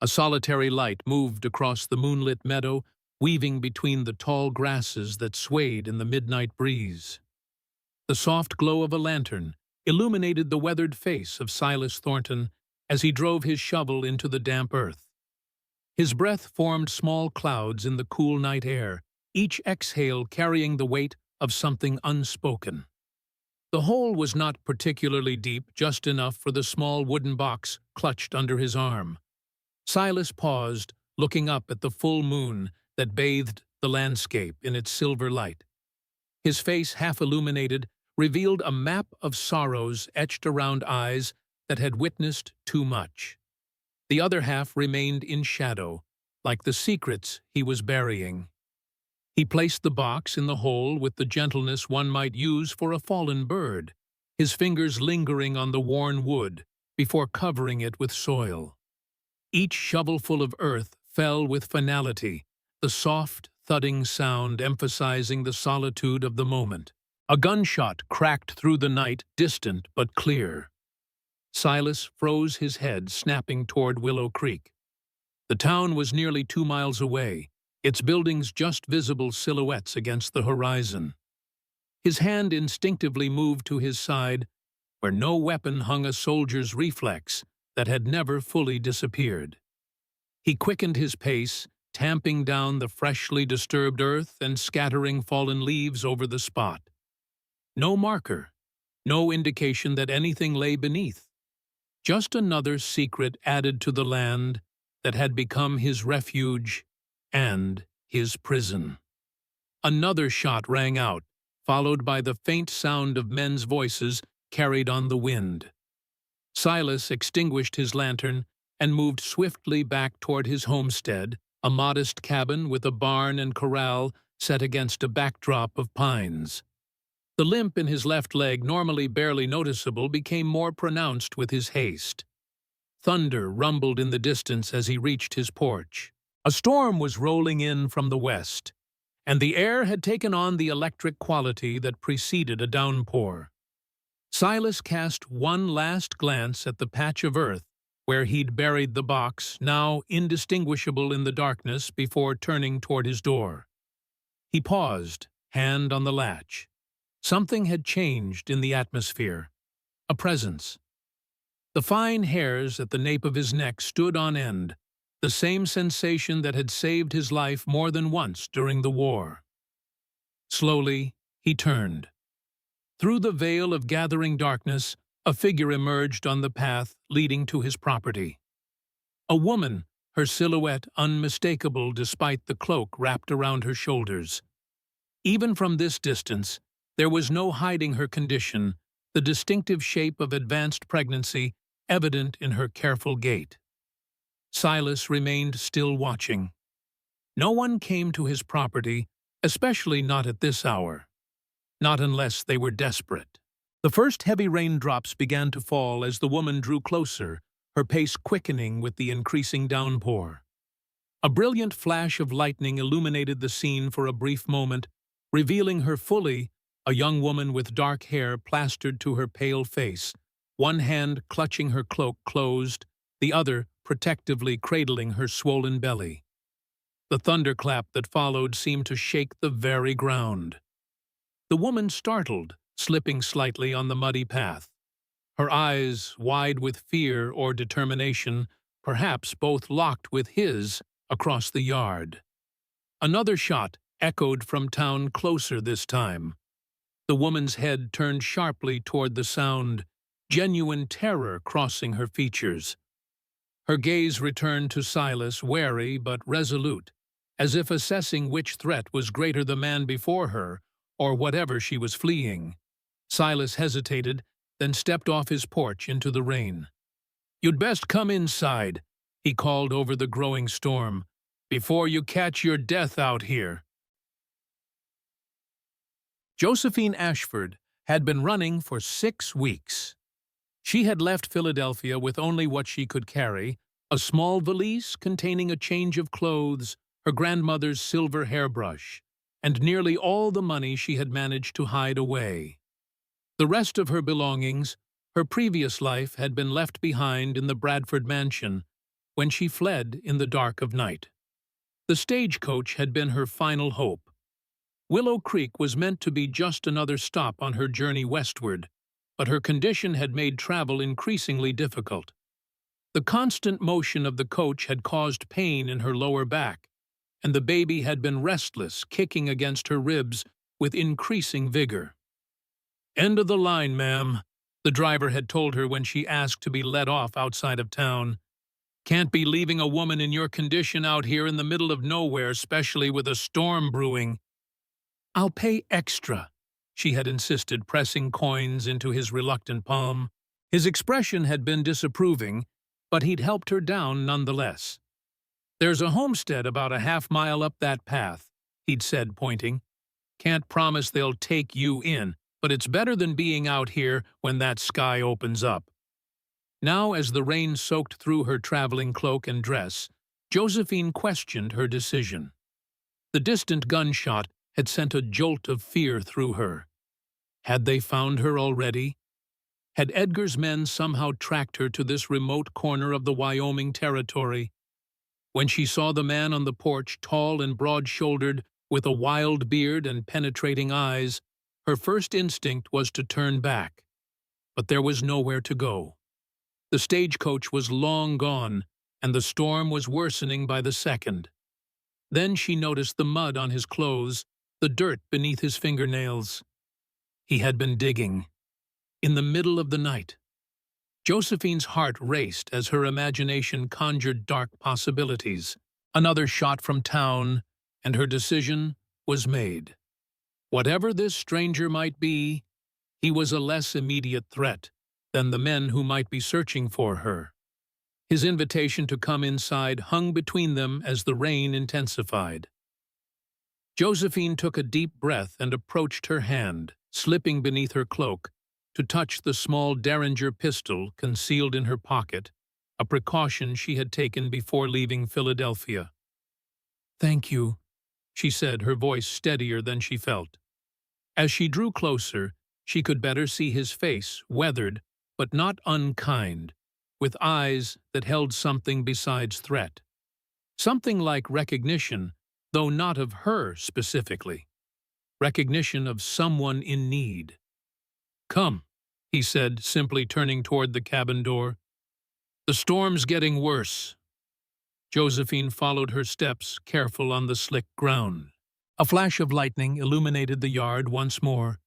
A solitary light moved across the moonlit meadow, weaving between the tall grasses that swayed in the midnight breeze. The soft glow of a lantern illuminated the weathered face of Silas Thornton as he drove his shovel into the damp earth. His breath formed small clouds in the cool night air, each exhale carrying the weight of something unspoken. The hole was not particularly deep, just enough for the small wooden box clutched under his arm. Silas paused, looking up at the full moon that bathed the landscape in its silver light. His face, half illuminated, revealed a map of sorrows etched around eyes that had witnessed too much. The other half remained in shadow, like the secrets he was burying. He placed the box in the hole with the gentleness one might use for a fallen bird, his fingers lingering on the worn wood before covering it with soil. Each shovelful of earth fell with finality, the soft, thudding sound emphasizing the solitude of the moment. A gunshot cracked through the night, distant but clear. Silas froze his head, snapping toward Willow Creek. The town was nearly 2 miles away, its buildings just visible silhouettes against the horizon. His hand instinctively moved to his side, where no weapon hung a soldier's reflex that had never fully disappeared. He quickened his pace, tamping down the freshly disturbed earth and scattering fallen leaves over the spot. No marker, no indication that anything lay beneath. Just another secret added to the land that had become his refuge and his prison. Another shot rang out, followed by the faint sound of men's voices carried on the wind. Silas extinguished his lantern and moved swiftly back toward his homestead, a modest cabin with a barn and corral set against a backdrop of pines. The limp in his left leg, normally barely noticeable, became more pronounced with his haste. Thunder rumbled in the distance as he reached his porch. A storm was rolling in from the west, and the air had taken on the electric quality that preceded a downpour. Silas cast one last glance at the patch of earth where he'd buried the box, now indistinguishable in the darkness, before turning toward his door. He paused, hand on the latch. Something had changed in the atmosphere. A presence. The fine hairs at the nape of his neck stood on end, the same sensation that had saved his life more than once during the war. Slowly, he turned. Through the veil of gathering darkness, a figure emerged on the path leading to his property. A woman, her silhouette unmistakable despite the cloak wrapped around her shoulders. Even from this distance, there was no hiding her condition, the distinctive shape of advanced pregnancy evident in her careful gait. Silas remained still watching. No one came to his property, especially not at this hour. Not unless they were desperate. The first heavy raindrops began to fall as the woman drew closer, her pace quickening with the increasing downpour. A brilliant flash of lightning illuminated the scene for a brief moment, revealing her fully, a young woman with dark hair plastered to her pale face, one hand clutching her cloak closed, the other protectively cradling her swollen belly. The thunderclap that followed seemed to shake the very ground. The woman startled, slipping slightly on the muddy path. Her eyes, wide with fear or determination, perhaps both locked with his, across the yard. Another shot echoed from town, closer this time. The woman's head turned sharply toward the sound, genuine terror crossing her features. Her gaze returned to Silas, wary but resolute, as if assessing which threat was greater, the man before her or whatever she was fleeing. Silas hesitated, then stepped off his porch into the rain. "You'd best come inside," he called over the growing storm, "before you catch your death out here." Josephine Ashford had been running for 6 weeks. She had left Philadelphia with only what she could carry, a small valise containing a change of clothes, her grandmother's silver hairbrush, and nearly all the money she had managed to hide away. The rest of her belongings, her previous life, had been left behind in the Bradford mansion, when she fled in the dark of night. The stagecoach had been her final hope. Willow Creek was meant to be just another stop on her journey westward, but her condition had made travel increasingly difficult. The constant motion of the coach had caused pain in her lower back, and the baby had been restless, kicking against her ribs with increasing vigor. "End of the line, ma'am," the driver had told her when she asked to be let off outside of town. "Can't be leaving a woman in your condition out here in the middle of nowhere, especially with a storm brewing." "I'll pay extra," she had insisted, pressing coins into his reluctant palm. His expression had been disapproving, but he'd helped her down nonetheless. "There's a homestead about a half-mile up that path," he'd said, pointing. "Can't promise they'll take you in, but it's better than being out here when that sky opens up." Now, as the rain soaked through her traveling cloak and dress, Josephine questioned her decision. The distant gunshot had sent a jolt of fear through her. Had they found her already? Had Edgar's men somehow tracked her to this remote corner of the Wyoming territory? When she saw the man on the porch, tall and broad-shouldered, with a wild beard and penetrating eyes, her first instinct was to turn back. But there was nowhere to go. The stagecoach was long gone, and the storm was worsening by the second. Then she noticed the mud on his clothes, the dirt beneath his fingernails. He had been digging. In the middle of the night. Josephine's heart raced as her imagination conjured dark possibilities. Another shot from town, and her decision was made. Whatever this stranger might be, he was a less immediate threat than the men who might be searching for her. His invitation to come inside hung between them as the rain intensified. Josephine took a deep breath and approached her hand, slipping beneath her cloak, to touch the small Derringer pistol concealed in her pocket, a precaution she had taken before leaving Philadelphia. "Thank you," she said, her voice steadier than she felt. As she drew closer, she could better see his face, weathered, but not unkind, with eyes that held something besides threat. Something like recognition, though not of her specifically. Recognition of someone in need. "Come," he said, simply turning toward the cabin door. "The storm's getting worse." Josephine followed her steps, careful on the slick ground. A flash of lightning illuminated the yard once more,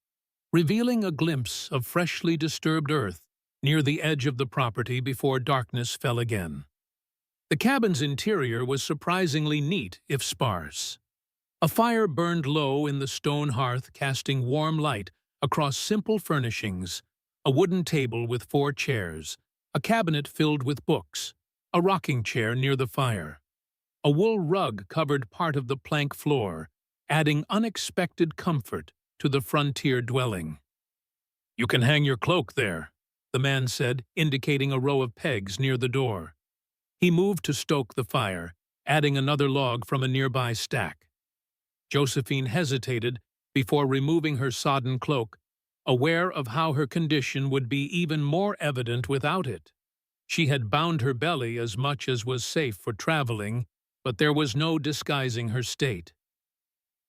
revealing a glimpse of freshly disturbed earth near the edge of the property before darkness fell again. The cabin's interior was surprisingly neat, if sparse. A fire burned low in the stone hearth, casting warm light across simple furnishings, a wooden table with 4 chairs, a cabinet filled with books, a rocking chair near the fire. A wool rug covered part of the plank floor, adding unexpected comfort to the frontier dwelling. "You can hang your cloak there," the man said, indicating a row of pegs near the door. He moved to stoke the fire, adding another log from a nearby stack. Josephine hesitated before removing her sodden cloak, aware of how her condition would be even more evident without it. She had bound her belly as much as was safe for traveling, but there was no disguising her state.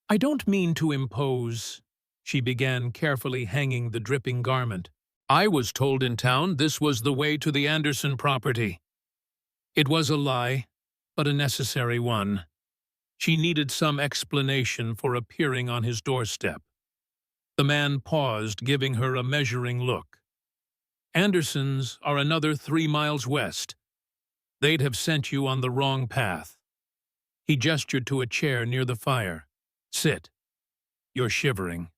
"I don't mean to impose," she began, carefully hanging the dripping garment. "I was told in town this was the way to the Anderson property." It was a lie, but a necessary one. She needed some explanation for appearing on his doorstep. The man paused, giving her a measuring look. "Andersons are another 3 miles west. They'd have sent you on the wrong path." He gestured to a chair near the fire. "Sit. You're shivering."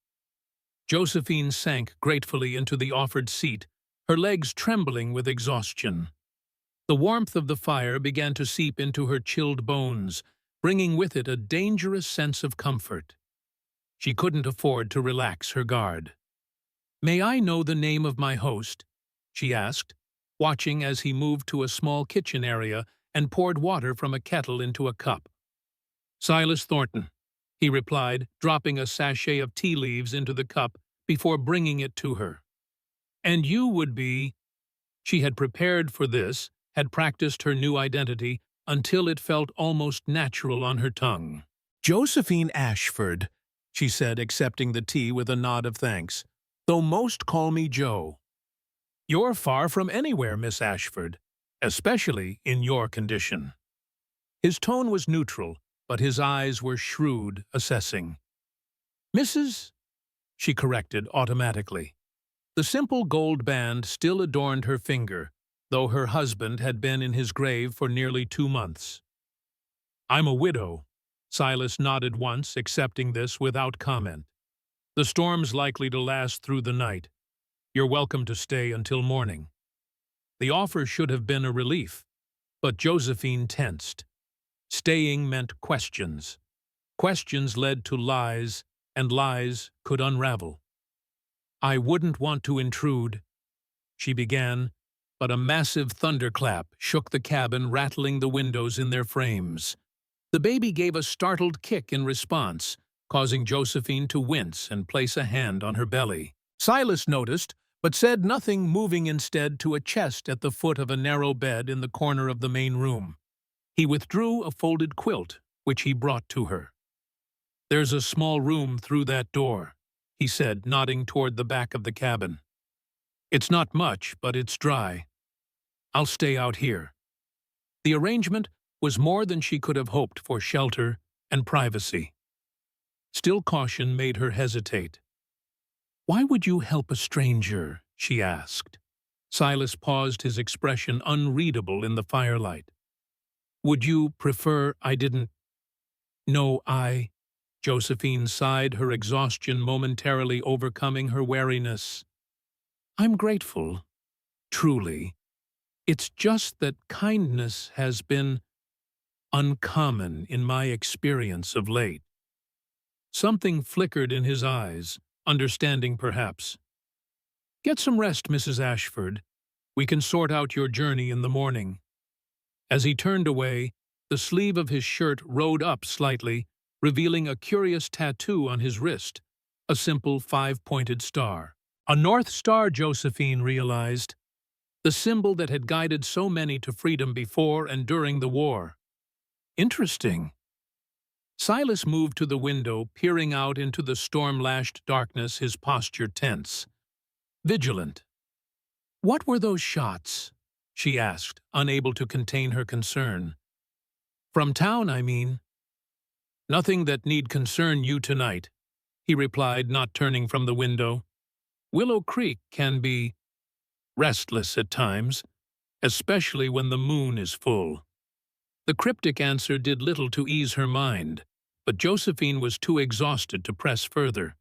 Josephine sank gratefully into the offered seat, her legs trembling with exhaustion. The warmth of the fire began to seep into her chilled bones, bringing with it a dangerous sense of comfort. She couldn't afford to relax her guard. "May I know the name of my host?" she asked, watching as he moved to a small kitchen area and poured water from a kettle into a cup. "Silas Thornton," he replied, dropping a sachet of tea leaves into the cup before bringing it to her. "And you would be—" She had prepared for this, had practiced her new identity until it felt almost natural on her tongue. "Josephine Ashford," she said, accepting the tea with a nod of thanks, "though most call me Joe." "You're far from anywhere, Miss Ashford, especially in your condition." His tone was neutral, but his eyes were shrewd, assessing. "Mrs.?" she corrected automatically. The simple gold band still adorned her finger, though her husband had been in his grave for nearly 2 months. "I'm a widow." Silas nodded once, accepting this without comment. "The storm's likely to last through the night. You're welcome to stay until morning." The offer should have been a relief, but Josephine tensed. Staying meant questions. Questions led to lies, and lies could unravel. "I wouldn't want to intrude," she began, but a massive thunderclap shook the cabin, rattling the windows in their frames. The baby gave a startled kick in response, causing Josephine to wince and place a hand on her belly. Silas noticed, but said nothing, moving instead to a chest at the foot of a narrow bed in the corner of the main room. He withdrew a folded quilt, which he brought to her. "There's a small room through that door," he said, nodding toward the back of the cabin. "It's not much, but it's dry. I'll stay out here." The arrangement was more than she could have hoped for shelter and privacy. Still, caution made her hesitate. "Why would you help a stranger?" she asked. Silas paused, his expression unreadable in the firelight. "Would you prefer I didn't?" "No, Josephine sighed, her exhaustion momentarily overcoming her wariness. "I'm grateful, truly. It's just that kindness has been uncommon in my experience of late." Something flickered in his eyes, understanding perhaps. "Get some rest, Mrs. Ashford. We can sort out your journey in the morning." As he turned away, the sleeve of his shirt rode up slightly, revealing a curious tattoo on his wrist, a simple 5-pointed star. A North Star, Josephine realized, the symbol that had guided so many to freedom before and during the war. Interesting. Silas moved to the window, peering out into the storm-lashed darkness, his posture tense. Vigilant. "What were those shots?" she asked, unable to contain her concern. "From town, I mean." "Nothing that need concern you tonight," he replied, not turning from the window. "Willow Creek can be restless at times, especially when the moon is full." The cryptic answer did little to ease her mind, but Josephine was too exhausted to press further.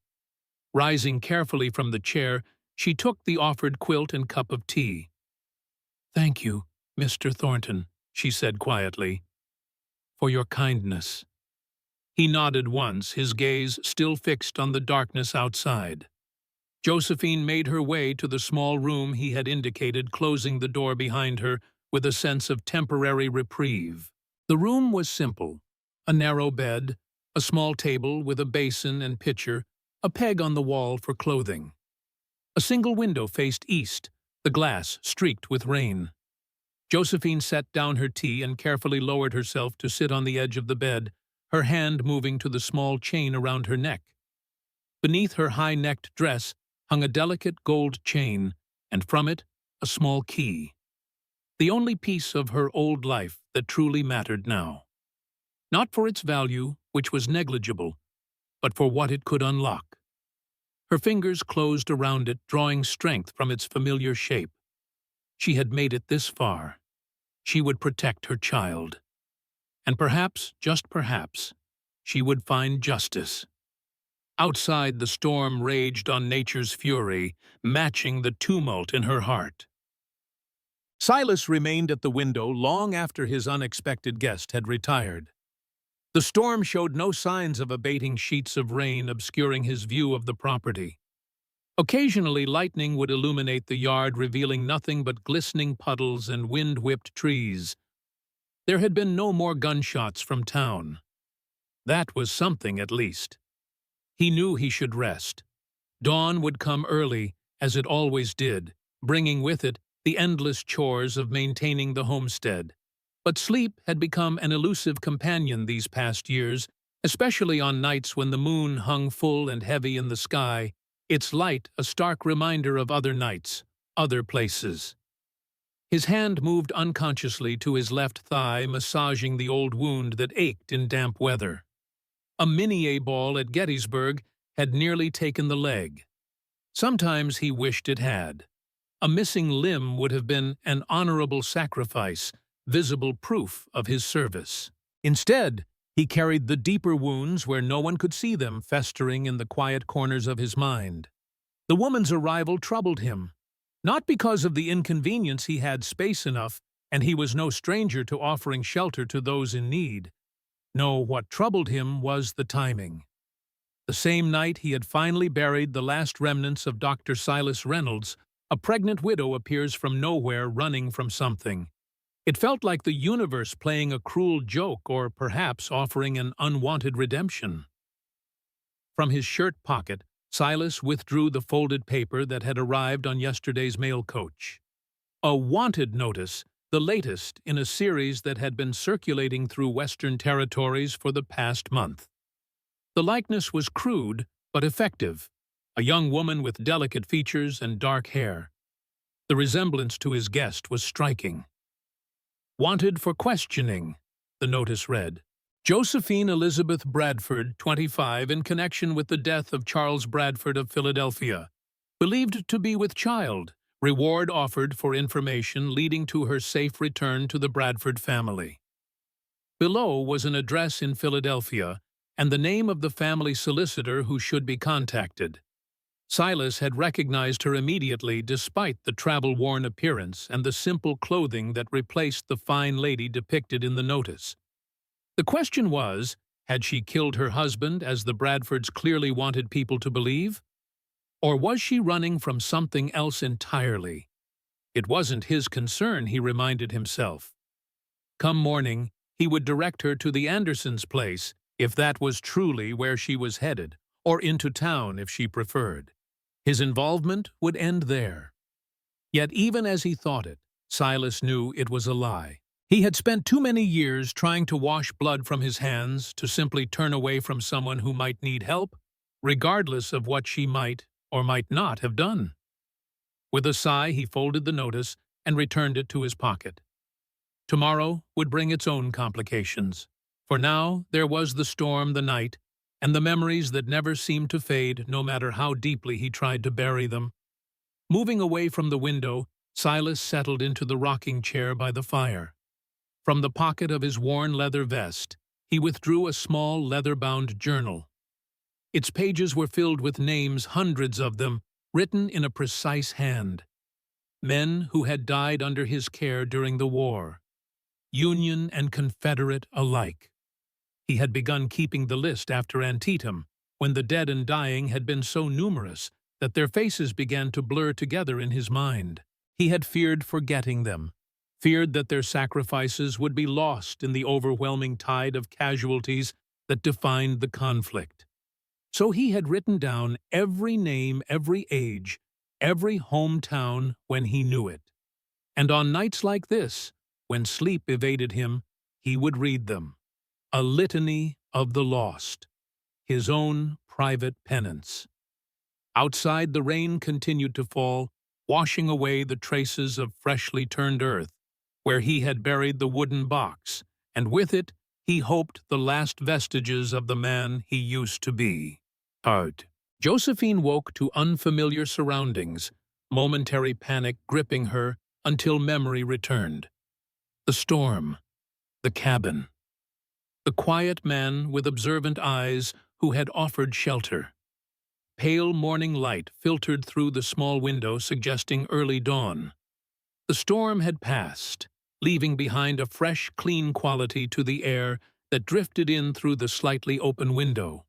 Rising carefully from the chair, she took the offered quilt and cup of tea. "Thank you, Mr. Thornton," she said quietly, "for your kindness." He nodded once, his gaze still fixed on the darkness outside. Josephine made her way to the small room he had indicated, closing the door behind her with a sense of temporary reprieve. The room was simple: a narrow bed, a small table with a basin and pitcher, a peg on the wall for clothing. A single window faced east, the glass streaked with rain. Josephine set down her tea and carefully lowered herself to sit on the edge of the bed, her hand moving to the small chain around her neck. Beneath her high-necked dress hung a delicate gold chain, and from it a small key. The only piece of her old life that truly mattered now. Not for its value, which was negligible, but for what it could unlock. Her fingers closed around it, drawing strength from its familiar shape. She had made it this far. She would protect her child. And perhaps, just perhaps, she would find justice. Outside, the storm raged on nature's fury, matching the tumult in her heart. Silas remained at the window long after his unexpected guest had retired. The storm showed no signs of abating, sheets of rain obscuring his view of the property. Occasionally, lightning would illuminate the yard, revealing nothing but glistening puddles and wind-whipped trees. There had been no more gunshots from town. That was something, at least. He knew he should rest. Dawn would come early, as it always did, bringing with it the endless chores of maintaining the homestead. But sleep had become an elusive companion these past years, especially on nights when the moon hung full and heavy in the sky, its light a stark reminder of other nights, other places. His hand moved unconsciously to his left thigh, massaging the old wound that ached in damp weather. A mini-A ball at Gettysburg had nearly taken the leg. Sometimes he wished it had. A missing limb would have been an honorable sacrifice, visible proof of his service. Instead, he carried the deeper wounds where no one could see them, festering in the quiet corners of his mind. The woman's arrival troubled him, not because of the inconvenience. He had space enough, and he was no stranger to offering shelter to those in need. No, what troubled him was the timing. The same night he had finally buried the last remnants of Dr. Silas Reynolds, a pregnant widow appears from nowhere running from something. It felt like the universe playing a cruel joke, or perhaps offering an unwanted redemption. From his shirt pocket, Silas withdrew the folded paper that had arrived on yesterday's mail coach. A wanted notice, the latest in a series that had been circulating through Western territories for the past month. The likeness was crude but effective, a young woman with delicate features and dark hair. The resemblance to his guest was striking. Wanted for questioning, the notice read. Josephine Elizabeth Bradford, 25, in connection with the death of Charles Bradford of Philadelphia. Believed to be with child. Reward offered for information leading to her safe return to the Bradford family. Below was an address in Philadelphia and the name of the family solicitor who should be contacted. Silas had recognized her immediately despite the travel-worn appearance and the simple clothing that replaced the fine lady depicted in the notice. The question was, had she killed her husband as the Bradfords clearly wanted people to believe? Or was she running from something else entirely? It wasn't his concern, he reminded himself. Come morning, he would direct her to the Andersons' place, if that was truly where she was headed, or into town if she preferred. His involvement would end there. Yet even as he thought it, Silas knew it was a lie. He had spent too many years trying to wash blood from his hands to simply turn away from someone who might need help, regardless of what she might or might not have done. With a sigh, he folded the notice and returned it to his pocket. Tomorrow would bring its own complications. For now, there was the storm, the night, and the memories that never seemed to fade no matter how deeply he tried to bury them. Moving away from the window, Silas settled into the rocking chair by the fire. From the pocket of his worn leather vest, he withdrew a small leather-bound journal. Its pages were filled with names, hundreds of them, written in a precise hand. Men who had died under his care during the war, Union and Confederate alike. He had begun keeping the list after Antietam, when the dead and dying had been so numerous that their faces began to blur together in his mind. He had feared forgetting them, feared that their sacrifices would be lost in the overwhelming tide of casualties that defined the conflict. So he had written down every name, every age, every hometown when he knew it. And on nights like this, when sleep evaded him, he would read them. A litany of the lost, his own private penance. Outside, the rain continued to fall, washing away the traces of freshly turned earth, where he had buried the wooden box, and with it, he hoped the last vestiges of the man he used to be. Josephine woke to unfamiliar surroundings, momentary panic gripping her until memory returned. The storm, the cabin. The quiet man with observant eyes who had offered shelter. Pale morning light filtered through the small window, suggesting early dawn. The storm had passed, leaving behind a fresh, clean quality to the air that drifted in through the slightly open window.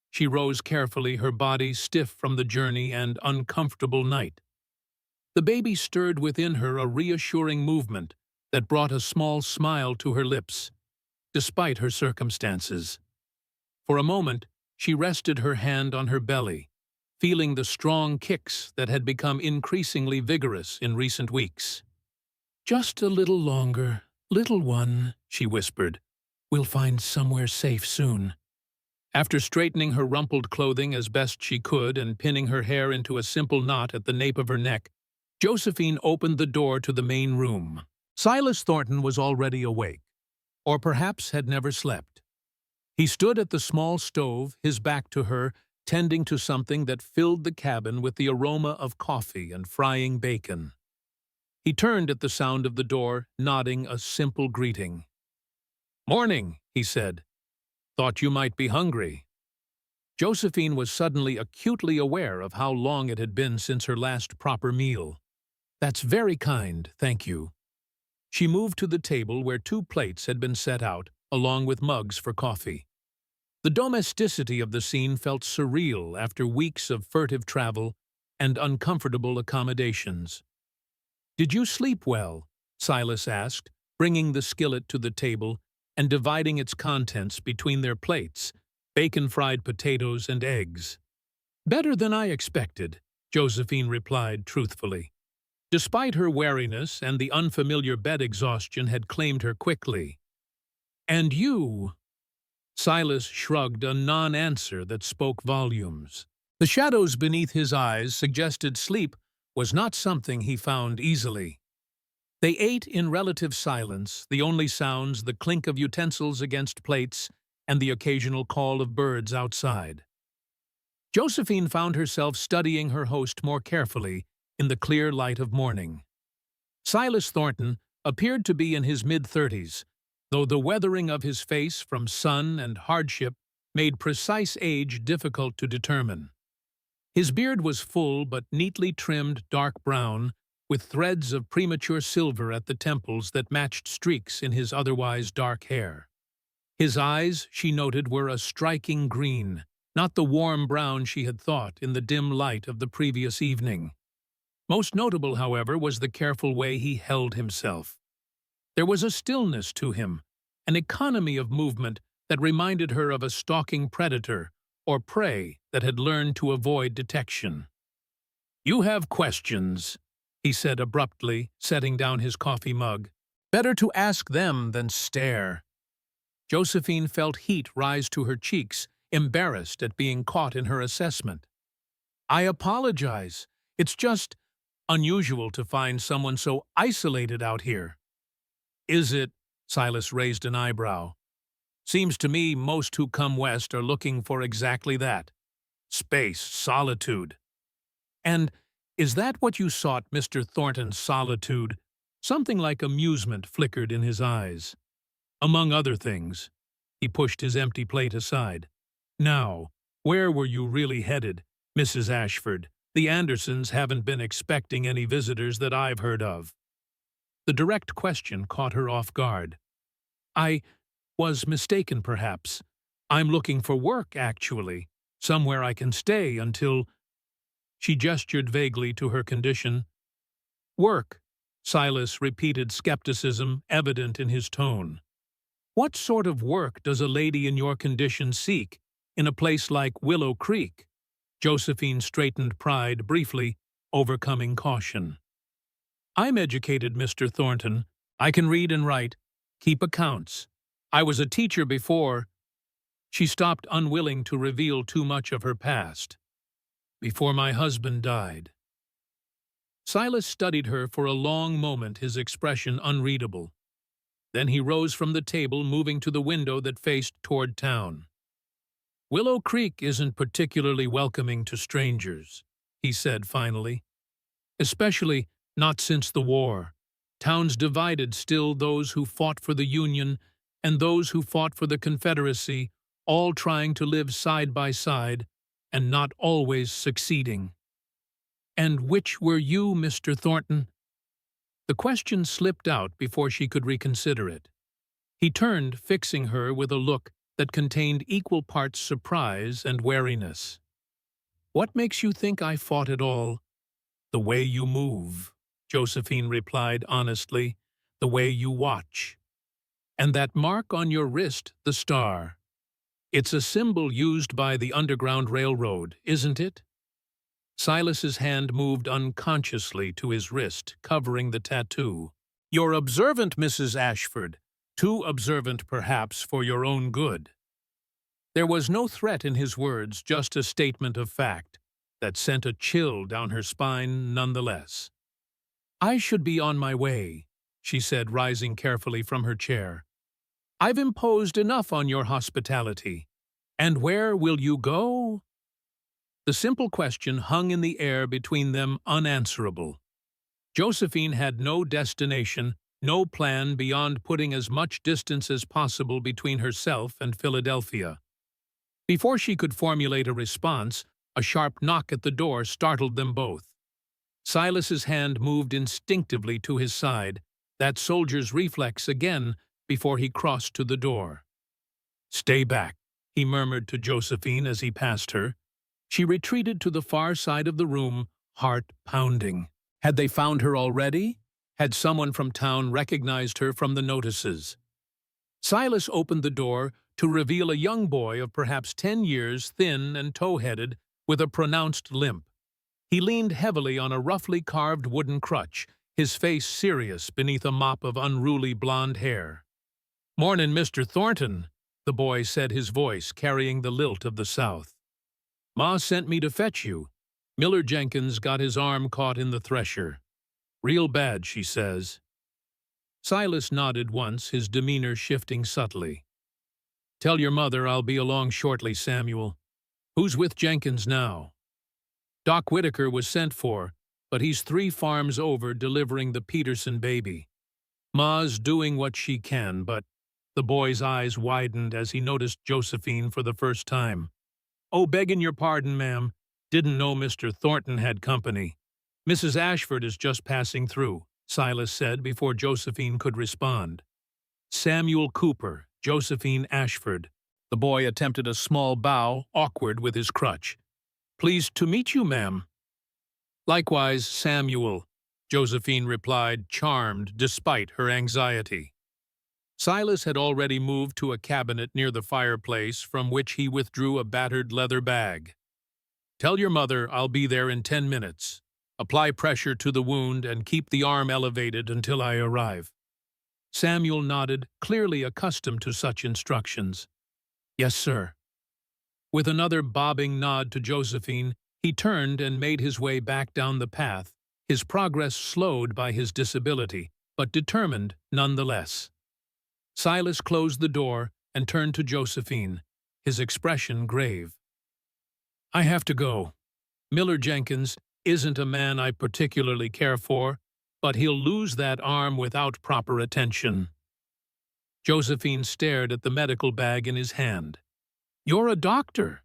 She rose carefully, her body stiff from the journey and uncomfortable night. The baby stirred within her a reassuring movement that brought a small smile to her lips, despite her circumstances. For a moment, she rested her hand on her belly, feeling the strong kicks that had become increasingly vigorous in recent weeks. "Just a little longer, little one," she whispered. "We'll find somewhere safe soon." After straightening her rumpled clothing as best she could and pinning her hair into a simple knot at the nape of her neck, Josephine opened the door to the main room. Silas Thornton was already awake, or perhaps had never slept. He stood at the small stove, his back to her, tending to something that filled the cabin with the aroma of coffee and frying bacon. He turned at the sound of the door, nodding a simple greeting. "Morning," he said. "Thought you might be hungry." Josephine was suddenly acutely aware of how long it had been since her last proper meal. "That's very kind, thank you." She moved to the table where 2 plates had been set out, along with mugs for coffee. The domesticity of the scene felt surreal after weeks of furtive travel and uncomfortable accommodations. "Did you sleep well?" Silas asked, bringing the skillet to the table and dividing its contents between their plates, bacon-fried potatoes and eggs. "Better than I expected," Josephine replied truthfully. Despite her wariness and the unfamiliar bed exhaustion had claimed her quickly. "And you?" Silas shrugged a non-answer that spoke volumes. The shadows beneath his eyes suggested sleep was not something he found easily. They ate in relative silence, the only sounds the clink of utensils against plates and the occasional call of birds outside. Josephine found herself studying her host more carefully in the clear light of morning. Silas Thornton appeared to be in his mid-30s, though the weathering of his face from sun and hardship made precise age difficult to determine. His beard was full but neatly trimmed dark brown, with threads of premature silver at the temples that matched streaks in his otherwise dark hair. His eyes, she noted, were a striking green, not the warm brown she had thought in the dim light of the previous evening. Most notable, however, was the careful way he held himself. There was a stillness to him, an economy of movement that reminded her of a stalking predator or prey that had learned to avoid detection. "You have questions," he said abruptly, setting down his coffee mug. "Better to ask them than stare." Josephine felt heat rise to her cheeks, embarrassed at being caught in her assessment. "I apologize. It's just unusual to find someone so isolated out here." "Is it?" Silas raised an eyebrow. "Seems to me most who come west are looking for exactly that. Space, solitude." "And is that what you sought, Mr. Thornton, solitude?" Something like amusement flickered in his eyes. "Among other things." He pushed his empty plate aside. "Now, where were you really headed, Mrs. Ashford? The Andersons haven't been expecting any visitors that I've heard of." The direct question caught her off guard. "I was mistaken, perhaps. I'm looking for work, actually. Somewhere I can stay until—" She gestured vaguely to her condition. "Work," Silas repeated, skepticism evident in his tone. "What sort of work does a lady in your condition seek in a place like Willow Creek?" Josephine straightened pride briefly, overcoming caution. "I'm educated, Mr. Thornton. I can read and write, keep accounts. I was a teacher before—" She stopped, unwilling to reveal too much of her past. "Before my husband died." Silas studied her for a long moment, his expression unreadable. Then he rose from the table, moving to the window that faced toward town. "Willow Creek isn't particularly welcoming to strangers," he said finally. "Especially not since the war. Towns divided still, those who fought for the Union and those who fought for the Confederacy, all trying to live side by side and not always succeeding." "And which were you, Mr. Thornton?" The question slipped out before she could reconsider it. He turned, fixing her with a look that contained equal parts surprise and wariness. "What makes you think I fought it all?" "The way you move," Josephine replied honestly. "The way you watch. And that mark on your wrist, the star. It's a symbol used by the Underground Railroad, isn't it?" Silas's hand moved unconsciously to his wrist, covering the tattoo. "You're observant, Mrs. Ashford. Too observant, perhaps, for your own good." There was no threat in his words, just a statement of fact that sent a chill down her spine nonetheless. "I should be on my way," she said, rising carefully from her chair. "I've imposed enough on your hospitality. And where will you go?" The simple question hung in the air between them, unanswerable. Josephine had no destination, no plan beyond putting as much distance as possible between herself and Philadelphia. Before she could formulate a response, a sharp knock at the door startled them both. Silas's hand moved instinctively to his side, that soldier's reflex again before he crossed to the door. "Stay back," he murmured to Josephine as he passed her. She retreated to the far side of the room, heart pounding. Had they found her already? Had someone from town recognized her from the notices? Silas opened the door to reveal a young boy of perhaps 10 years, thin and tow-headed, with a pronounced limp. He leaned heavily on a roughly carved wooden crutch, his face serious beneath a mop of unruly blonde hair. "Mornin', Mr. Thornton," the boy said, his voice carrying the lilt of the South. "Ma sent me to fetch you. Miller Jenkins got his arm caught in the thresher. Real bad, she says." Silas nodded once, his demeanor shifting subtly. "Tell your mother I'll be along shortly, Samuel. Who's with Jenkins now?" "Doc Whitaker was sent for, but he's 3 farms over delivering the Peterson baby. Ma's doing what she can, but—" The boy's eyes widened as he noticed Josephine for the first time. "Oh, begging your pardon, ma'am. Didn't know Mr. Thornton had company. Mrs. Ashford is just passing through," Silas said before Josephine could respond. "Samuel Cooper, Josephine Ashford." The boy attempted a small bow, awkward with his crutch. "Pleased to meet you, ma'am." "Likewise, Samuel," Josephine replied, charmed despite her anxiety. Silas had already moved to a cabinet near the fireplace from which he withdrew a battered leather bag. "Tell your mother I'll be there in 10 minutes. Apply pressure to the wound and keep the arm elevated until I arrive." Samuel nodded, clearly accustomed to such instructions. "Yes, sir." With another bobbing nod to Josephine, he turned and made his way back down the path, his progress slowed by his disability, but determined nonetheless. Silas closed the door and turned to Josephine, his expression grave. "I have to go. Miller Jenkins isn't a man I particularly care for, but he'll lose that arm without proper attention." Josephine stared at the medical bag in his hand. "You're a doctor."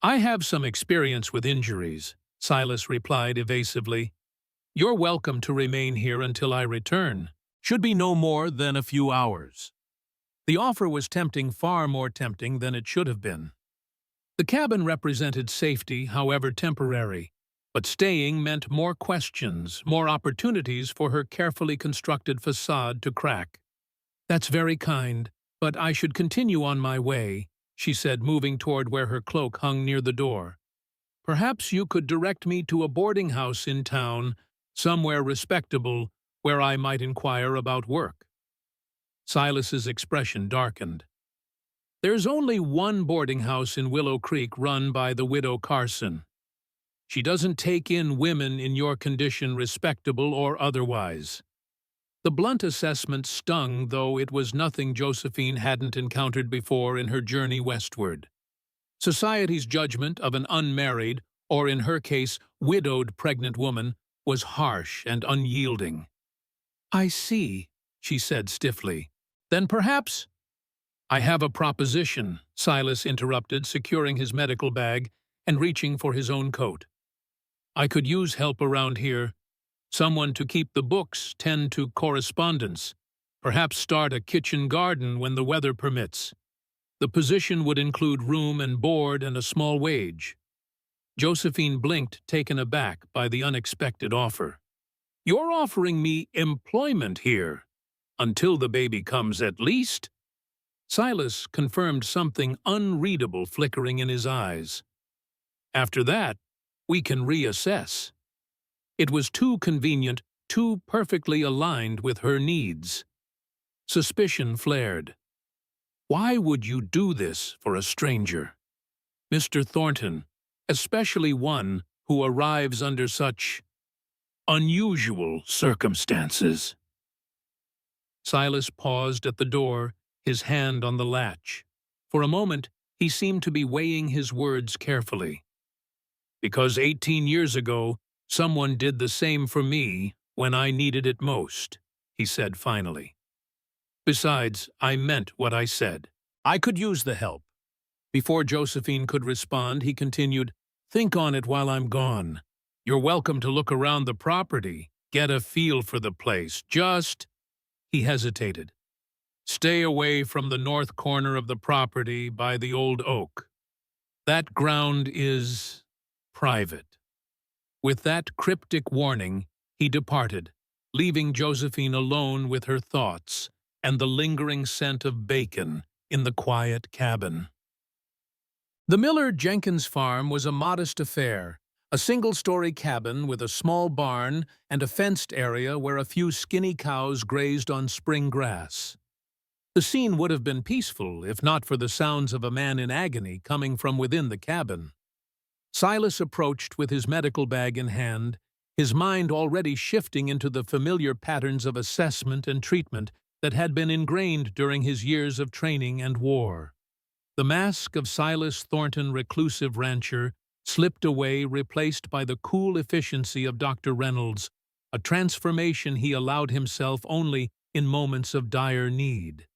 "I have some experience with injuries," Silas replied evasively. "You're welcome to remain here until I return. Should be no more than a few hours." The offer was tempting, far more tempting than it should have been. The cabin represented safety, however temporary, but staying meant more questions, more opportunities for her carefully constructed facade to crack. "That's very kind, but I should continue on my way," she said, moving toward where her cloak hung near the door. "Perhaps you could direct me to a boarding house in town, somewhere respectable, where I might inquire about work." Silas's expression darkened. "There's only one boarding house in Willow Creek run by the widow Carson. She doesn't take in women in your condition, respectable or otherwise." The blunt assessment stung, though it was nothing Josephine hadn't encountered before in her journey westward. Society's judgment of an unmarried, or in her case, widowed pregnant woman, was harsh and unyielding. "I see," she said stiffly. "Then perhaps—" "I have a proposition," Silas interrupted, securing his medical bag and reaching for his own coat. "I could use help around here. Someone to keep the books, tend to correspondence, perhaps start a kitchen garden when the weather permits. The position would include room and board and a small wage." Josephine blinked, taken aback by the unexpected offer. "You're offering me employment here? Until the baby comes, at least?" Silas confirmed something unreadable flickering in his eyes. "After that, We can reassess. It was too convenient, too perfectly aligned with her needs. Suspicion flared. Why would you do this for a stranger? Mr. Thornton, especially one who arrives under such unusual circumstances. Silas paused at the door, his hand on the latch. For a moment, he seemed to be weighing his words carefully. Because 18 years ago, someone did the same for me when I needed it most, he said finally. Besides, I meant what I said. I could use the help. Before Josephine could respond, he continued, Think on it while I'm gone. You're welcome to look around the property, get a feel for the place. He hesitated. Stay away from the north corner of the property by the old oak. That ground is private. With that cryptic warning, he departed, leaving Josephine alone with her thoughts and the lingering scent of bacon in the quiet cabin. The Miller Jenkins farm was a modest affair, a single-story cabin with a small barn and a fenced area where a few skinny cows grazed on spring grass. The scene would have been peaceful if not for the sounds of a man in agony coming from within the cabin. Silas approached with his medical bag in hand, his mind already shifting into the familiar patterns of assessment and treatment that had been ingrained during his years of training and war. The mask of Silas Thornton, reclusive rancher, slipped away, replaced by the cool efficiency of Dr. Reynolds, a transformation he allowed himself only in moments of dire need.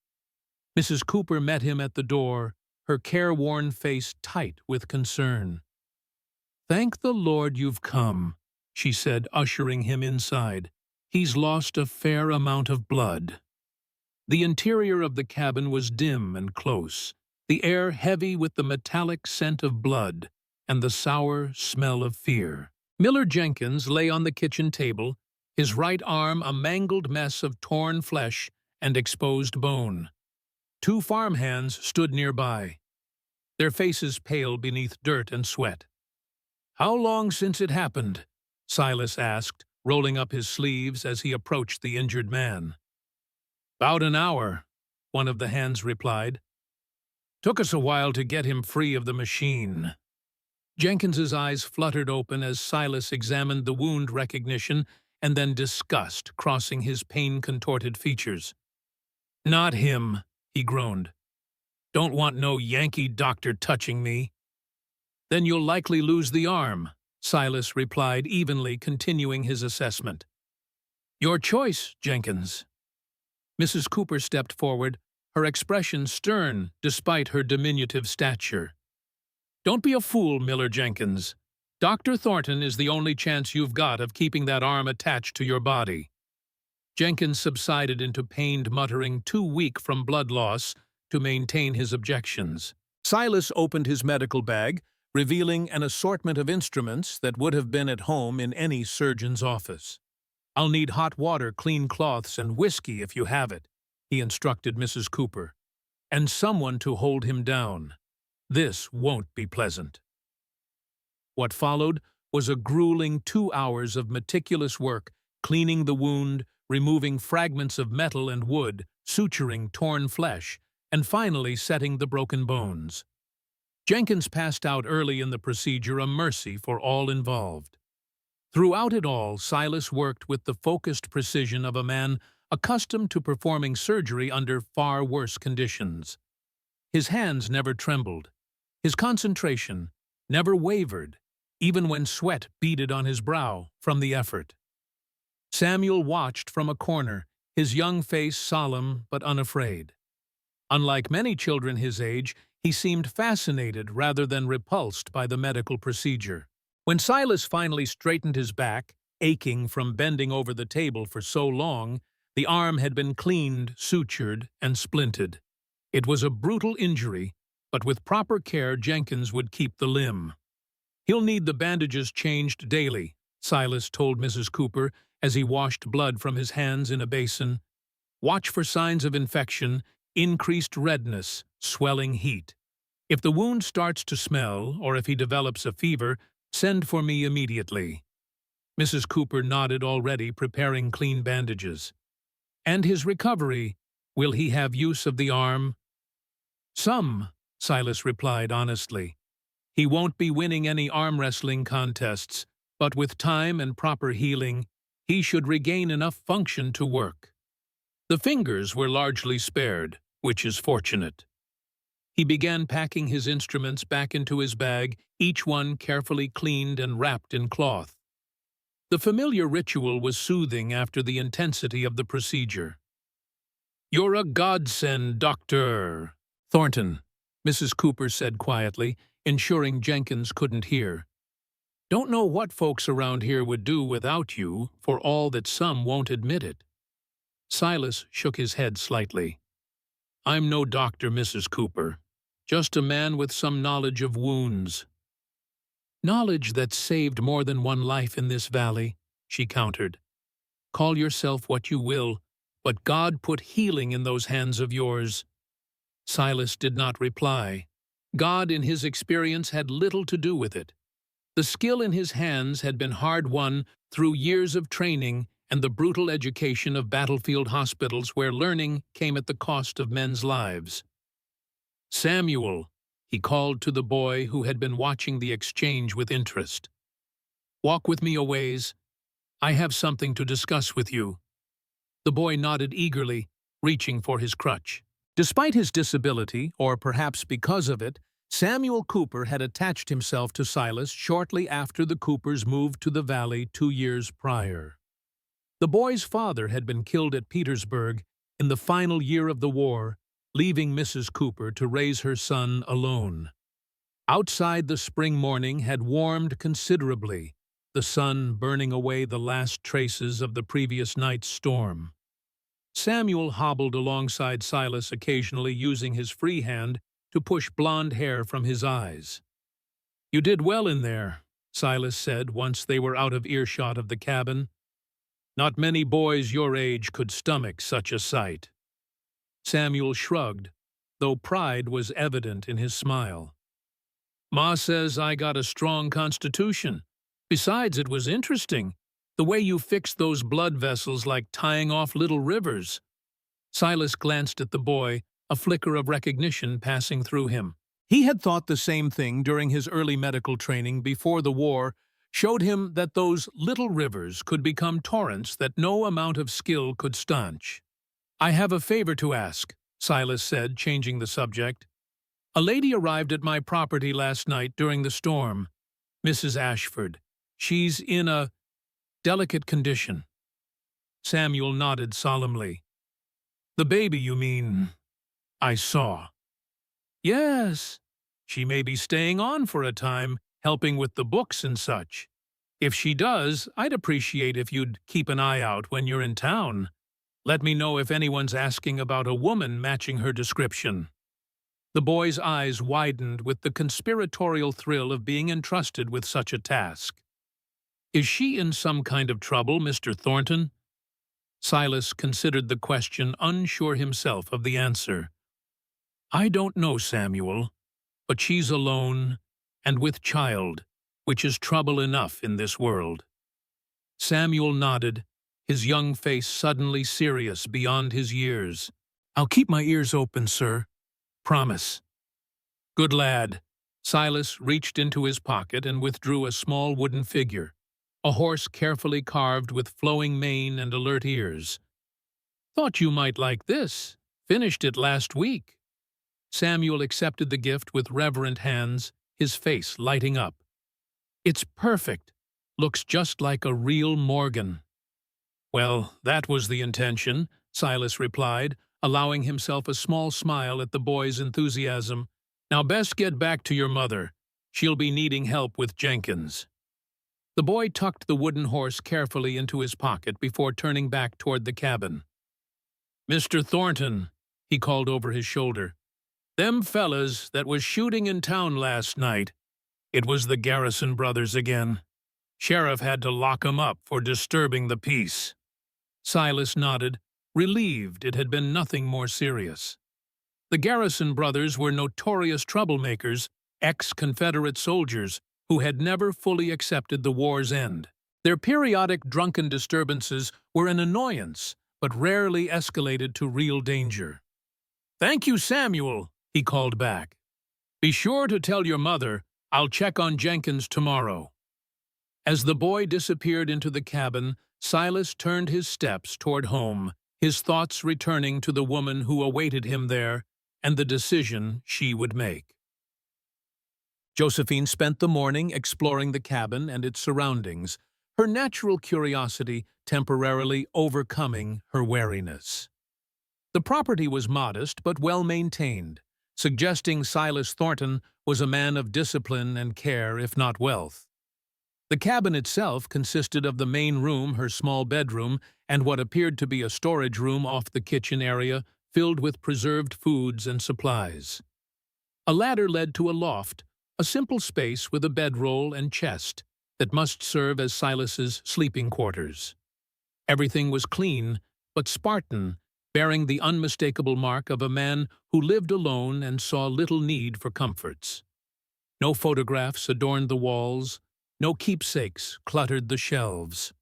Mrs. Cooper met him at the door, her careworn face tight with concern. "Thank the Lord you've come," she said, ushering him inside. "He's lost a fair amount of blood." The interior of the cabin was dim and close, the air heavy with the metallic scent of blood and the sour smell of fear. Miller Jenkins lay on the kitchen table, his right arm a mangled mess of torn flesh and exposed bone. Two farmhands stood nearby, their faces pale beneath dirt and sweat. "How long since it happened?" Silas asked, rolling up his sleeves as he approached the injured man. "About an hour," one of the hands replied. "Took us a while to get him free of the machine." Jenkins's eyes fluttered open as Silas examined the wound recognition and then disgust crossing his pain-contorted features. "Not him," he groaned. "Don't want no Yankee doctor touching me." "Then you'll likely lose the arm," Silas replied evenly, continuing his assessment. "Your choice, Jenkins." Mrs. Cooper stepped forward, her expression stern despite her diminutive stature. "Don't be a fool, Miller Jenkins. Dr. Thornton is the only chance you've got of keeping that arm attached to your body." Jenkins subsided into pained muttering, too weak from blood loss to maintain his objections. Silas opened his medical bag, revealing an assortment of instruments that would have been at home in any surgeon's office. "I'll need hot water, clean cloths, and whiskey if you have it," he instructed Mrs. Cooper, "and someone to hold him down. This won't be pleasant." What followed was a grueling 2 hours of meticulous work, cleaning the wound, removing fragments of metal and wood, suturing torn flesh, and finally setting the broken bones. Jenkins passed out early in the procedure, a mercy for all involved. Throughout it all, Silas worked with the focused precision of a man accustomed to performing surgery under far worse conditions. His hands never trembled. His concentration never wavered, even when sweat beaded on his brow from the effort. Samuel watched from a corner, his young face solemn but unafraid. Unlike many children his age, he seemed fascinated rather than repulsed by the medical procedure. When Silas finally straightened his back, aching from bending over the table for so long, the arm had been cleaned, sutured, and splinted. It was a brutal injury, but with proper care Jenkins would keep the limb. "He'll need the bandages changed daily," Silas told Mrs. Cooper as he washed blood from his hands in a basin. "Watch for signs of infection, increased redness, swelling heat. If the wound starts to smell or if he develops a fever, Send for me immediately." Mrs. Cooper nodded, already preparing clean bandages. "And his recovery? Will he have use of the arm?" "Some," Silas replied honestly. "He won't be winning any arm wrestling contests, but with time and proper healing, he should regain enough function to work." The fingers were largely spared, which is fortunate. He began packing his instruments back into his bag, each one carefully cleaned and wrapped in cloth. The familiar ritual was soothing after the intensity of the procedure. "You're a godsend, Dr. Thornton," Mrs. Cooper said quietly, ensuring Jenkins couldn't hear. "Don't know what folks around here would do without you, for all that some won't admit it." Silas shook his head slightly. "I'm no doctor, Mrs. Cooper. Just a man with some knowledge of wounds." "Knowledge that saved more than one life in this valley," she countered. "Call yourself what you will, but God put healing in those hands of yours." Silas did not reply. God, in his experience, had little to do with it. The skill in his hands had been hard-won through years of training and the brutal education of battlefield hospitals where learning came at the cost of men's lives. "Samuel," he called to the boy who had been watching the exchange with interest. "Walk with me a ways. I have something to discuss with you." The boy nodded eagerly, reaching for his crutch. Despite his disability, or perhaps because of it, Samuel Cooper had attached himself to Silas shortly after the Coopers moved to the valley 2 years prior. The boy's father had been killed at Petersburg in the final year of the war, leaving Mrs. Cooper to raise her son alone. Outside, the spring morning had warmed considerably, the sun burning away the last traces of the previous night's storm. Samuel hobbled alongside Silas, occasionally using his free hand to push blonde hair from his eyes. "You did well in there," Silas said once they were out of earshot of the cabin. "Not many boys your age could stomach such a sight." Samuel shrugged, though pride was evident in his smile. "Ma says I got a strong constitution. Besides, it was interesting, the way you fixed those blood vessels like tying off little rivers." Silas glanced at the boy, a flicker of recognition passing through him. He had thought the same thing during his early medical training before the war showed him that those little rivers could become torrents that no amount of skill could stanch. "I have a favor to ask," Silas said, changing the subject. "A lady arrived at my property last night during the storm. Mrs. Ashford. She's in a delicate condition." Samuel nodded solemnly. "The baby, you mean? I saw." "Yes. She may be staying on for a time, helping with the books and such. If she does, I'd appreciate if you'd keep an eye out when you're in town. Let me know if anyone's asking about a woman matching her description." The boy's eyes widened with the conspiratorial thrill of being entrusted with such a task. "Is she in some kind of trouble, Mr. Thornton?" Silas considered the question, unsure himself of the answer. "I don't know, Samuel, but she's alone and with child, which is trouble enough in this world." Samuel nodded, his young face suddenly serious beyond his years. "I'll keep my ears open, sir. Promise." "Good lad." Silas reached into his pocket and withdrew a small wooden figure, a horse carefully carved with flowing mane and alert ears. "Thought you might like this. Finished it last week." Samuel accepted the gift with reverent hands, his face lighting up. "It's perfect. Looks just like a real Morgan." "Well, that was the intention," Silas replied, allowing himself a small smile at the boy's enthusiasm. "Now best get back to your mother. She'll be needing help with Jenkins." The boy tucked the wooden horse carefully into his pocket before turning back toward the cabin. "Mr. Thornton," he called over his shoulder, "them fellas that was shooting in town last night, it was the Garrison brothers again. Sheriff had to lock 'em up for disturbing the peace." Silas nodded, relieved it had been nothing more serious. The Garrison brothers were notorious troublemakers, ex-Confederate soldiers who had never fully accepted the war's end. Their periodic drunken disturbances were an annoyance, but rarely escalated to real danger. "Thank you, Samuel," he called back. "Be sure to tell your mother I'll check on Jenkins tomorrow." As the boy disappeared into the cabin, Silas turned his steps toward home, his thoughts returning to the woman who awaited him there and the decision she would make. Josephine spent the morning exploring the cabin and its surroundings, her natural curiosity temporarily overcoming her wariness. The property was modest but well-maintained, suggesting Silas Thornton was a man of discipline and care, if not wealth. The cabin itself consisted of the main room, her small bedroom, and what appeared to be a storage room off the kitchen area filled with preserved foods and supplies. A ladder led to a loft, a simple space with a bedroll and chest that must serve as Silas's sleeping quarters. Everything was clean, but Spartan, bearing the unmistakable mark of a man who lived alone and saw little need for comforts. No photographs adorned the walls, no keepsakes cluttered the shelves.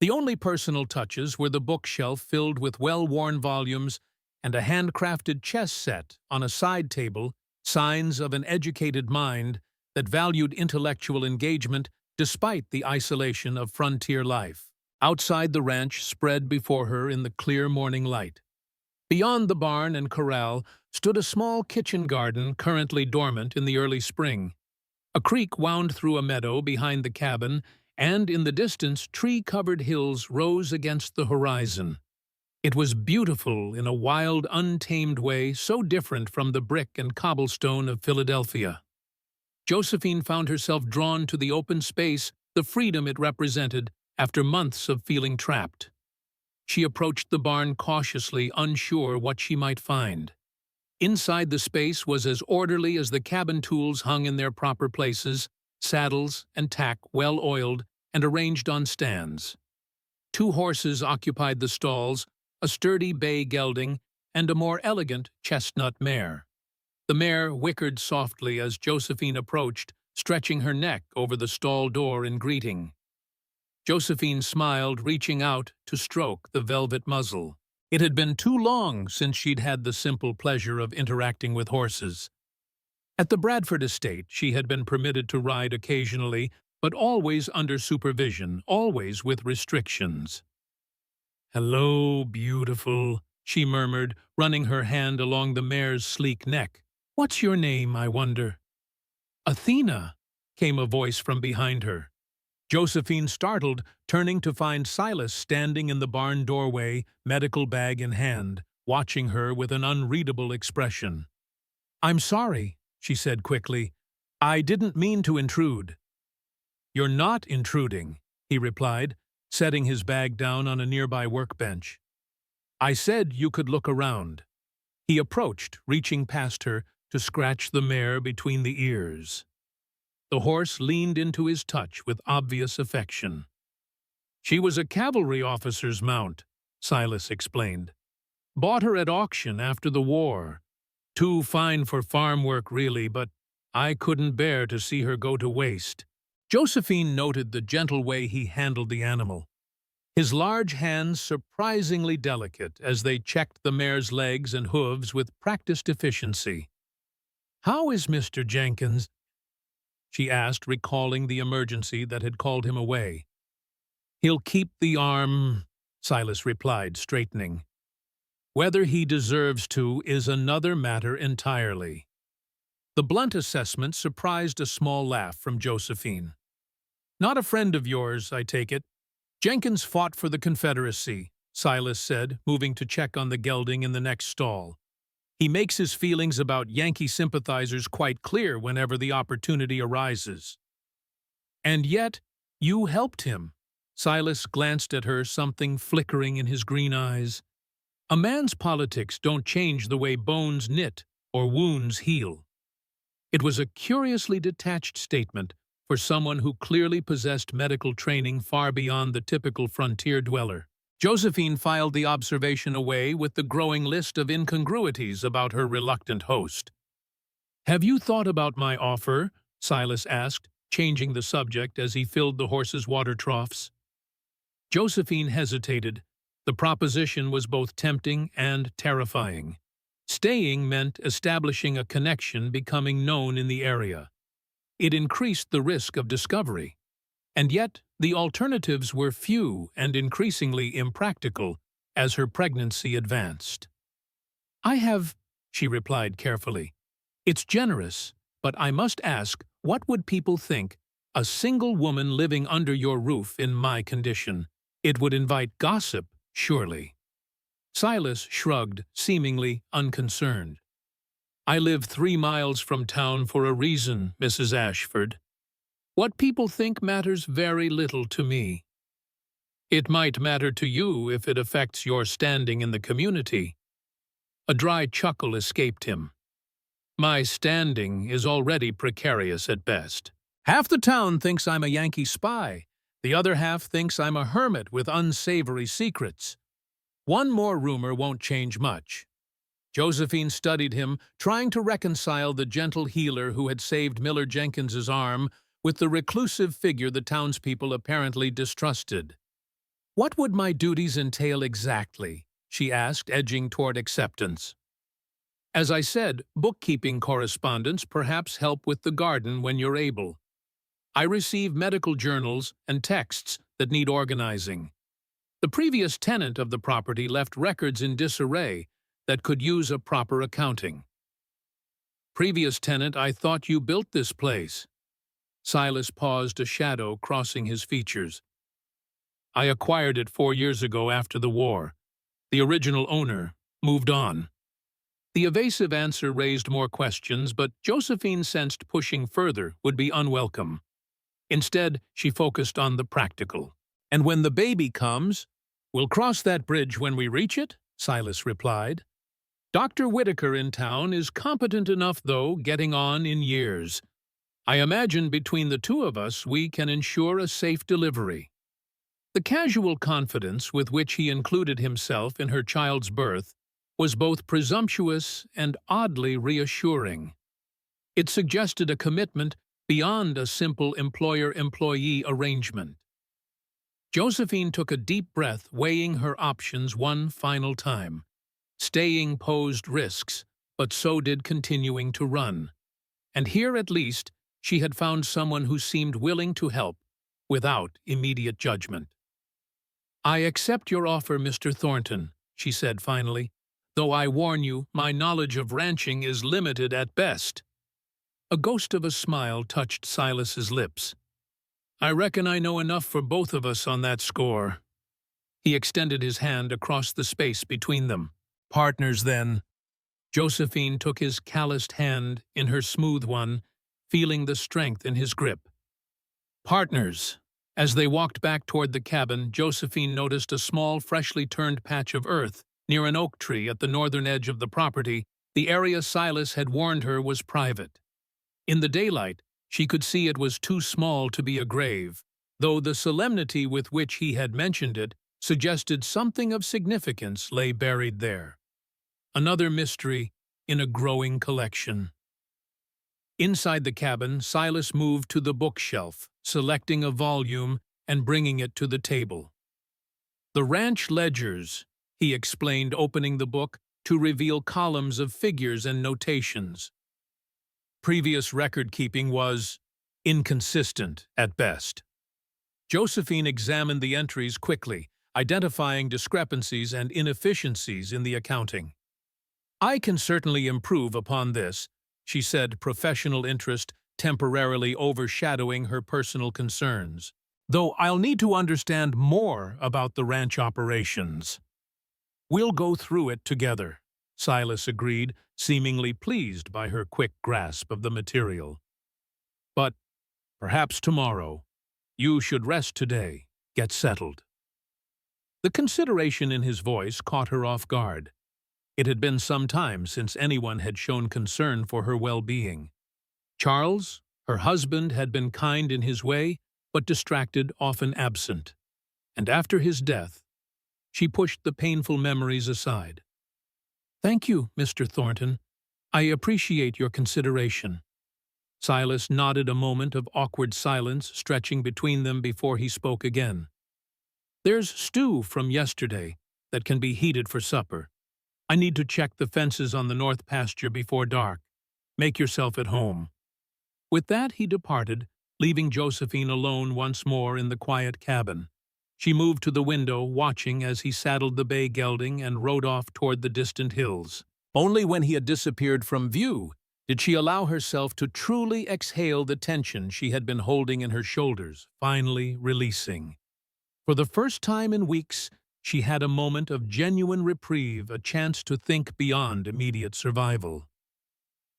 The only personal touches were the bookshelf filled with well-worn volumes and a handcrafted chess set on a side table, signs of an educated mind that valued intellectual engagement despite the isolation of frontier life. Outside the ranch spread before her in the clear morning light. Beyond the barn and corral stood a small kitchen garden currently dormant in the early spring. A creek wound through a meadow behind the cabin, and in the distance tree-covered hills rose against the horizon. It was beautiful in a wild, untamed way so different from the brick and cobblestone of Philadelphia. Josephine found herself drawn to the open space, the freedom it represented, after months of feeling trapped. She approached the barn cautiously, unsure what she might find. Inside the space was as orderly as the cabin tools hung in their proper places, saddles and tack well-oiled and arranged on stands. 2 horses occupied the stalls, a sturdy bay gelding and a more elegant chestnut mare. The mare whickered softly as Josephine approached, stretching her neck over the stall door in greeting. Josephine smiled, reaching out to stroke the velvet muzzle. It had been too long since she'd had the simple pleasure of interacting with horses. At the Bradford estate, she had been permitted to ride occasionally, but always under supervision, always with restrictions. "Hello, beautiful," she murmured, running her hand along the mare's sleek neck. "What's your name, I wonder?" "Athena," came a voice from behind her. Josephine startled, turning to find Silas standing in the barn doorway, medical bag in hand, watching her with an unreadable expression. "I'm sorry," she said quickly. "I didn't mean to intrude." "You're not intruding," he replied, setting his bag down on a nearby workbench. "I said you could look around." He approached, reaching past her to scratch the mare between the ears. The horse leaned into his touch with obvious affection. "She was a cavalry officer's mount," Silas explained. "Bought her at auction after the war. Too fine for farm work, really, but I couldn't bear to see her go to waste." Josephine noted the gentle way he handled the animal, his large hands surprisingly delicate as they checked the mare's legs and hooves with practiced efficiency. "How is Mr. Jenkins?" she asked, recalling the emergency that had called him away. "He'll keep the arm," Silas replied, straightening. "Whether he deserves to is another matter entirely." The blunt assessment surprised a small laugh from Josephine. "Not a friend of yours, I take it?" "Jenkins fought for the Confederacy," Silas said, moving to check on the gelding in the next stall. "He makes his feelings about Yankee sympathizers quite clear whenever the opportunity arises." "And yet, you helped him." Silas glanced at her, something flickering in his green eyes. "A man's politics don't change the way bones knit or wounds heal." It was a curiously detached statement for someone who clearly possessed medical training far beyond the typical frontier dweller. Josephine filed the observation away with the growing list of incongruities about her reluctant host. "Have you thought about my offer?" Silas asked, changing the subject as he filled the horses' water troughs. Josephine hesitated. The proposition was both tempting and terrifying. Staying meant establishing a connection, becoming known in the area. It increased the risk of discovery. And yet, the alternatives were few and increasingly impractical as her pregnancy advanced. "I have," she replied carefully. "It's generous, but I must ask, what would people think? A single woman living under your roof in my condition. It would invite gossip, surely." Silas shrugged, seemingly unconcerned. "I live 3 miles from town for a reason, Mrs. Ashford. What people think matters very little to me. It might matter to you if it affects your standing in the community." A dry chuckle escaped him. "My standing is already precarious at best. Half the town thinks I'm a Yankee spy. The other half thinks I'm a hermit with unsavory secrets. One more rumor won't change much." Josephine studied him, trying to reconcile the gentle healer who had saved Miller Jenkins's arm with the reclusive figure the townspeople apparently distrusted. "What would my duties entail exactly?" she asked, edging toward acceptance. "As I said, bookkeeping correspondence, perhaps help with the garden when you're able. I receive medical journals and texts that need organizing. The previous tenant of the property left records in disarray that could use a proper accounting." "Previous tenant, I thought you built this place." Silas paused, a shadow crossing his features. "I acquired it 4 years ago after the war. The original owner moved on." The evasive answer raised more questions, but Josephine sensed pushing further would be unwelcome. Instead, she focused on the practical. "And when the baby comes, we'll cross that bridge when we reach it," Silas replied. "Dr. Whitaker in town is competent enough, though, getting on in years. I imagine between the two of us we can ensure a safe delivery." The casual confidence with which he included himself in her child's birth was both presumptuous and oddly reassuring. It suggested a commitment beyond a simple employer-employee arrangement. Josephine took a deep breath, weighing her options one final time. Staying posed risks, but so did continuing to run. And here, at least, she had found someone who seemed willing to help, without immediate judgment. "I accept your offer, Mr. Thornton," she said finally, "though I warn you, my knowledge of ranching is limited at best." A ghost of a smile touched Silas's lips. "I reckon I know enough for both of us on that score." He extended his hand across the space between them. "Partners, then." Josephine took his calloused hand in her smooth one, feeling the strength in his grip. "Partners." As they walked back toward the cabin, Josephine noticed a small, freshly turned patch of earth near an oak tree at the northern edge of the property. The area Silas had warned her was private. In the daylight, she could see it was too small to be a grave, though the solemnity with which he had mentioned it suggested something of significance lay buried there. Another mystery in a growing collection. Inside the cabin, Silas moved to the bookshelf, selecting a volume and bringing it to the table. "The ranch ledgers," he explained, opening the book to reveal columns of figures and notations. Previous record-keeping was inconsistent at best. Josephine examined the entries quickly, identifying discrepancies and inefficiencies in the accounting. "I can certainly improve upon this," she said, professional interest temporarily overshadowing her personal concerns. "Though I'll need to understand more about the ranch operations." "We'll go through it together," Silas agreed, seemingly pleased by her quick grasp of the material. "But perhaps tomorrow. You should rest today, get settled." The consideration in his voice caught her off guard. It had been some time since anyone had shown concern for her well-being. Charles, her husband, had been kind in his way, but distracted, often absent. And after his death, she pushed the painful memories aside. "Thank you, Mr. Thornton. I appreciate your consideration." Silas nodded, a moment of awkward silence stretching between them before he spoke again. "There's stew from yesterday that can be heated for supper. I need to check the fences on the north pasture before dark. Make yourself at home." With that he departed, leaving Josephine alone once more in the quiet cabin. She moved to the window, watching as he saddled the bay gelding and rode off toward the distant hills. Only when he had disappeared from view did she allow herself to truly exhale the tension she had been holding in her shoulders, finally releasing. For the first time in weeks, she had a moment of genuine reprieve, a chance to think beyond immediate survival.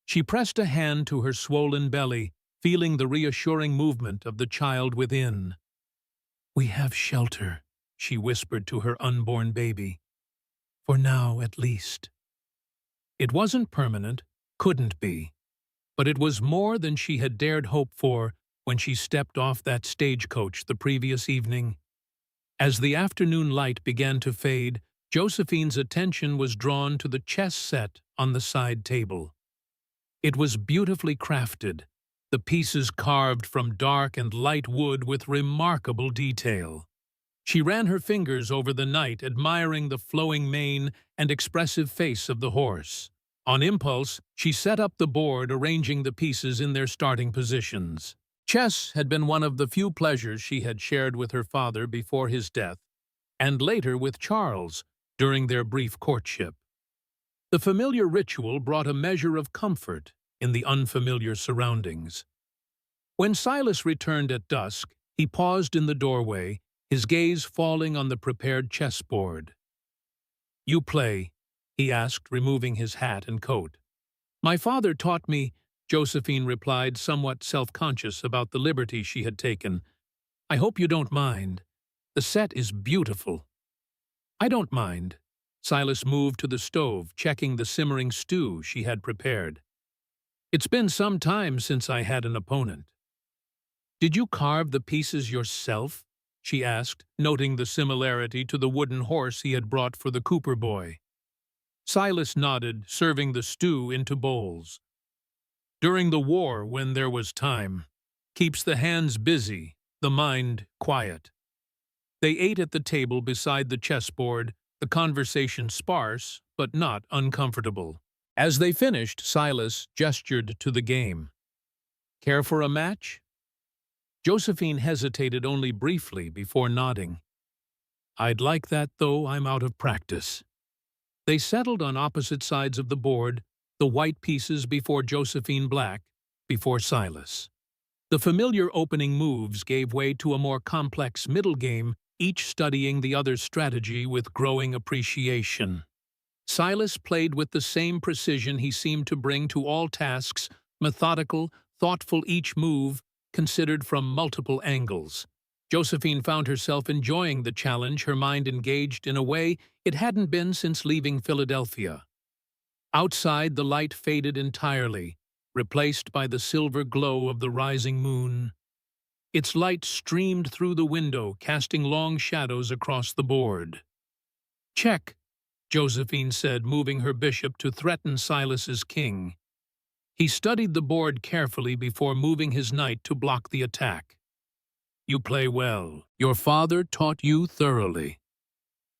She pressed a hand to her swollen belly, feeling the reassuring movement of the child within. "We have shelter," she whispered to her unborn baby. "For now, at least." It wasn't permanent, couldn't be, but it was more than she had dared hope for when she stepped off that stagecoach the previous evening. As the afternoon light began to fade, Josephine's attention was drawn to the chess set on the side table. It was beautifully crafted, the pieces carved from dark and light wood with remarkable detail. She ran her fingers over the knight, admiring the flowing mane and expressive face of the horse. On impulse, she set up the board, arranging the pieces in their starting positions. Chess had been one of the few pleasures she had shared with her father before his death, and later with Charles during their brief courtship. The familiar ritual brought a measure of comfort in the unfamiliar surroundings. When Silas returned at dusk, he paused in the doorway, his gaze falling on the prepared chessboard. "You play?" he asked, removing his hat and coat. "My father taught me," Josephine replied, somewhat self-conscious about the liberty she had taken. "I hope you don't mind. The set is beautiful." "I don't mind." Silas moved to the stove, checking the simmering stew she had prepared. "It's been some time since I had an opponent." "Did you carve the pieces yourself?" she asked, noting the similarity to the wooden horse he had brought for the Cooper boy. Silas nodded, serving the stew into bowls. "During the war, when there was time. Keeps the hands busy, the mind quiet." They ate at the table beside the chessboard, the conversation sparse but not uncomfortable. As they finished, Silas gestured to the game. "Care for a match?" Josephine hesitated only briefly before nodding. "I'd like that, though I'm out of practice." They settled on opposite sides of the board, the white pieces before Josephine, black before Silas. The familiar opening moves gave way to a more complex middle game, each studying the other's strategy with growing appreciation. Silas played with the same precision he seemed to bring to all tasks, methodical, thoughtful, each move considered from multiple angles. Josephine found herself enjoying the challenge, her mind engaged in a way it hadn't been since leaving Philadelphia. Outside, the light faded entirely, replaced by the silver glow of the rising moon. Its light streamed through the window, casting long shadows across the board. "Check," Josephine said, moving her bishop to threaten Silas's king. He studied the board carefully before moving his knight to block the attack. "You play well. Your father taught you thoroughly."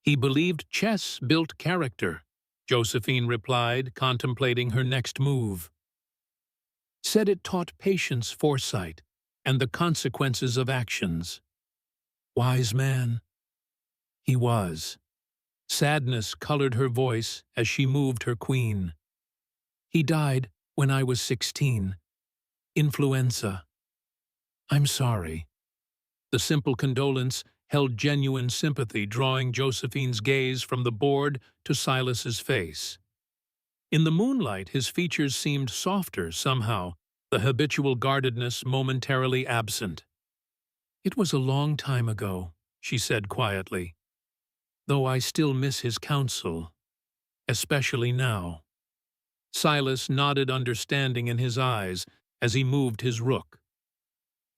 "He believed chess built character," Josephine replied, contemplating her next move. "Said it taught patience, foresight, and the consequences of actions." "Wise man." He was. Sadness colored her voice as she moved her queen. "He died when I was 16. Influenza. I'm sorry." The simple condolence held genuine sympathy, drawing Josephine's gaze from the board to Silas's face. In the moonlight, his features seemed softer somehow, the habitual guardedness momentarily absent. "It was a long time ago," she said quietly, "though I still miss his counsel, especially now." Silas nodded, understanding in his eyes as he moved his rook.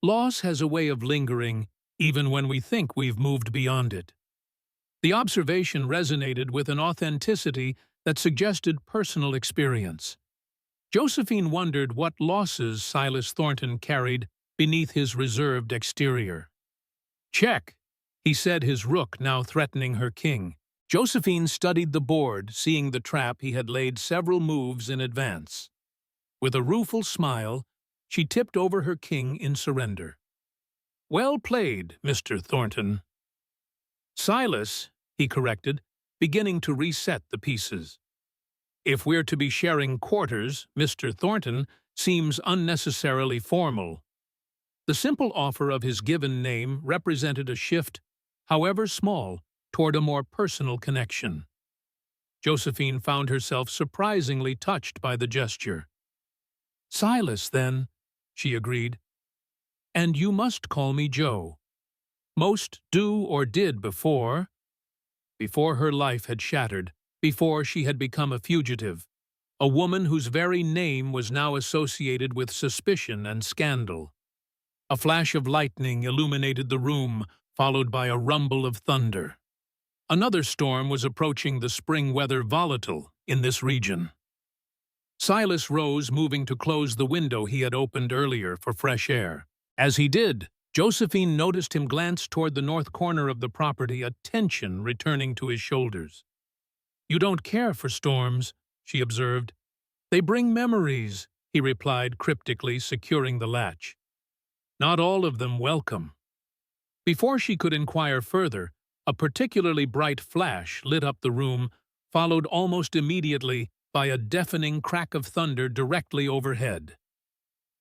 Loss has a way of lingering even when we think we've moved beyond it. The observation resonated with an authenticity that suggested personal experience. Josephine wondered what losses Silas Thornton carried beneath his reserved exterior. "Check," he said, his rook now threatening her king. Josephine studied the board, seeing the trap he had laid several moves in advance. With a rueful smile, she tipped over her king in surrender. "Well played, Mr. Thornton." "Silas," he corrected, beginning to reset the pieces. "If we're to be sharing quarters, Mr. Thornton seems unnecessarily formal." The simple offer of his given name represented a shift, however small, toward a more personal connection. Josephine found herself surprisingly touched by the gesture. "Silas, then," she agreed. "And you must call me Joe. Most do or did before her life had shattered, before she had become a fugitive, a woman whose very name was now associated with suspicion and scandal." A flash of lightning illuminated the room, followed by a rumble of thunder. Another storm was approaching, the spring weather volatile in this region. Silas rose, moving to close the window he had opened earlier for fresh air. As he did, Josephine noticed him glance toward the north corner of the property, a tension returning to his shoulders. "You don't care for storms," she observed. "They bring memories," he replied cryptically, securing the latch. "Not all of them welcome." Before she could inquire further, a particularly bright flash lit up the room, followed almost immediately by a deafening crack of thunder directly overhead.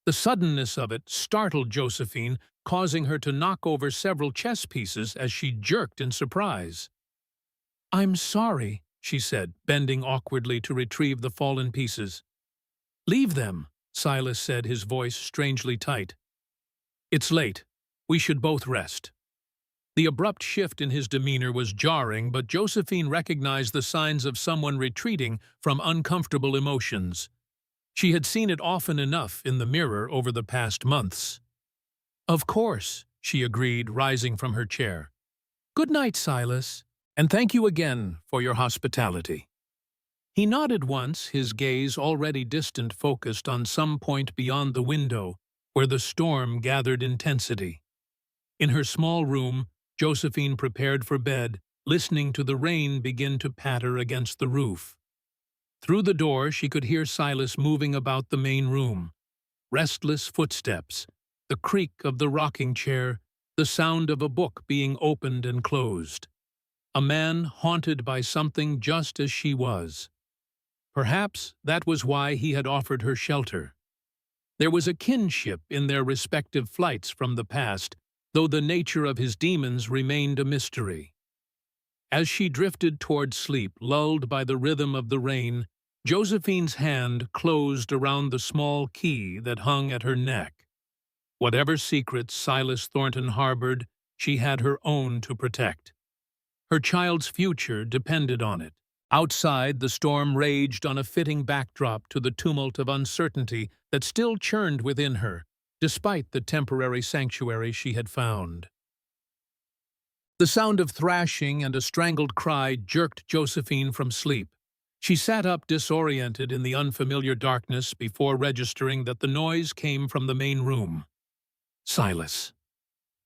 The suddenness of it startled Josephine, causing her to knock over several chess pieces as she jerked in surprise. "I'm sorry," she said, bending awkwardly to retrieve the fallen pieces. "Leave them," Silas said, his voice strangely tight. "It's late. We should both rest." The abrupt shift in his demeanor was jarring, but Josephine recognized the signs of someone retreating from uncomfortable emotions. She had seen it often enough in the mirror over the past months. "Of course," she agreed, rising from her chair. "Good night, Silas, and thank you again for your hospitality." He nodded once, his gaze already distant focused on some point beyond the window, where the storm gathered intensity. In her small room, Josephine prepared for bed, listening to the rain begin to patter against the roof. Through the door she could hear Silas moving about the main room. Restless footsteps, the creak of the rocking chair, the sound of a book being opened and closed. A man haunted by something just as she was. Perhaps that was why he had offered her shelter. There was a kinship in their respective flights from the past, though the nature of his demons remained a mystery. As she drifted toward sleep, lulled by the rhythm of the rain, Josephine's hand closed around the small key that hung at her neck. Whatever secrets Silas Thornton harbored, she had her own to protect. Her child's future depended on it. Outside, the storm raged on a fitting backdrop to the tumult of uncertainty that still churned within her, despite the temporary sanctuary she had found. The sound of thrashing and a strangled cry jerked Josephine from sleep. She sat up disoriented in the unfamiliar darkness before registering that the noise came from the main room. Silas.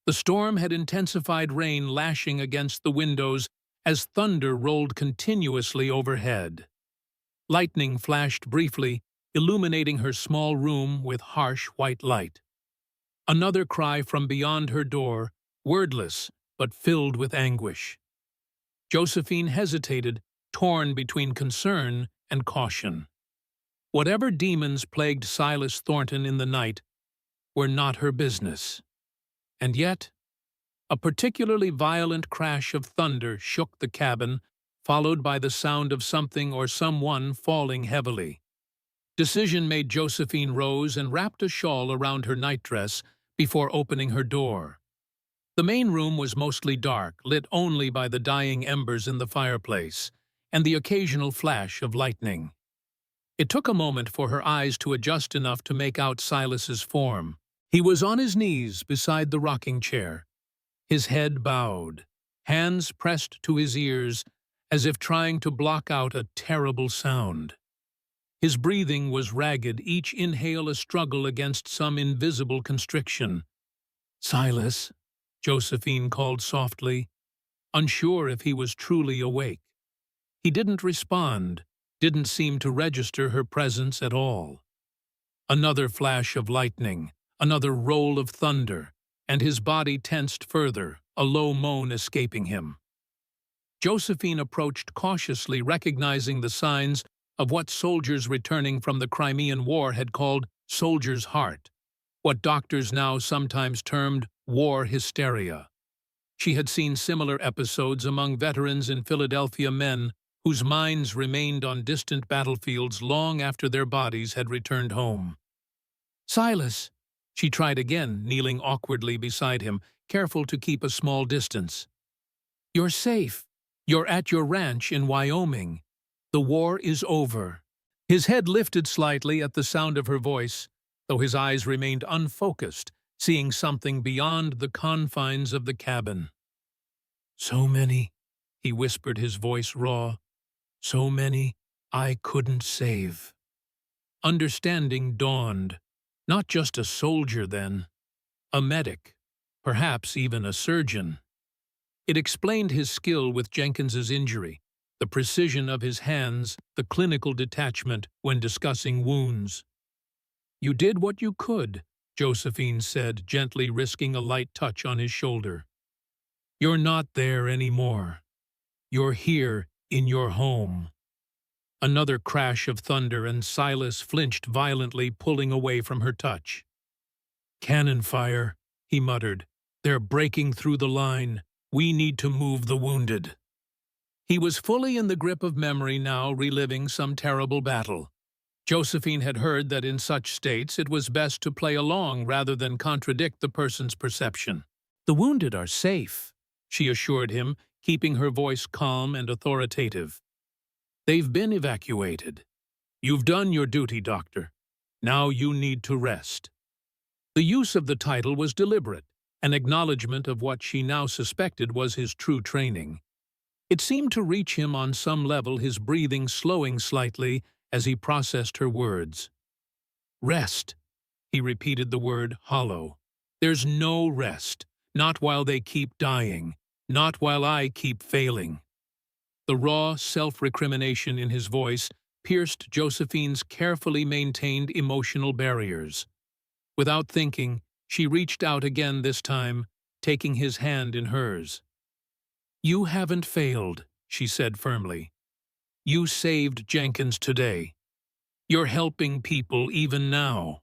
The storm had intensified, rain lashing against the windows as thunder rolled continuously overhead. Lightning flashed briefly, illuminating her small room with harsh white light. Another cry from beyond her door, wordless but filled with anguish. Josephine hesitated, torn between concern and caution. Whatever demons plagued Silas Thornton in the night were not her business. And yet, a particularly violent crash of thunder shook the cabin, followed by the sound of something or someone falling heavily. Decision made, Josephine rose and wrapped a shawl around her nightdress before opening her door. The main room was mostly dark, lit only by the dying embers in the fireplace and the occasional flash of lightning. It took a moment for her eyes to adjust enough to make out Silas's form. He was on his knees beside the rocking chair, his head bowed, hands pressed to his ears as if trying to block out a terrible sound. His breathing was ragged, each inhale a struggle against some invisible constriction. "Silas," Josephine called softly, unsure if he was truly awake. He didn't respond, didn't seem to register her presence at all. Another flash of lightning, another roll of thunder, and his body tensed further, a low moan escaping him. Josephine approached cautiously, recognizing the signs of what soldiers returning from the Crimean War had called soldier's heart, what doctors now sometimes termed war hysteria. She had seen similar episodes among veterans in Philadelphia, men whose minds remained on distant battlefields long after their bodies had returned home. "Silas," she tried again, kneeling awkwardly beside him, careful to keep a small distance. "You're safe. You're at your ranch in Wyoming. The war is over." His head lifted slightly at the sound of her voice, though his eyes remained unfocused, seeing something beyond the confines of the cabin. "So many," he whispered, his voice raw. "So many I couldn't save." Understanding dawned. Not just a soldier, then. A medic. Perhaps even a surgeon. It explained his skill with Jenkins's injury, the precision of his hands, the clinical detachment when discussing wounds. "You did what you could," Josephine said, gently risking a light touch on his shoulder. "You're not there anymore. You're here in your home." Another crash of thunder, and Silas flinched violently, pulling away from her touch. "Cannon fire," he muttered. "They're breaking through the line. We need to move the wounded." He was fully in the grip of memory now, reliving some terrible battle. Josephine had heard that in such states it was best to play along rather than contradict the person's perception. "The wounded are safe," she assured him, keeping her voice calm and authoritative. "They've been evacuated. You've done your duty, doctor. Now you need to rest." The use of the title was deliberate, an acknowledgement of what she now suspected was his true training. It seemed to reach him on some level, his breathing slowing slightly as he processed her words. "Rest," he repeated the word, hollow. "There's no rest, not while they keep dying, not while I keep failing." The raw self-recrimination in his voice pierced Josephine's carefully maintained emotional barriers. Without thinking, she reached out again this time, taking his hand in hers. "You haven't failed," she said firmly. "You saved Jenkins today. You're helping people even now."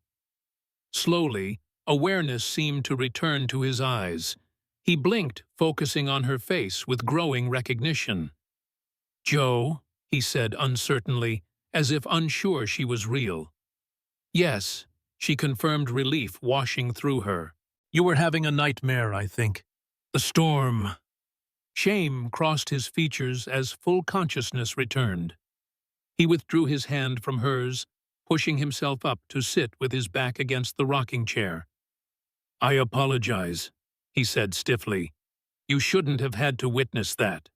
Slowly, awareness seemed to return to his eyes. He blinked, focusing on her face with growing recognition. "Joe," he said uncertainly, as if unsure she was real. "Yes," she confirmed, relief washing through her. "You were having a nightmare, I think. The storm." Shame crossed his features as full consciousness returned. He withdrew his hand from hers, pushing himself up to sit with his back against the rocking chair. "I apologize," he said stiffly. "You shouldn't have had to witness that."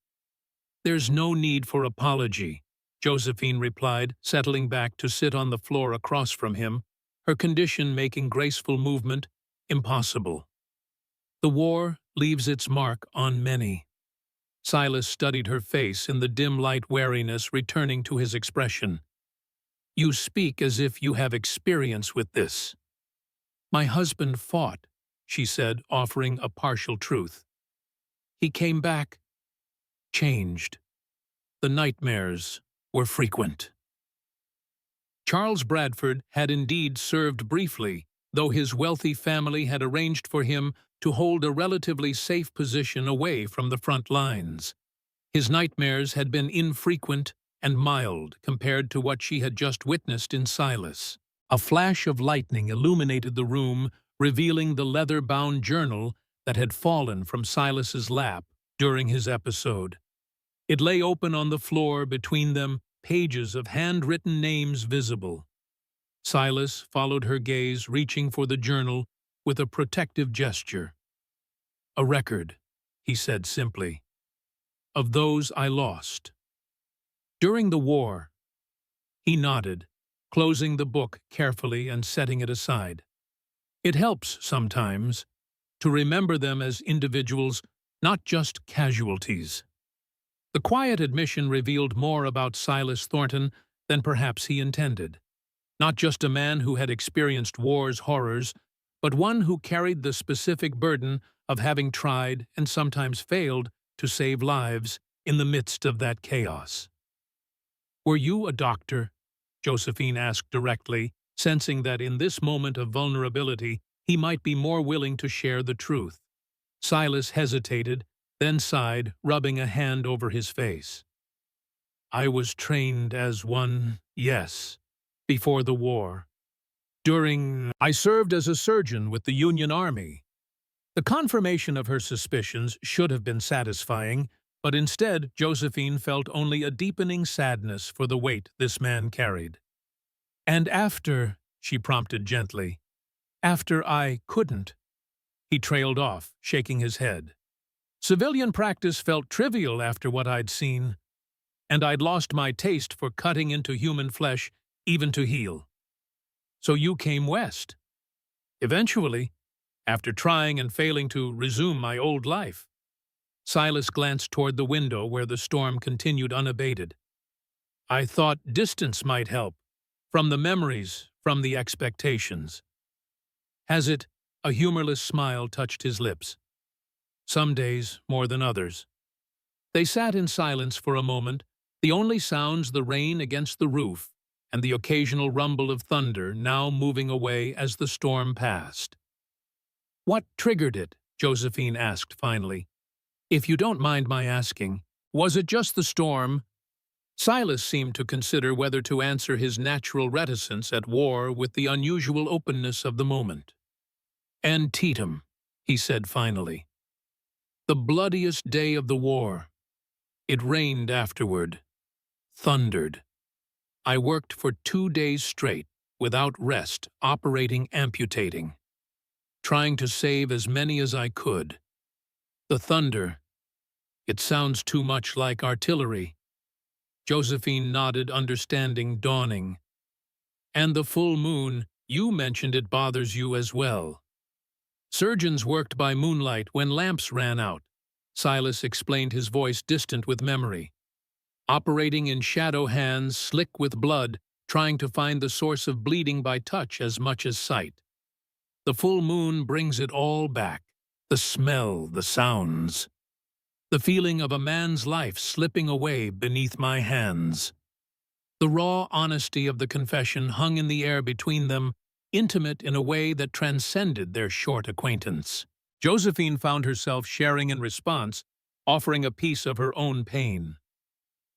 "There's no need for apology," Josephine replied, settling back to sit on the floor across from him, her condition making graceful movement impossible. "The war leaves its mark on many." Silas studied her face in the dim light, wariness returning to his expression. "You speak as if you have experience with this." "My husband fought," she said, offering a partial truth. "He came back, changed. The nightmares were frequent." Charles Bradford had indeed served briefly, though his wealthy family had arranged for him to hold a relatively safe position away from the front lines. His nightmares had been infrequent and mild compared to what she had just witnessed in Silas. A flash of lightning illuminated the room, revealing the leather-bound journal that had fallen from Silas's lap during his episode. It lay open on the floor, between them, pages of handwritten names visible. Silas followed her gaze, reaching for the journal with a protective gesture. "A record," he said simply, "of those I lost. During the war." He nodded, closing the book carefully and setting it aside. It helps, sometimes, to remember them as individuals, not just casualties. The quiet admission revealed more about Silas Thornton than perhaps he intended. Not just a man who had experienced war's horrors, but one who carried the specific burden of having tried and sometimes failed to save lives in the midst of that chaos. "Were you a doctor?" Josephine asked directly, sensing that in this moment of vulnerability he might be more willing to share the truth. Silas hesitated, then sighed, rubbing a hand over his face. "I was trained as one, yes, before the war. I served as a surgeon with the Union Army." The confirmation of her suspicions should have been satisfying, but instead Josephine felt only a deepening sadness for the weight this man carried. "And after," she prompted gently, "after I couldn't." He trailed off, shaking his head. "Civilian practice felt trivial after what I'd seen, and I'd lost my taste for cutting into human flesh, even to heal. So you came west." "Eventually, after trying and failing to resume my old life." Silas glanced toward the window where the storm continued unabated. "I thought distance might help, from the memories, from the expectations." "Has it?" A humorless smile touched his lips. "Some days more than others." They sat in silence for a moment, the only sounds the rain against the roof and the occasional rumble of thunder now moving away as the storm passed. "What triggered it?" Josephine asked finally. "If you don't mind my asking, was it just the storm?" Silas seemed to consider whether to answer his natural reticence at war with the unusual openness of the moment. "Antietam," he said finally. "The bloodiest day of the war. It rained afterward. Thundered. I worked for 2 days straight, without rest, operating amputating, trying to save as many as I could. The thunder, it sounds too much like artillery." Josephine nodded, understanding dawning. "And the full moon, you mentioned it bothers you as well." "Surgeons worked by moonlight when lamps ran out," Silas explained, his voice distant with memory. "Operating in shadow hands, slick with blood, trying to find the source of bleeding by touch as much as sight. The full moon brings it all back. The smell, the sounds. The feeling of a man's life slipping away beneath my hands." The raw honesty of the confession hung in the air between them, intimate in a way that transcended their short acquaintance. Josephine found herself sharing in response, offering a piece of her own pain.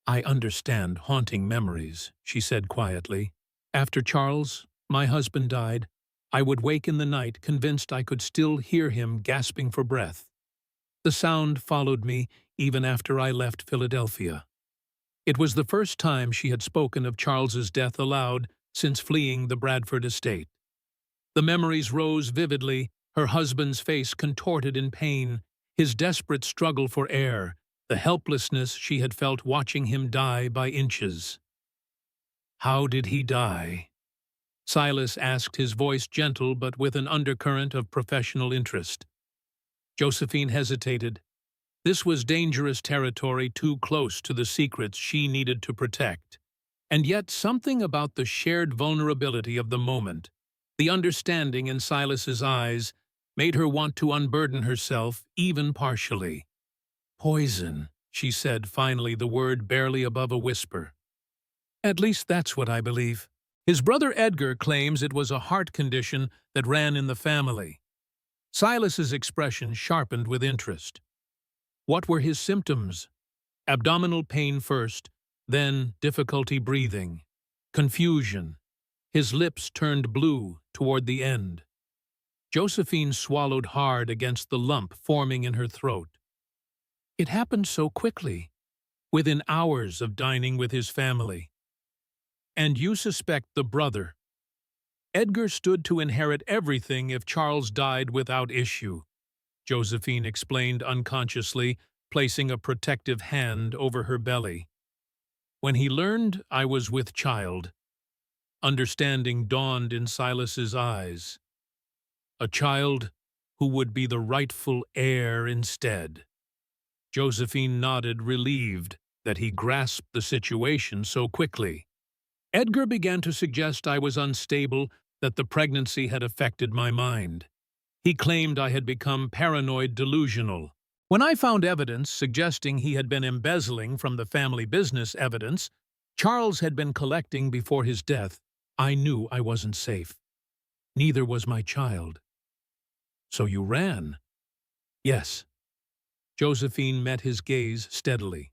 "I understand haunting memories," she said quietly. "After Charles, my husband, died, I would wake in the night convinced I could still hear him gasping for breath. The sound followed me even after I left Philadelphia." It was the first time she had spoken of Charles's death aloud since fleeing the Bradford estate. The memories rose vividly, her husband's face contorted in pain, his desperate struggle for air, the helplessness she had felt watching him die by inches. "How did he die?" Silas asked, his voice gentle but with an undercurrent of professional interest. Josephine hesitated. This was dangerous territory, too close to the secrets she needed to protect. And yet something about the shared vulnerability of the moment, the understanding in Silas's eyes, made her want to unburden herself, even partially. "Poison," she said finally, the word barely above a whisper. "At least that's what I believe. His brother Edgar claims it was a heart condition that ran in the family." Silas's expression sharpened with interest. "What were his symptoms?" "Abdominal pain first, then difficulty breathing. Confusion. His lips turned blue toward the end." Josephine swallowed hard against the lump forming in her throat. "It happened so quickly, within hours of dining with his family." "And you suspect the brother?" "Edgar stood to inherit everything if Charles died without issue," Josephine explained unconsciously, placing a protective hand over her belly. "When he learned I was with child, Understanding dawned in Silas's eyes. A child who would be the rightful heir instead. Josephine nodded, relieved that he grasped the situation so quickly. Edgar began to suggest I was unstable, that the pregnancy had affected my mind. He claimed I had become paranoid delusional. When I found evidence suggesting he had been embezzling from the family business evidence Charles had been collecting before his death, I knew I wasn't safe. Neither was my child. So you ran? Yes. Josephine met his gaze steadily.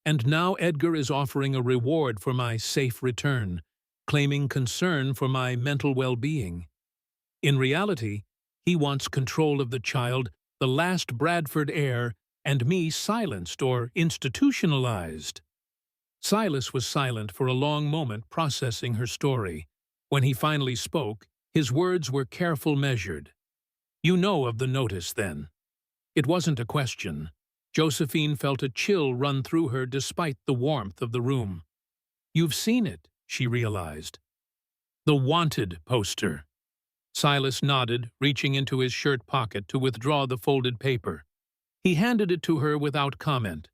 And now Edgar is offering a reward for my safe return, claiming concern for my mental well-being. In reality, he wants control of the child, the last Bradford heir, and me silenced or institutionalized. Silas was silent for a long moment, processing her story. When he finally spoke, his words were careful, measured. You know of the notice, then? It wasn't a question. Josephine felt a chill run through her despite the warmth of the room. You've seen it, she realized. The wanted poster. Silas nodded, reaching into his shirt pocket to withdraw the folded paper. He handed it to her without comment.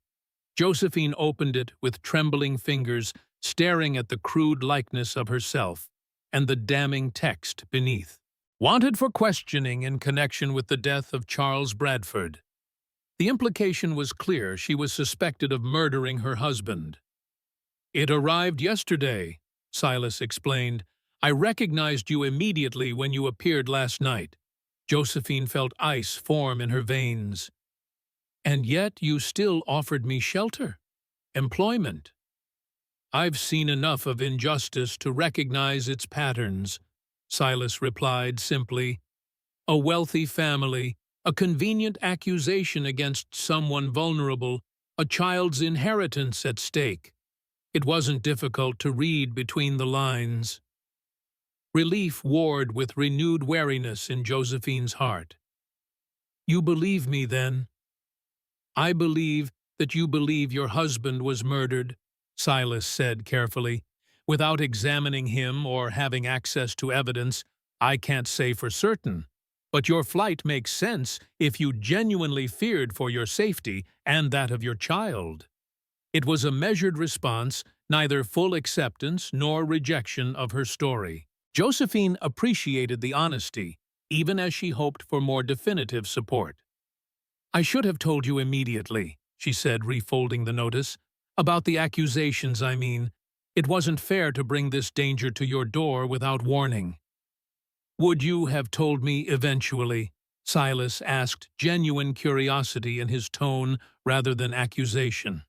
Josephine opened it with trembling fingers, staring at the crude likeness of herself and the damning text beneath. Wanted for questioning in connection with the death of Charles Bradford. The implication was clear. She was suspected of murdering her husband. It arrived yesterday, Silas explained. I recognized you immediately when you appeared last night. Josephine felt ice form in her veins. And yet you still offered me shelter, employment. I've seen enough of injustice to recognize its patterns, Silas replied simply. A wealthy family, a convenient accusation against someone vulnerable, a child's inheritance at stake. It wasn't difficult to read between the lines. Relief warred with renewed wariness in Josephine's heart. You believe me, then? I believe that you believe your husband was murdered, Silas said carefully. Without examining him or having access to evidence, I can't say for certain. But your flight makes sense if you genuinely feared for your safety and that of your child. It was a measured response, neither full acceptance nor rejection of her story. Josephine appreciated the honesty, even as she hoped for more definitive support. I should have told you immediately, she said, refolding the notice. About the accusations, I mean. It wasn't fair to bring this danger to your door without warning. Would you have told me eventually? Silas asked, genuine curiosity in his tone rather than accusation.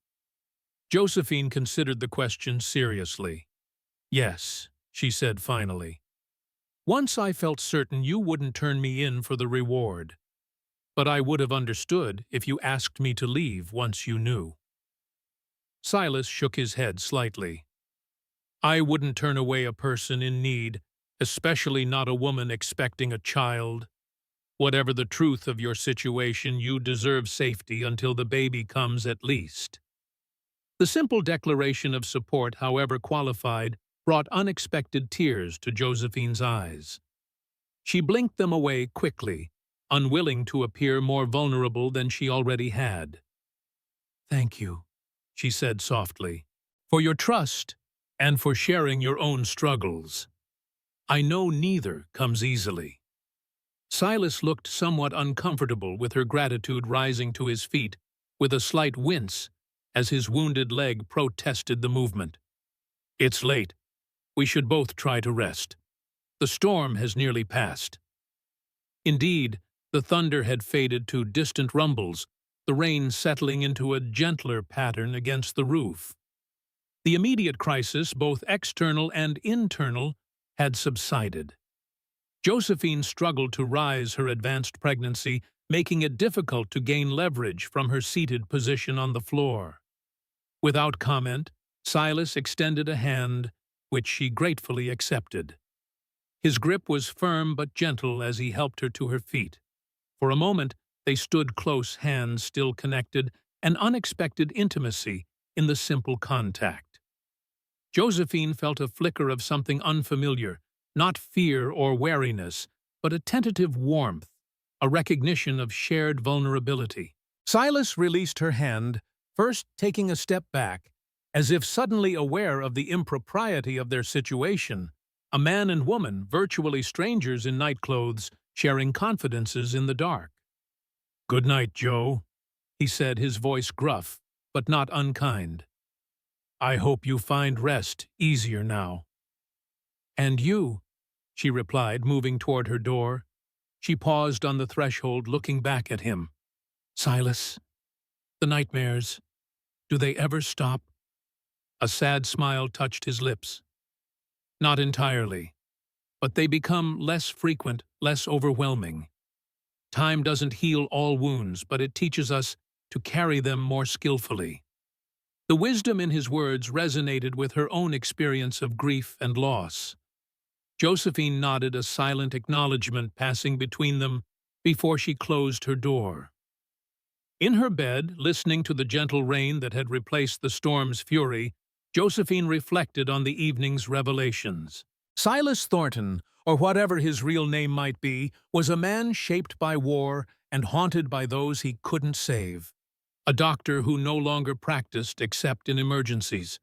Josephine considered the question seriously. Yes, she said finally. Once I felt certain you wouldn't turn me in for the reward. But I would have understood if you asked me to leave once you knew. Silas shook his head slightly. I wouldn't turn away a person in need, especially not a woman expecting a child. Whatever the truth of your situation, you deserve safety until the baby comes at least. The simple declaration of support, however qualified, brought unexpected tears to Josephine's eyes. She blinked them away quickly, unwilling to appear more vulnerable than she already had. Thank you, she said softly, for your trust and for sharing your own struggles. I know neither comes easily. Silas looked somewhat uncomfortable, with her gratitude rising to his feet with a slight wince as his wounded leg protested the movement. It's late. We should both try to rest. The storm has nearly passed. Indeed, the thunder had faded to distant rumbles, the rain settling into a gentler pattern against the roof. The immediate crisis, both external and internal, had subsided. Josephine struggled to rise her advanced pregnancy, making it difficult to gain leverage from her seated position on the floor. Without comment, Silas extended a hand, which she gratefully accepted. His grip was firm but gentle as he helped her to her feet. For a moment, they stood close, hands still connected, an unexpected intimacy in the simple contact. Josephine felt a flicker of something unfamiliar, not fear or wariness, but a tentative warmth, a recognition of shared vulnerability. Silas released her hand, first taking a step back, as if suddenly aware of the impropriety of their situation. A man and woman, virtually strangers in nightclothes, sharing confidences in the dark. "Good night, Joe," he said, his voice gruff, but not unkind. "I hope you find rest easier now." "And you," she replied, moving toward her door. She paused on the threshold, looking back at him. "Silas, the nightmares, do they ever stop?" A sad smile touched his lips. "Not entirely, but they become less frequent, less overwhelming. Time doesn't heal all wounds, but it teaches us to carry them more skillfully." The wisdom in his words resonated with her own experience of grief and loss. Josephine nodded a silent acknowledgement passing between them before she closed her door. In her bed, listening to the gentle rain that had replaced the storm's fury, Josephine reflected on the evening's revelations. Silas Thornton, or whatever his real name might be, was a man shaped by war and haunted by those he couldn't save. A doctor who no longer practiced except in emergencies.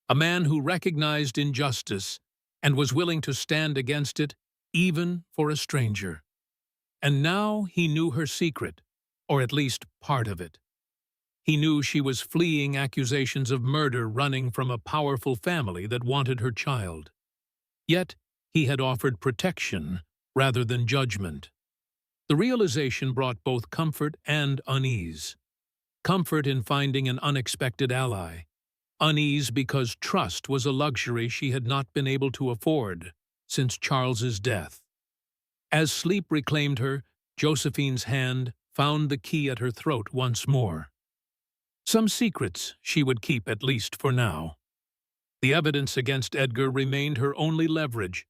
A man who recognized injustice and was willing to stand against it, even for a stranger. And now he knew her secret, or at least part of it. He knew she was fleeing accusations of murder running from a powerful family that wanted her child. Yet he had offered protection rather than judgment. The realization brought both comfort and unease. Comfort in finding an unexpected ally. Unease because trust was a luxury she had not been able to afford since Charles's death. As sleep reclaimed her, Josephine's hand found the key at her throat once more. Some secrets she would keep, at least for now. The evidence against Edgar remained her only leverage,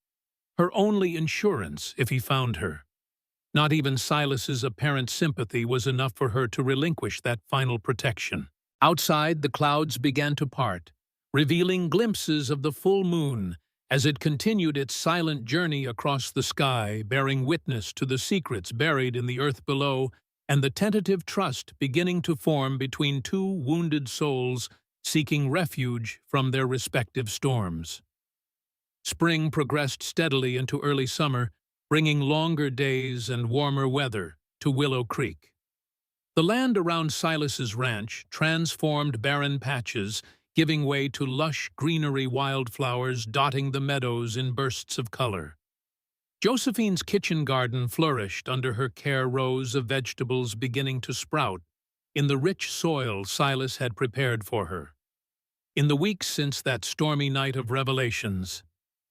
her only insurance if he found her. Not even Silas's apparent sympathy was enough for her to relinquish that final protection. Outside, the clouds began to part, revealing glimpses of the full moon as it continued its silent journey across the sky, bearing witness to the secrets buried in the earth below and the tentative trust beginning to form between two wounded souls seeking refuge from their respective storms. Spring progressed steadily into early summer, bringing longer days and warmer weather to Willow Creek. The land around Silas's ranch transformed barren patches, giving way to lush greenery wildflowers dotting the meadows in bursts of color. Josephine's kitchen garden flourished under her care, rows of vegetables beginning to sprout in the rich soil Silas had prepared for her. In the weeks since that stormy night of revelations,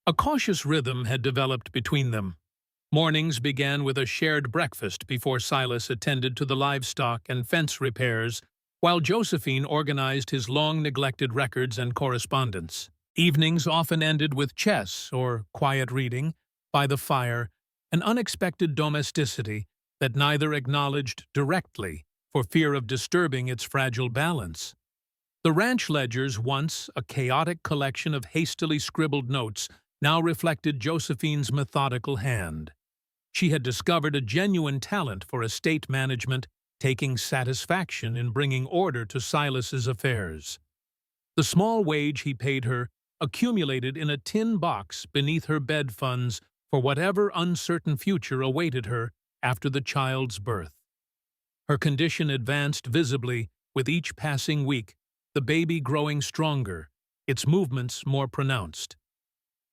a cautious rhythm had developed between them. Mornings began with a shared breakfast before Silas attended to the livestock and fence repairs, while Josephine organized his long-neglected records and correspondence. Evenings often ended with chess or quiet reading, by the fire, an unexpected domesticity that neither acknowledged directly for fear of disturbing its fragile balance. The ranch ledgers, once a chaotic collection of hastily scribbled notes, now reflected Josephine's methodical hand. She had discovered a genuine talent for estate management, taking satisfaction in bringing order to Silas's affairs. The small wage he paid her accumulated in a tin box beneath her bed funds for whatever uncertain future awaited her after the child's birth. Her condition advanced visibly with each passing week, the baby growing stronger, its movements more pronounced.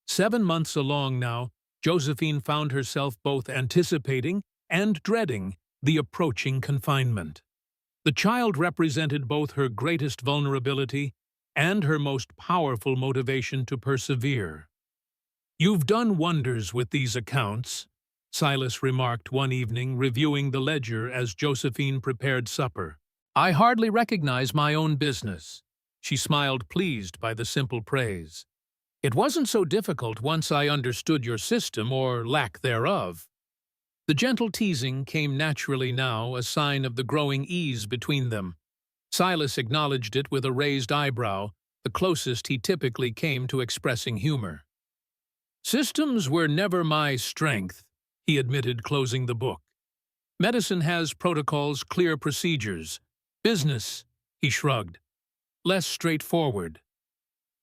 7 months along now, Josephine found herself both anticipating and dreading the approaching confinement. The child represented both her greatest vulnerability and her most powerful motivation to persevere. "You've done wonders with these accounts," Silas remarked one evening, reviewing the ledger as Josephine prepared supper. "I hardly recognize my own business." She smiled, pleased by the simple praise. "It wasn't so difficult once I understood your system, or lack thereof." The gentle teasing came naturally now, a sign of the growing ease between them. Silas acknowledged it with a raised eyebrow, the closest he typically came to expressing humor. "Systems were never my strength," he admitted, closing the book. "Medicine has protocols, clear procedures. Business," he shrugged, "less straightforward."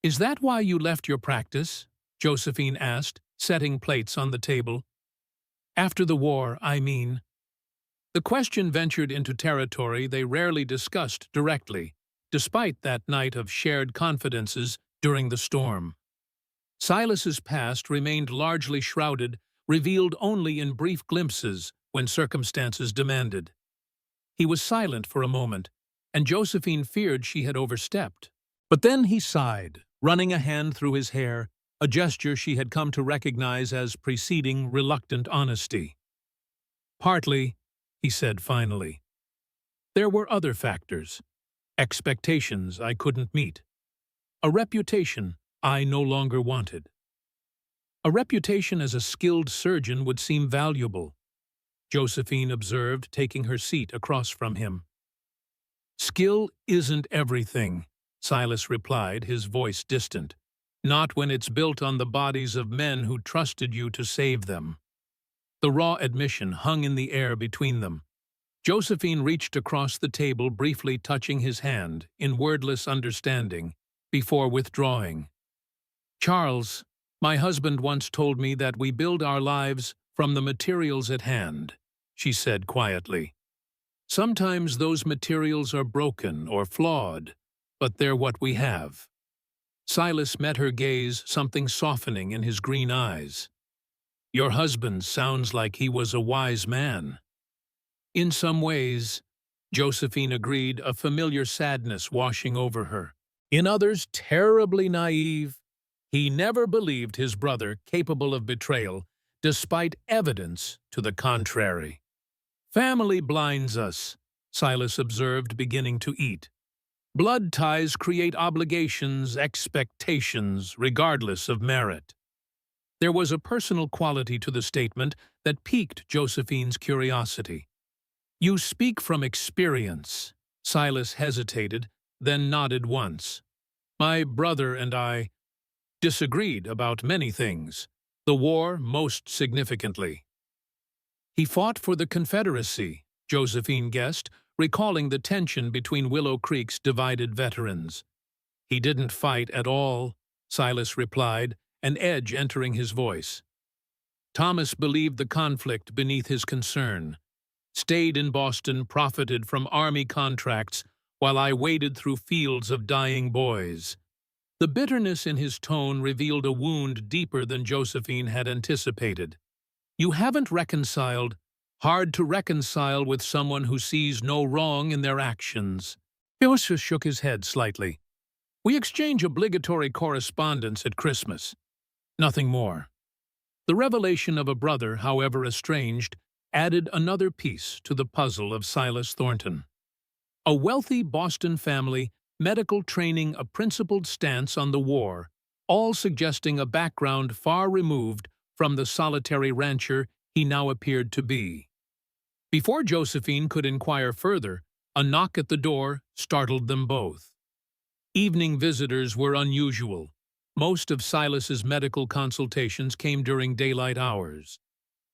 "Is that why you left your practice?" Josephine asked, setting plates on the table. "After the war, I mean." The question ventured into territory they rarely discussed directly, despite that night of shared confidences during the storm. Silas's past remained largely shrouded, revealed only in brief glimpses when circumstances demanded. He was silent for a moment, and Josephine feared she had overstepped. But then he sighed, running a hand through his hair, a gesture she had come to recognize as preceding reluctant honesty. "Partly," he said finally. "There were other factors. Expectations I couldn't meet. A reputation I no longer wanted." "A reputation as a skilled surgeon would seem valuable," Josephine observed, taking her seat across from him. "Skill isn't everything," Silas replied, his voice distant. "Not when it's built on the bodies of men who trusted you to save them." The raw admission hung in the air between them. Josephine reached across the table, briefly touching his hand, in wordless understanding, before withdrawing. "Charles, my husband once told me that we build our lives from the materials at hand," she said quietly. "Sometimes those materials are broken or flawed, but they're what we have." Silas met her gaze, something softening in his green eyes. "Your husband sounds like he was a wise man." "In some ways," Josephine agreed, a familiar sadness washing over her. "In others, terribly naive. He never believed his brother capable of betrayal, despite evidence to the contrary." "Family blinds us," Silas observed, beginning to eat. "Blood ties create obligations, expectations, regardless of merit." There was a personal quality to the statement that piqued Josephine's curiosity. "You speak from experience." Silas hesitated, then nodded once. "My brother and I disagreed about many things, the war most significantly." "He fought for the Confederacy," Josephine guessed, recalling the tension between Willow Creek's divided veterans. "He didn't fight at all," Silas replied, an edge entering his voice. "Thomas believed the conflict beneath his concern. Stayed in Boston, profited from Army contracts, while I waded through fields of dying boys." The bitterness in his tone revealed a wound deeper than Josephine had anticipated. "You haven't reconciled. Hard to reconcile with someone who sees no wrong in their actions." Joseph shook his head slightly. "We exchange obligatory correspondence at Christmas. Nothing more." The revelation of a brother, however estranged, added another piece to the puzzle of Silas Thornton. A wealthy Boston family, medical training, a principled stance on the war, all suggesting a background far removed from the solitary rancher he now appeared to be. Before Josephine could inquire further, a knock at the door startled them both. Evening visitors were unusual. Most of Silas's medical consultations came during daylight hours.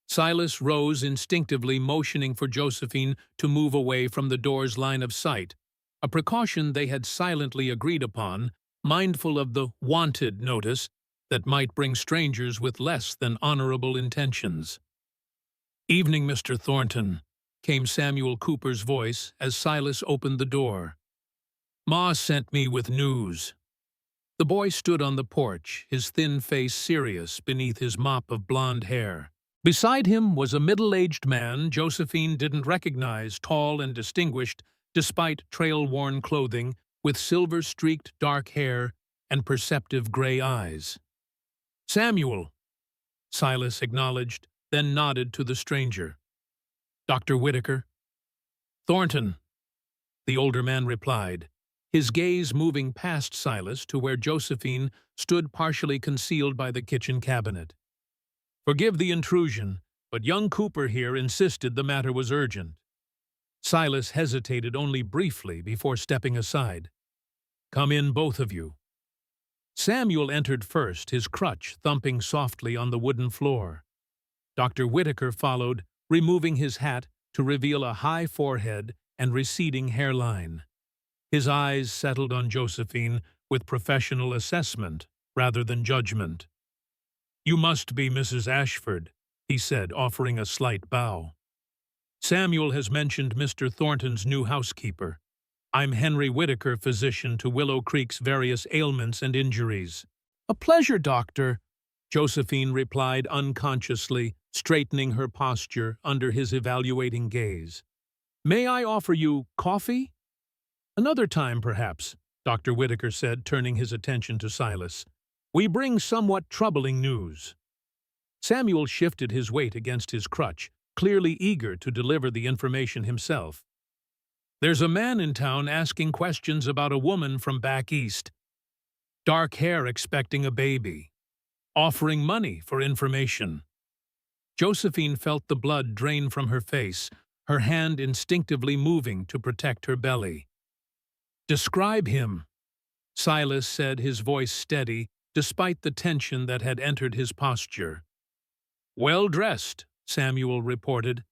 Silas rose instinctively, motioning for Josephine to move away from the door's line of sight, a precaution they had silently agreed upon, mindful of the "wanted" notice that might bring strangers with less than honorable intentions. "Evening, Mr. Thornton," came Samuel Cooper's voice as Silas opened the door. "Ma sent me with news." The boy stood on the porch, his thin face serious beneath his mop of blonde hair. Beside him was a middle-aged man Josephine didn't recognize, tall and distinguished despite trail-worn clothing, with silver-streaked dark hair and perceptive gray eyes. "Samuel," Silas acknowledged, then nodded to the stranger. "Dr. Whitaker." "Thornton," the older man replied, his gaze moving past Silas to where Josephine stood partially concealed by the kitchen cabinet. "Forgive the intrusion, but young Cooper here insisted the matter was urgent." Silas hesitated only briefly before stepping aside. "Come in, both of you," Samuel entered first, his crutch thumping softly on the wooden floor. Dr. Whitaker followed, removing his hat to reveal a high forehead and receding hairline. His eyes settled on Josephine with professional assessment rather than judgment. "You must be Mrs. Ashford," he said, offering a slight bow. "Samuel has mentioned Mr. Thornton's new housekeeper. I'm Henry Whitaker, physician to Willow Creek's various ailments and injuries." "A pleasure, doctor," Josephine replied unconsciously, straightening her posture under his evaluating gaze. "May I offer you coffee?" "Another time, perhaps," Dr. Whitaker said, turning his attention to Silas. "We bring somewhat troubling news." Samuel shifted his weight against his crutch, clearly eager to deliver the information himself. "There's a man in town asking questions about a woman from back east. Dark hair, expecting a baby. Offering money for information." Josephine felt the blood drain from her face, her hand instinctively moving to protect her belly. "Describe him," Silas said, his voice steady, despite the tension that had entered his posture. "Well-dressed," Samuel reported.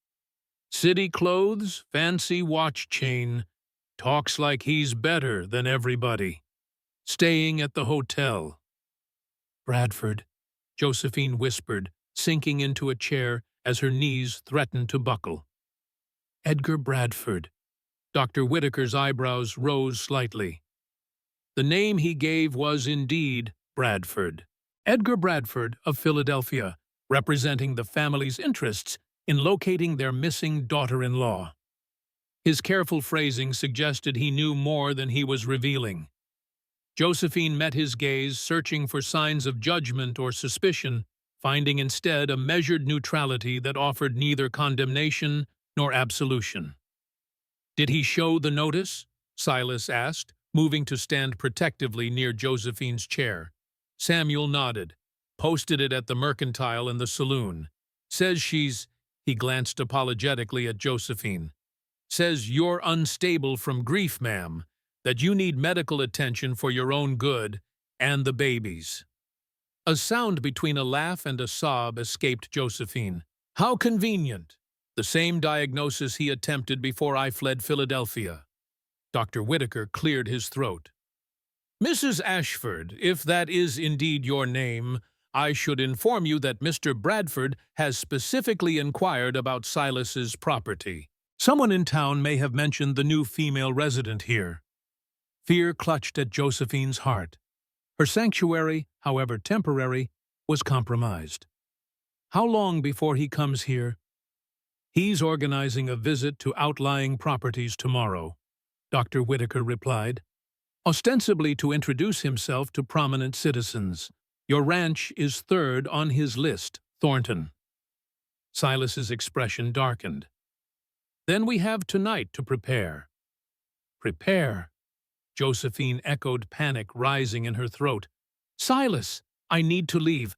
"City clothes, fancy watch chain. Talks like he's better than everybody. Staying at the hotel." "Bradford," Josephine whispered, sinking into a chair as her knees threatened to buckle. "Edgar Bradford." Dr. Whitaker's eyebrows rose slightly. The name he gave was indeed Bradford. Edgar Bradford of Philadelphia, representing the family's interests in locating their missing daughter-in-law. His careful phrasing suggested he knew more than he was revealing. Josephine met his gaze, searching for signs of judgment or suspicion, finding instead a measured neutrality that offered neither condemnation nor absolution. "Did he show the notice?" Silas asked, moving to stand protectively near Josephine's chair. Samuel nodded. "Posted it at the Mercantile and the saloon. Says she's—" he glanced apologetically at Josephine. "Says you're unstable from grief, ma'am, that you need medical attention for your own good and the baby's." A sound between a laugh and a sob escaped Josephine. "How convenient! The same diagnosis he attempted before I fled Philadelphia." Dr. Whitaker cleared his throat. "Mrs. Ashford, if that is indeed your name, I should inform you that Mr. Bradford has specifically inquired about Silas's property. Someone in town may have mentioned the new female resident here." Fear clutched at Josephine's heart. Her sanctuary, however temporary, was compromised. "How long before he comes here?" "He's organizing a visit to outlying properties tomorrow," Dr. Whitaker replied. "Ostensibly to introduce himself to prominent citizens. Your ranch is third on his list, Thornton." Silas's expression darkened. "Then we have tonight to prepare." "Prepare?" Josephine echoed, panic rising in her throat. "Silas, I need to leave.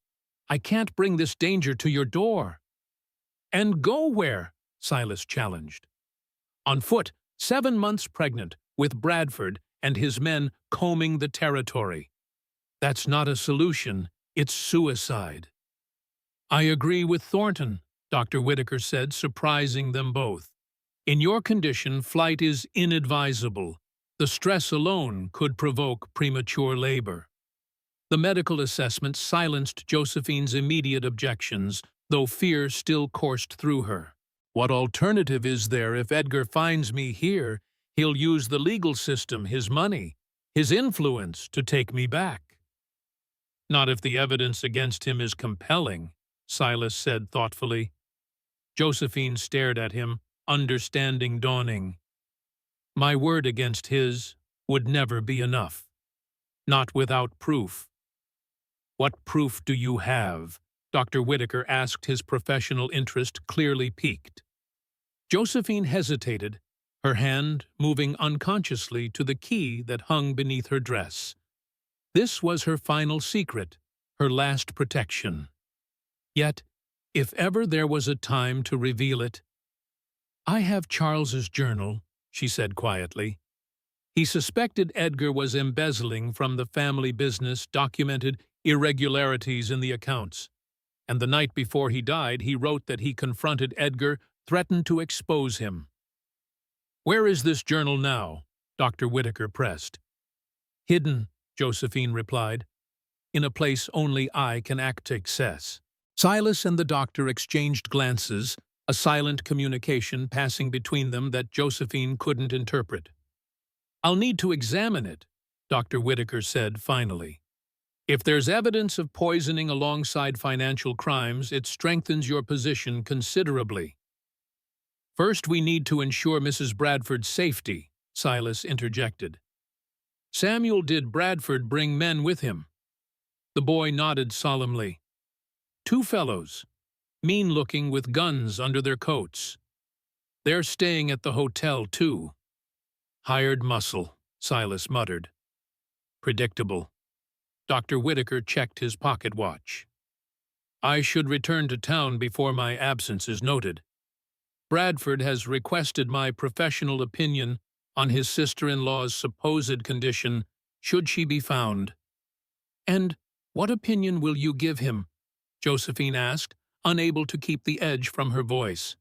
I can't bring this danger to your door." "And go where?" Silas challenged. "On foot, 7 months pregnant, with Bradford and his men combing the territory. That's not a solution, it's suicide." "I agree with Thornton," Dr. Whitaker said, surprising them both. "In your condition, flight is inadvisable. The stress alone could provoke premature labor." The medical assessment silenced Josephine's immediate objections, though fear still coursed through her. "What alternative is there if Edgar finds me here? He'll use the legal system, his money, his influence to take me back." "Not if the evidence against him is compelling," Silas said thoughtfully. Josephine stared at him, understanding dawning. "My word against his would never be enough. Not without proof." "What proof do you have?" Dr. Whitaker asked, his professional interest clearly piqued. Josephine hesitated, her hand moving unconsciously to the key that hung beneath her dress. This was her final secret, her last protection. Yet, if ever there was a time to reveal it— "I have Charles's journal," she said quietly. He suspected Edgar was embezzling from the family business, documented irregularities in the accounts. And the night before he died, he wrote that he confronted Edgar, threatened to expose him. "Where is this journal now?" Dr. Whitaker pressed. "Hidden," Josephine replied, "in a place only I can access." Silas and the doctor exchanged glances, a silent communication passing between them that Josephine couldn't interpret. "I'll need to examine it," Dr. Whitaker said finally. "If there's evidence of poisoning alongside financial crimes, it strengthens your position considerably." "First, we need to ensure Mrs. Bradford's safety," Silas interjected. "Samuel, did Bradford bring men with him?" The boy nodded solemnly. "Two fellows, mean-looking with guns under their coats. They're staying at the hotel, too." "Hired muscle," Silas muttered. "Predictable." Dr. Whitaker checked his pocket watch. "I should return to town before my absence is noted. Bradford has requested my professional opinion on his sister-in-law's supposed condition, should she be found." "And what opinion will you give him?" Josephine asked, unable to keep the edge from her voice.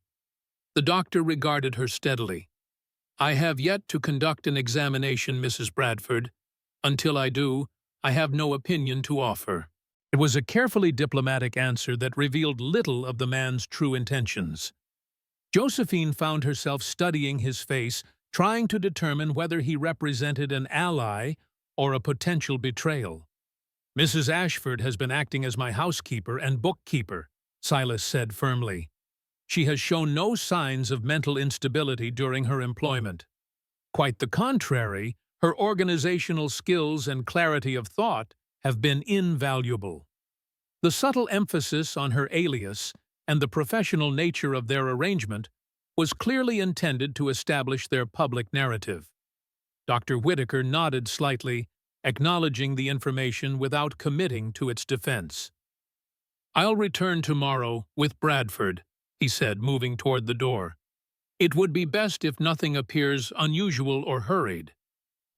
The doctor regarded her steadily. "I have yet to conduct an examination, Mrs. Bradford. Until I do, I have no opinion to offer." It was a carefully diplomatic answer that revealed little of the man's true intentions. Josephine found herself studying his face, trying to determine whether he represented an ally or a potential betrayal. "Mrs. Ashford has been acting as my housekeeper and bookkeeper," Silas said firmly. "She has shown no signs of mental instability during her employment. Quite the contrary, her organizational skills and clarity of thought have been invaluable." The subtle emphasis on her alias and the professional nature of their arrangement was clearly intended to establish their public narrative. Dr. Whitaker nodded slightly, acknowledging the information without committing to its defense. "I'll return tomorrow with Bradford," he said, moving toward the door. "It would be best if nothing appears unusual or hurried.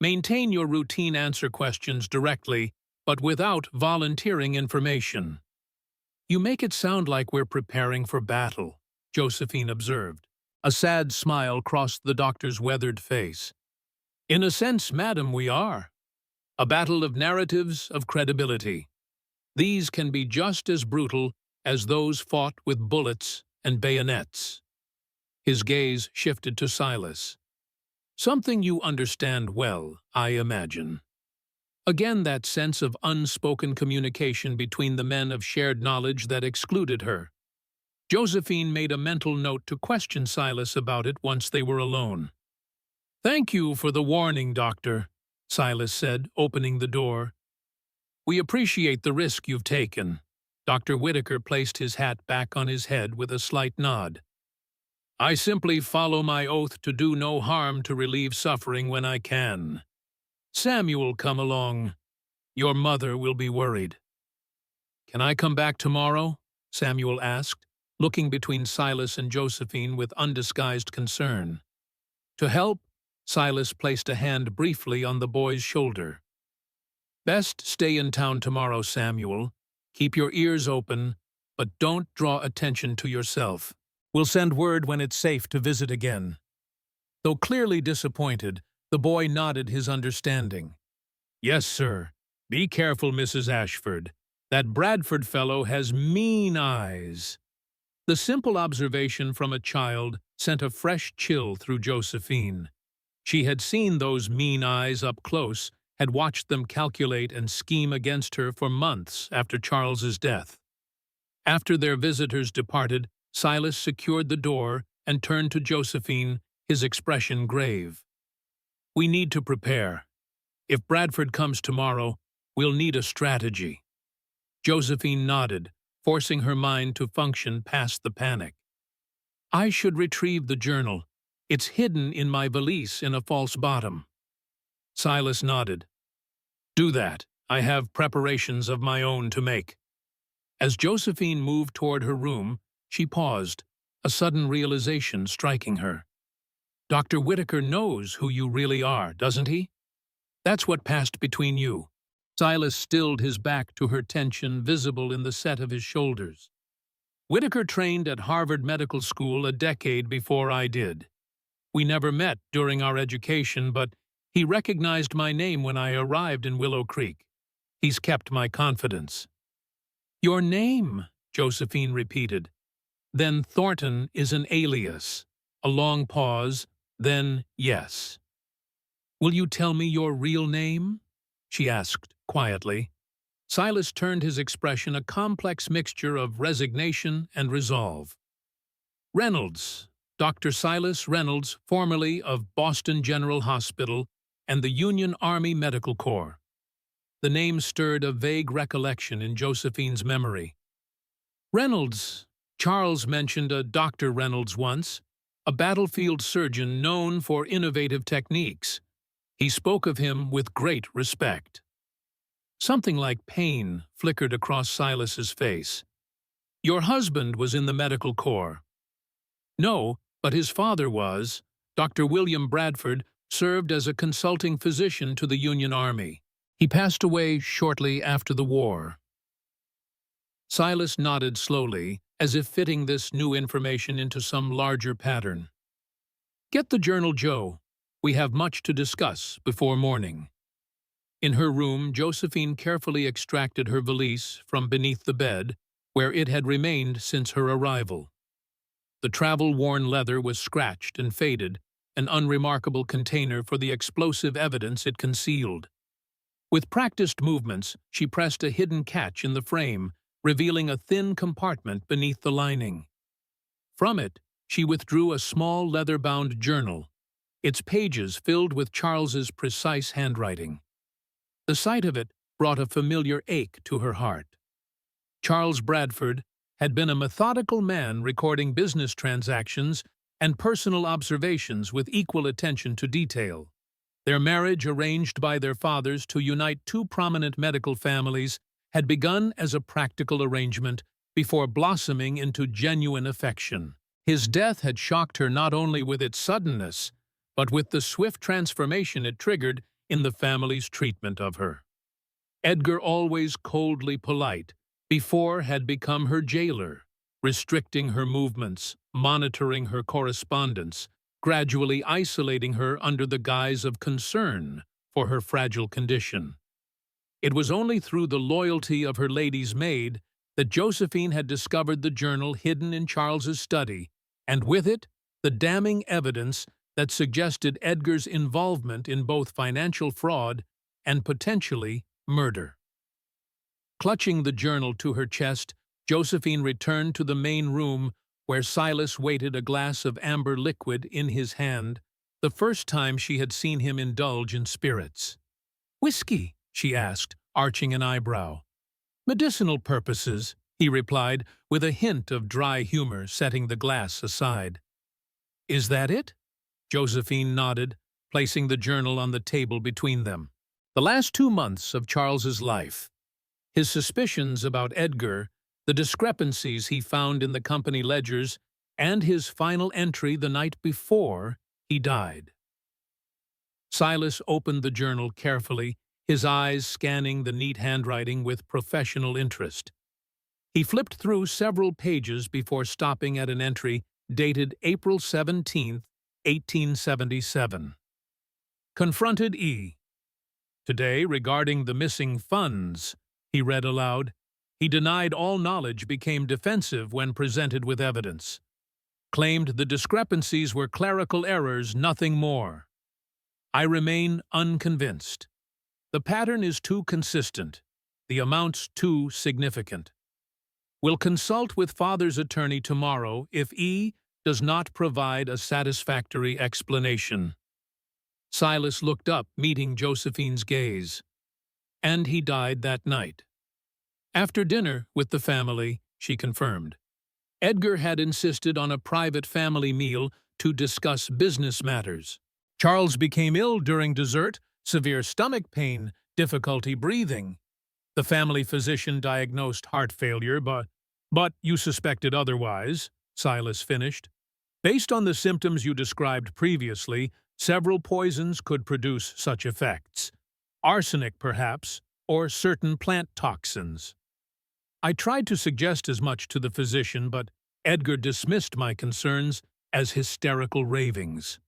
Maintain your routine answer questions directly, but without volunteering information." "You make it sound like we're preparing for battle," Josephine observed. A sad smile crossed the doctor's weathered face. "In a sense, madam, we are. A battle of narratives, of credibility. These can be just as brutal as those fought with bullets and bayonets." His gaze shifted to Silas. "Something you understand well, I imagine." Again that sense of unspoken communication between the men of shared knowledge that excluded her. Josephine made a mental note to question Silas about it once they were alone. "Thank you for the warning, Doctor," Silas said, opening the door. "We appreciate the risk you've taken." Dr. Whitaker placed his hat back on his head with a slight nod. "I simply follow my oath to do no harm to relieve suffering when I can. Samuel, come along. Your mother will be worried." "Can I come back tomorrow?" Samuel asked, looking between Silas and Josephine with undisguised concern. To help, Silas placed a hand briefly on the boy's shoulder. "Best stay in town tomorrow, Samuel. Keep your ears open, but don't draw attention to yourself. We'll send word when it's safe to visit again." Though clearly disappointed, the boy nodded his understanding. "Yes, sir. Be careful, Mrs. Ashford. That Bradford fellow has mean eyes." The simple observation from a child sent a fresh chill through Josephine. She had seen those mean eyes up close, had watched them calculate and scheme against her for months after Charles's death. After their visitors departed, Silas secured the door and turned to Josephine, his expression grave. "We need to prepare. If Bradford comes tomorrow, we'll need a strategy." Josephine nodded, forcing her mind to function past the panic. "I should retrieve the journal. It's hidden in my valise in a false bottom." Silas nodded. "Do that. I have preparations of my own to make." As Josephine moved toward her room, she paused, a sudden realization striking her. Dr. Whitaker knows who you really are, doesn't he? That's what passed between you. Silas stilled his back to her tension visible in the set of his shoulders. Whitaker trained at Harvard Medical School a decade before I did. We never met during our education, but he recognized my name when I arrived in Willow Creek. He's kept my confidence. Your name, Josephine repeated. Then Thornton is an alias. A long pause, then yes. Will you tell me your real name? She asked quietly. Silas turned his expression a complex mixture of resignation and resolve. Reynolds, Dr. Silas Reynolds, formerly of Boston General Hospital and the Union Army Medical Corps. The name stirred a vague recollection in Josephine's memory. Reynolds, Charles mentioned a Dr. Reynolds once, a battlefield surgeon known for innovative techniques. He spoke of him with great respect. Something like pain flickered across Silas's face. Your husband was in the medical corps. No, but his father was. Dr. William Bradford served as a consulting physician to the Union Army. He passed away shortly after the war. Silas nodded slowly, as if fitting this new information into some larger pattern. Get the journal, Joe. We have much to discuss before morning. In her room, Josephine carefully extracted her valise from beneath the bed, where it had remained since her arrival. The travel-worn leather was scratched and faded, an unremarkable container for the explosive evidence it concealed. With practiced movements, she pressed a hidden catch in the frame, revealing a thin compartment beneath the lining. From it, she withdrew a small leather-bound journal, its pages filled with Charles's precise handwriting. The sight of it brought a familiar ache to her heart. Charles Bradford had been a methodical man recording business transactions and personal observations with equal attention to detail. Their marriage, arranged by their fathers to unite two prominent medical families, had begun as a practical arrangement before blossoming into genuine affection. His death had shocked her not only with its suddenness, but with the swift transformation it triggered in the family's treatment of her. Edgar, always coldly polite, before had become her jailer, restricting her movements, monitoring her correspondence, gradually isolating her under the guise of concern for her fragile condition. It was only through the loyalty of her lady's maid that Josephine had discovered the journal hidden in Charles's study, and with it, the damning evidence that suggested Edgar's involvement in both financial fraud and potentially murder. Clutching the journal to her chest, Josephine returned to the main room where Silas waited, a glass of amber liquid in his hand, the first time she had seen him indulge in spirits. "Whiskey?" she asked, arching an eyebrow. "Medicinal purposes," he replied, with a hint of dry humor, setting the glass aside. "Is that it?" Josephine nodded, placing the journal on the table between them. The last 2 months of Charles's life. His suspicions about Edgar, the discrepancies he found in the company ledgers, and his final entry the night before he died. Silas opened the journal carefully, his eyes scanning the neat handwriting with professional interest. He flipped through several pages before stopping at an entry dated April 17, 1877. Confronted E. Today, regarding the missing funds, he read aloud. He denied all knowledge, became defensive when presented with evidence. Claimed the discrepancies were clerical errors, nothing more. I remain unconvinced. The pattern is too consistent, the amounts too significant. Will consult with father's attorney tomorrow if E does not provide a satisfactory explanation. Silas looked up, meeting Josephine's gaze. And he died that night. After dinner with the family, she confirmed. Edgar had insisted on a private family meal to discuss business matters. Charles became ill during dessert, severe stomach pain, difficulty breathing. The family physician diagnosed heart failure, but you suspected otherwise, Silas finished. Based on the symptoms you described previously, several poisons could produce such effects. Arsenic, perhaps, or certain plant toxins. I tried to suggest as much to the physician, but Edgar dismissed my concerns as hysterical ravings.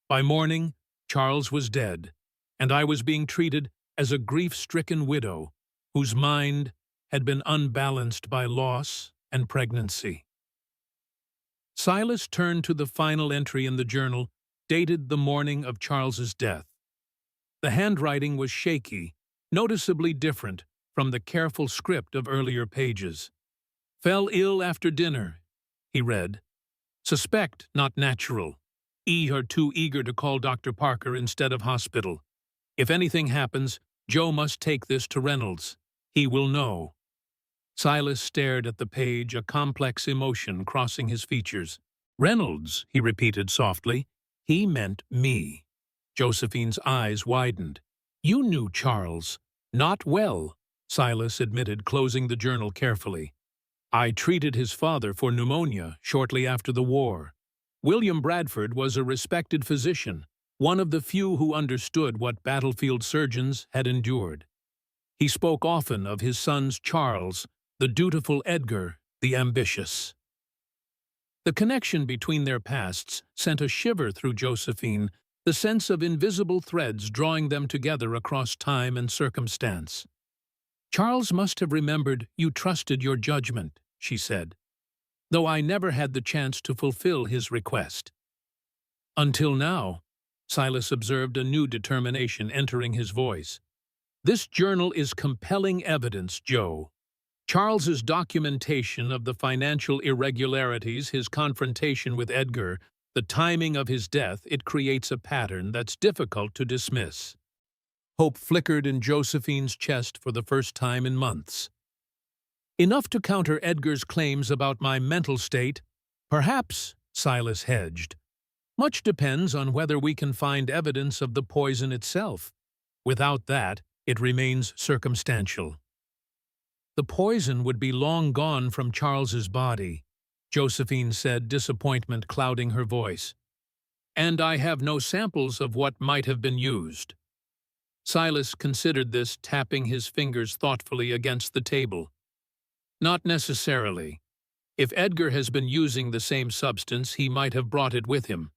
By morning, Charles was dead, and I was being treated as a grief-stricken widow whose mind had been unbalanced by loss and pregnancy. Silas turned to the final entry in the journal, dated the morning of Charles's death. The handwriting was shaky, noticeably different from the careful script of earlier pages. "Fell ill after dinner," he read. "Suspect not natural. Are too eager to call Dr. Parker instead of hospital. If anything happens, Joe must take this to Reynolds. He will know." Silas stared at the page, a complex emotion crossing his features. "Reynolds," he repeated softly. "He meant me." Josephine's eyes widened. "You knew Charles." "Not well," Silas admitted, closing the journal carefully. "I treated his father for pneumonia shortly after the war. William Bradford was a respected physician, one of the few who understood what battlefield surgeons had endured. He spoke often of his sons Charles, the dutiful Edgar, the ambitious." The connection between their pasts sent a shiver through Josephine, the sense of invisible threads drawing them together across time and circumstance. "Charles must have remembered you trusted your judgment," she said, "though I never had the chance to fulfill his request." "Until now," Silas observed, a new determination entering his voice. "This journal is compelling evidence, Joe. Charles's documentation of the financial irregularities, his confrontation with Edgar, the timing of his death, it creates a pattern that's difficult to dismiss." Hope flickered in Josephine's chest for the first time in months. "Enough to counter Edgar's claims about my mental state? Perhaps," Silas hedged. "Much depends on whether we can find evidence of the poison itself. Without that, it remains circumstantial." "The poison would be long gone from Charles's body," Josephine said, disappointment clouding her voice. "And I have no samples of what might have been used." Silas considered this, tapping his fingers thoughtfully against the table. "Not necessarily. If Edgar has been using the same substance, he might have brought it with him.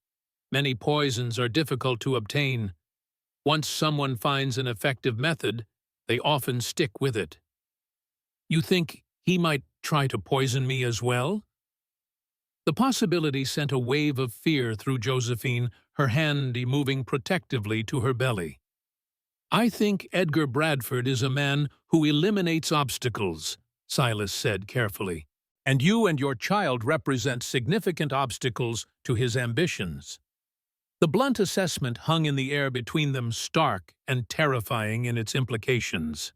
Many poisons are difficult to obtain. Once someone finds an effective method, they often stick with it." "You think he might try to poison me as well?" The possibility sent a wave of fear through Josephine, her hand moving protectively to her belly. "I think Edgar Bradford is a man who eliminates obstacles," Silas said carefully. "And you and your child represent significant obstacles to his ambitions." The blunt assessment hung in the air between them, stark and terrifying in its implications.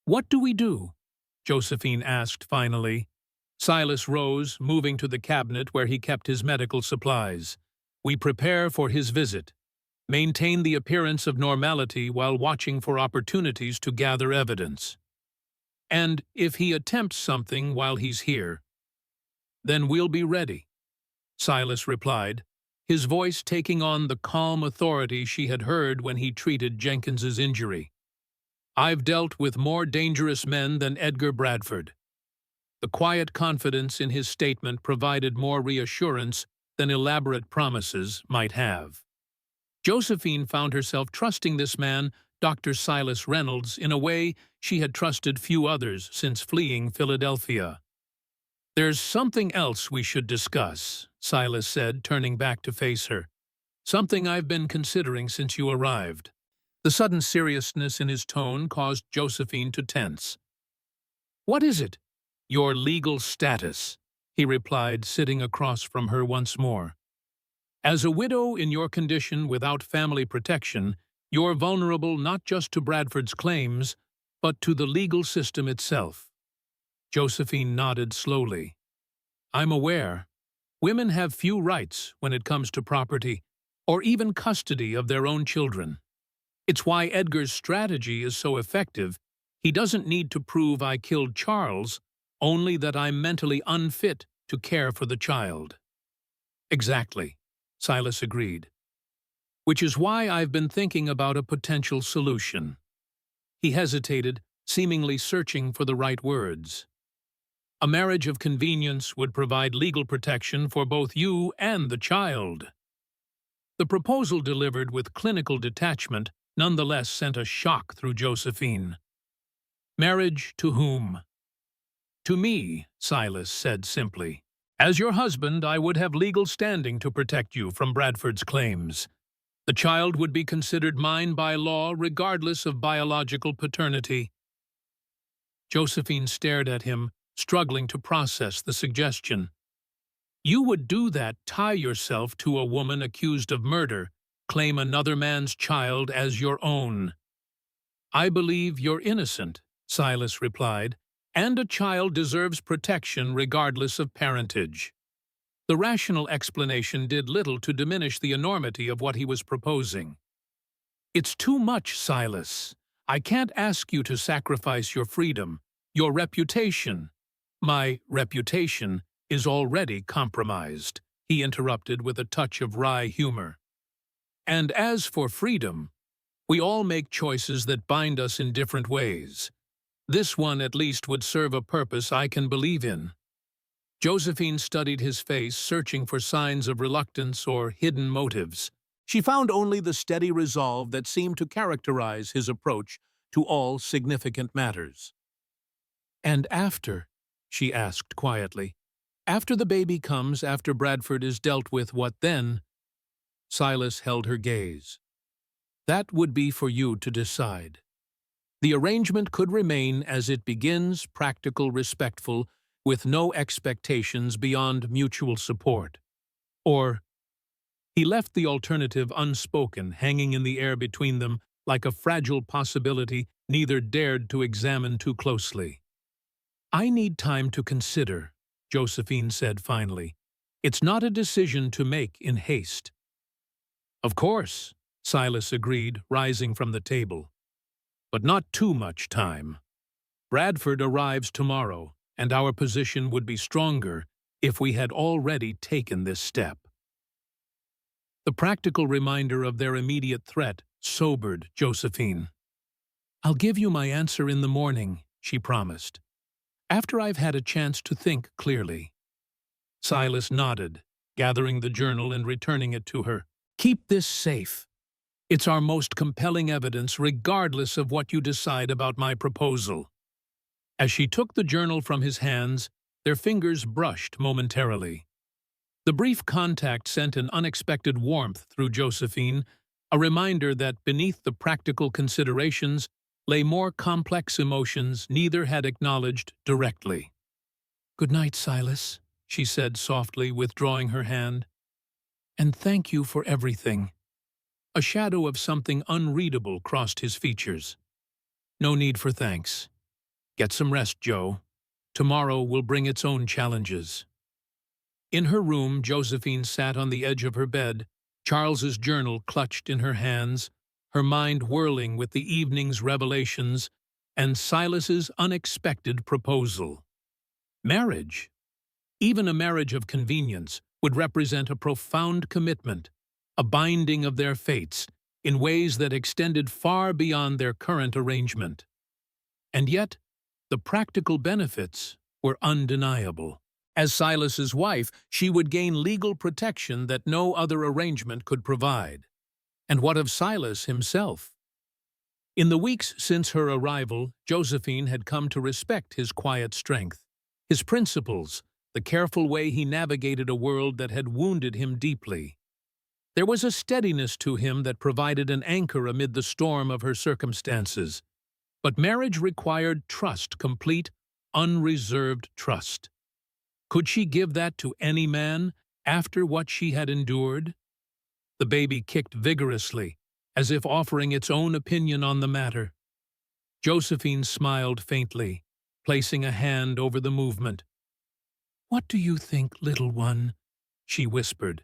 "What do we do?" Josephine asked finally. Silas rose, moving to the cabinet where he kept his medical supplies. "We prepare for his visit. Maintain the appearance of normality while watching for opportunities to gather evidence. And if he attempts something while he's here, then we'll be ready," Silas replied, his voice taking on the calm authority she had heard when he treated Jenkins's injury. "I've dealt with more dangerous men than Edgar Bradford." The quiet confidence in his statement provided more reassurance than elaborate promises might have. Josephine found herself trusting this man, Dr. Silas Reynolds, in a way she had trusted few others since fleeing Philadelphia. "There's something else we should discuss," Silas said, turning back to face her. "Something I've been considering since you arrived." The sudden seriousness in his tone caused Josephine to tense. "What is it?" "Your legal status," he replied, sitting across from her once more. "As a widow in your condition without family protection, you're vulnerable not just to Bradford's claims, but to the legal system itself." Josephine nodded slowly. "I'm aware. Women have few rights when it comes to property, or even custody of their own children. It's why Edgar's strategy is so effective. He doesn't need to prove I killed Charles, only that I'm mentally unfit to care for the child." Exactly, Silas agreed. Which is why I've been thinking about a potential solution. He hesitated, seemingly searching for the right words. A marriage of convenience would provide legal protection for both you and the child. The proposal delivered with clinical detachment nonetheless sent a shock through Josephine. Marriage to whom? To me, Silas said simply. As your husband, I would have legal standing to protect you from Bradford's claims. The child would be considered mine by law regardless of biological paternity. Josephine stared at him, struggling to process the suggestion. You would do that, tie yourself to a woman accused of murder, claim another man's child as your own. I believe you're innocent, Silas replied, and a child deserves protection regardless of parentage. The rational explanation did little to diminish the enormity of what he was proposing. It's too much, Silas. I can't ask you to sacrifice your freedom, your reputation. My reputation is already compromised, he interrupted with a touch of wry humor. And as for freedom, we all make choices that bind us in different ways. This one at least would serve a purpose I can believe in. Josephine studied his face, searching for signs of reluctance or hidden motives. She found only the steady resolve that seemed to characterize his approach to all significant matters. And after, she asked quietly, after the baby comes, after Bradford is dealt with, what then? Silas held her gaze. That would be for you to decide. The arrangement could remain as it begins, practical, respectful, with no expectations beyond mutual support. Or, he left the alternative unspoken, hanging in the air between them like a fragile possibility neither dared to examine too closely. I need time to consider, Josephine said finally. It's not a decision to make in haste. Of course, Silas agreed, rising from the table. But not too much time. Bradford arrives tomorrow, and our position would be stronger if we had already taken this step. The practical reminder of their immediate threat sobered Josephine. I'll give you my answer in the morning, she promised, after I've had a chance to think clearly. Silas nodded, gathering the journal and returning it to her. Keep this safe. It's our most compelling evidence regardless of what you decide about my proposal. As she took the journal from his hands, their fingers brushed momentarily. The brief contact sent an unexpected warmth through Josephine, a reminder that beneath the practical considerations lay more complex emotions neither had acknowledged directly. Good night, Silas, she said softly, withdrawing her hand. And thank you for everything. A shadow of something unreadable crossed his features. No need for thanks. Get some rest, Joe. Tomorrow will bring its own challenges. In her room, Josephine sat on the edge of her bed, Charles's journal clutched in her hands, her mind whirling with the evening's revelations and Silas's unexpected proposal. Marriage, even a marriage of convenience, would represent a profound commitment, a binding of their fates in ways that extended far beyond their current arrangement. And yet, the practical benefits were undeniable. As Silas's wife, she would gain legal protection that no other arrangement could provide. And what of Silas himself? In the weeks since her arrival, Josephine had come to respect his quiet strength, his principles, the careful way he navigated a world that had wounded him deeply. There was a steadiness to him that provided an anchor amid the storm of her circumstances. But marriage required trust, complete, unreserved trust. Could she give that to any man after what she had endured? The baby kicked vigorously, as if offering its own opinion on the matter. Josephine smiled faintly, placing a hand over the movement. What do you think, little one? She whispered.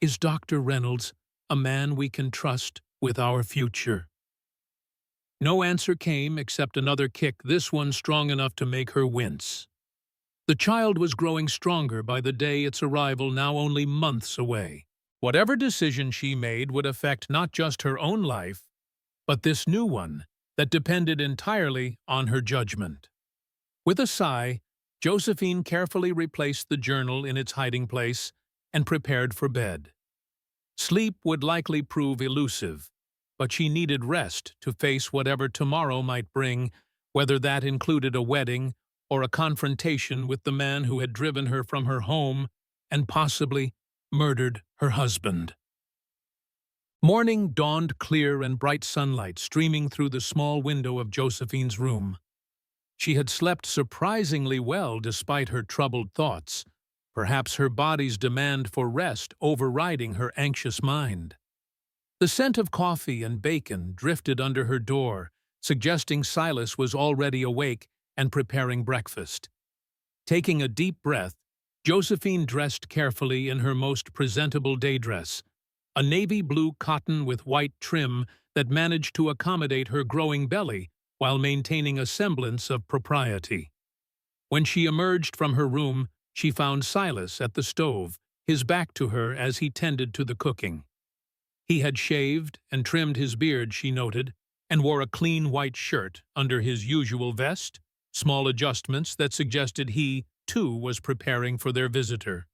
Is Dr. Reynolds a man we can trust with our future? No answer came except another kick, this one strong enough to make her wince. The child was growing stronger by the day, its arrival now only months away. Whatever decision she made would affect not just her own life, but this new one that depended entirely on her judgment. With a sigh, Josephine carefully replaced the journal in its hiding place and prepared for bed. Sleep would likely prove elusive, but she needed rest to face whatever tomorrow might bring, whether that included a wedding or a confrontation with the man who had driven her from her home and possibly murdered her husband. Morning dawned, clear and bright sunlight streaming through the small window of Josephine's room. She had slept surprisingly well despite her troubled thoughts, perhaps her body's demand for rest overriding her anxious mind. The scent of coffee and bacon drifted under her door, suggesting Silas was already awake and preparing breakfast. Taking a deep breath, Josephine dressed carefully in her most presentable day dress, a navy blue cotton with white trim that managed to accommodate her growing belly while maintaining a semblance of propriety. When she emerged from her room, she found Silas at the stove, his back to her as he tended to the cooking. He had shaved and trimmed his beard, she noted, and wore a clean white shirt under his usual vest, small adjustments that suggested he, too, was preparing for their visitor.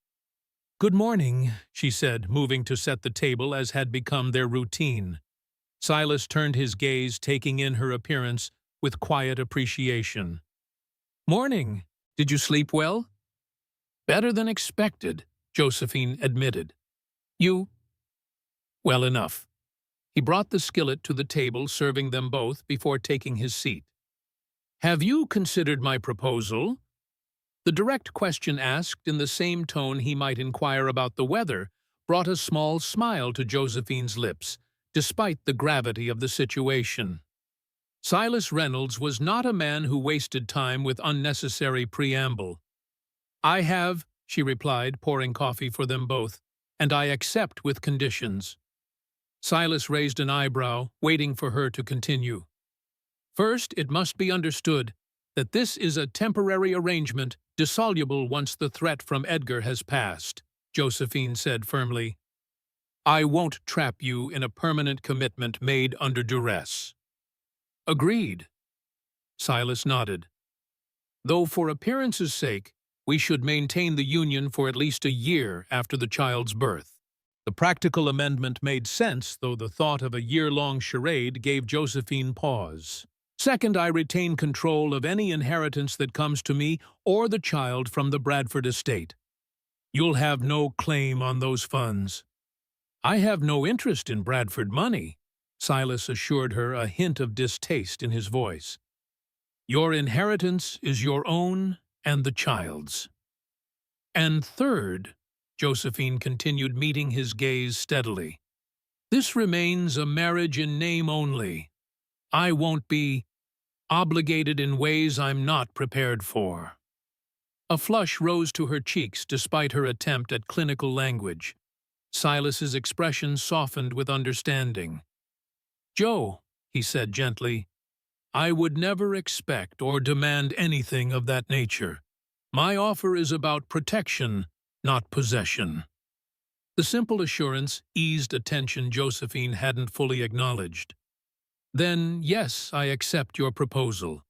"Good morning," she said, moving to set the table as had become their routine. Silas turned his gaze, taking in her appearance with quiet appreciation. "Morning. Did you sleep well?" "Better than expected," Josephine admitted. "You?" "Well enough." He brought the skillet to the table, serving them both before taking his seat. "Have you considered my proposal?" The direct question, asked in the same tone he might inquire about the weather, brought a small smile to Josephine's lips, despite the gravity of the situation. Silas Reynolds was not a man who wasted time with unnecessary preamble. "I have," she replied, pouring coffee for them both, "and I accept with conditions." Silas raised an eyebrow, waiting for her to continue. "First, it must be understood that this is a temporary arrangement, dissoluble once the threat from Edgar has passed," Josephine said firmly. "I won't trap you in a permanent commitment made under duress." "Agreed." Silas nodded. "Though for appearance's sake, we should maintain the union for at least a year after the child's birth." The practical amendment made sense, though the thought of a year-long charade gave Josephine pause. "Second, I retain control of any inheritance that comes to me or the child from the Bradford estate. You'll have no claim on those funds." "I have no interest in Bradford money," Silas assured her, a hint of distaste in his voice. "Your inheritance is your own and the child's." "And third," Josephine continued, meeting his gaze steadily, "this remains a marriage in name only. I won't be obligated in ways I'm not prepared for." A flush rose to her cheeks despite her attempt at clinical language. Silas's expression softened with understanding. "Joe," he said gently, "I would never expect or demand anything of that nature. My offer is about protection, not possession." The simple assurance eased a tension Josephine hadn't fully acknowledged. "Then, yes, I accept your proposal,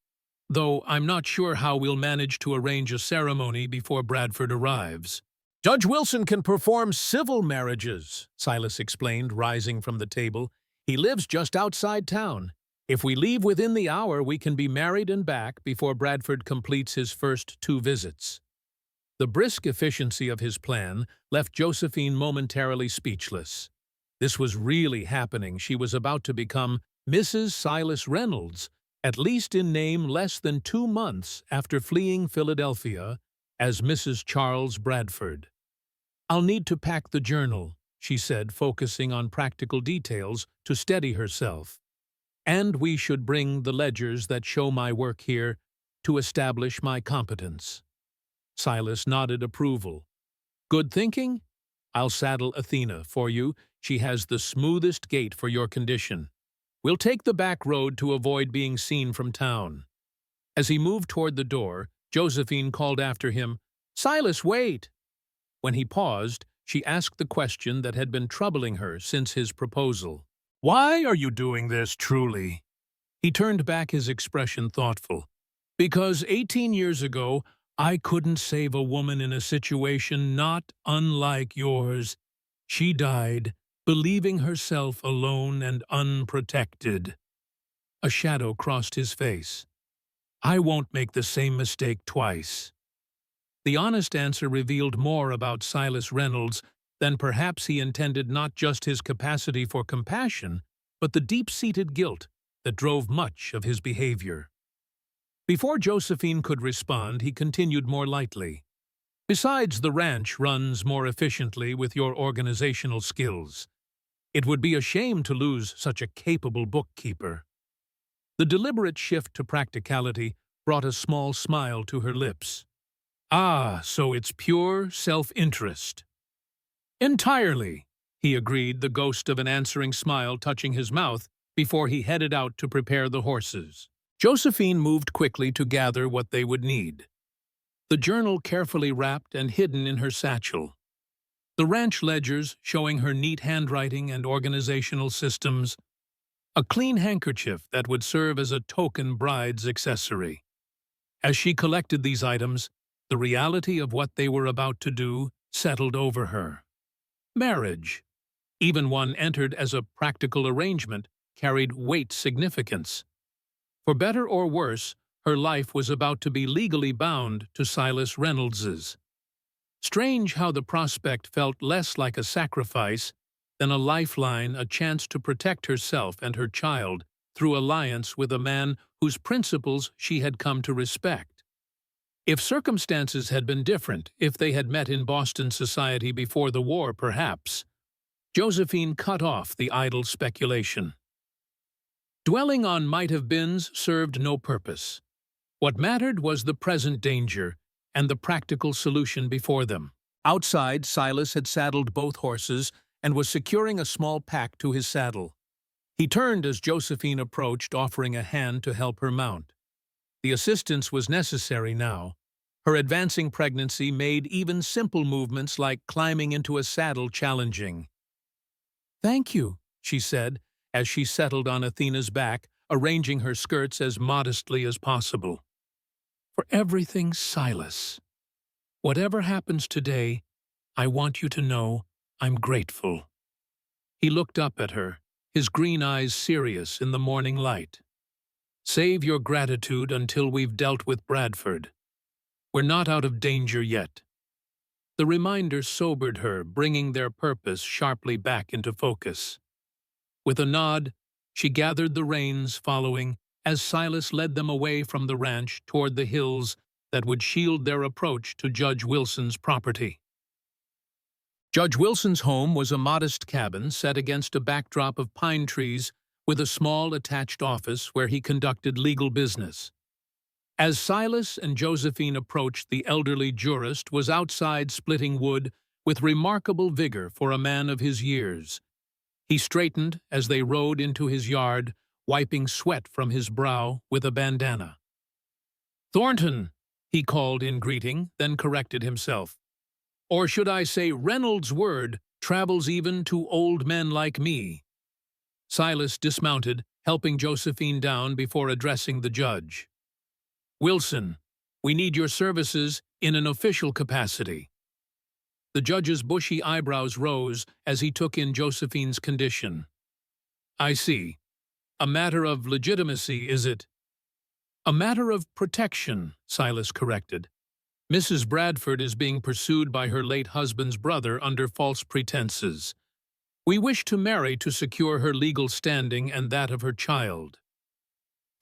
though I'm not sure how we'll manage to arrange a ceremony before Bradford arrives." "Judge Wilson can perform civil marriages," Silas explained, rising from the table. "He lives just outside town. If we leave within the hour, we can be married and back before Bradford completes his first 2 visits. The brisk efficiency of his plan left Josephine momentarily speechless. This was really happening. She was about to become Mrs. Silas Reynolds, at least in name, less than 2 months after fleeing Philadelphia as Mrs. Charles Bradford. "I'll need to pack the journal," she said, focusing on practical details to steady herself. "And we should bring the ledgers that show my work here to establish my competence." Silas nodded approval. "Good thinking? I'll saddle Athena for you. She has the smoothest gait for your condition. We'll take the back road to avoid being seen from town." As he moved toward the door, Josephine called after him, "Silas, wait!" When he paused, she asked the question that had been troubling her since his proposal. "Why are you doing this, truly?" He turned back, his expression thoughtful. "Because 18 years ago, I couldn't save a woman in a situation not unlike yours. She died, believing herself alone and unprotected." A shadow crossed his face. "I won't make the same mistake twice." The honest answer revealed more about Silas Reynolds than perhaps he intended, not just his capacity for compassion, but the deep-seated guilt that drove much of his behavior. Before Josephine could respond, he continued more lightly. "Besides, the ranch runs more efficiently with your organizational skills. It would be a shame to lose such a capable bookkeeper." The deliberate shift to practicality brought a small smile to her lips. "Ah, so it's pure self-interest." "Entirely," he agreed, the ghost of an answering smile touching his mouth before he headed out to prepare the horses. Josephine moved quickly to gather what they would need. The journal carefully wrapped and hidden in her satchel. The ranch ledgers showing her neat handwriting and organizational systems. A clean handkerchief that would serve as a token bride's accessory. As she collected these items, the reality of what they were about to do settled over her. Marriage, even one entered as a practical arrangement, carried weight significance. For better or worse, her life was about to be legally bound to Silas Reynolds's. Strange how the prospect felt less like a sacrifice than a lifeline, a chance to protect herself and her child through alliance with a man whose principles she had come to respect. If circumstances had been different, if they had met in Boston society before the war, perhaps, Josephine cut off the idle speculation. Dwelling on might-have-beens served no purpose. What mattered was the present danger and the practical solution before them. Outside, Silas had saddled both horses and was securing a small pack to his saddle. He turned as Josephine approached, offering a hand to help her mount. The assistance was necessary now. Her advancing pregnancy made even simple movements like climbing into a saddle challenging. "Thank you," she said, as she settled on Athena's back, arranging her skirts as modestly as possible. "For everything, Silas. Whatever happens today, I want you to know I'm grateful." He looked up at her, his green eyes serious in the morning light. "Save your gratitude until we've dealt with Bradford. We're not out of danger yet." The reminder sobered her, bringing their purpose sharply back into focus. With a nod, she gathered the reins, following, as Silas led them away from the ranch toward the hills that would shield their approach to Judge Wilson's property. Judge Wilson's home was a modest cabin set against a backdrop of pine trees with a small attached office where he conducted legal business. As Silas and Josephine approached, the elderly jurist was outside splitting wood with remarkable vigor for a man of his years. He straightened as they rode into his yard, wiping sweat from his brow with a bandana. "Thornton," he called in greeting, then corrected himself. "Or should I say Reynolds' word travels even to old men like me." Silas dismounted, helping Josephine down before addressing the judge. "Wilson, we need your services in an official capacity." The judge's bushy eyebrows rose as he took in Josephine's condition. "I see. A matter of legitimacy, is it?" "A matter of protection," Silas corrected. "Mrs. Bradford is being pursued by her late husband's brother under false pretenses. We wish to marry to secure her legal standing and that of her child."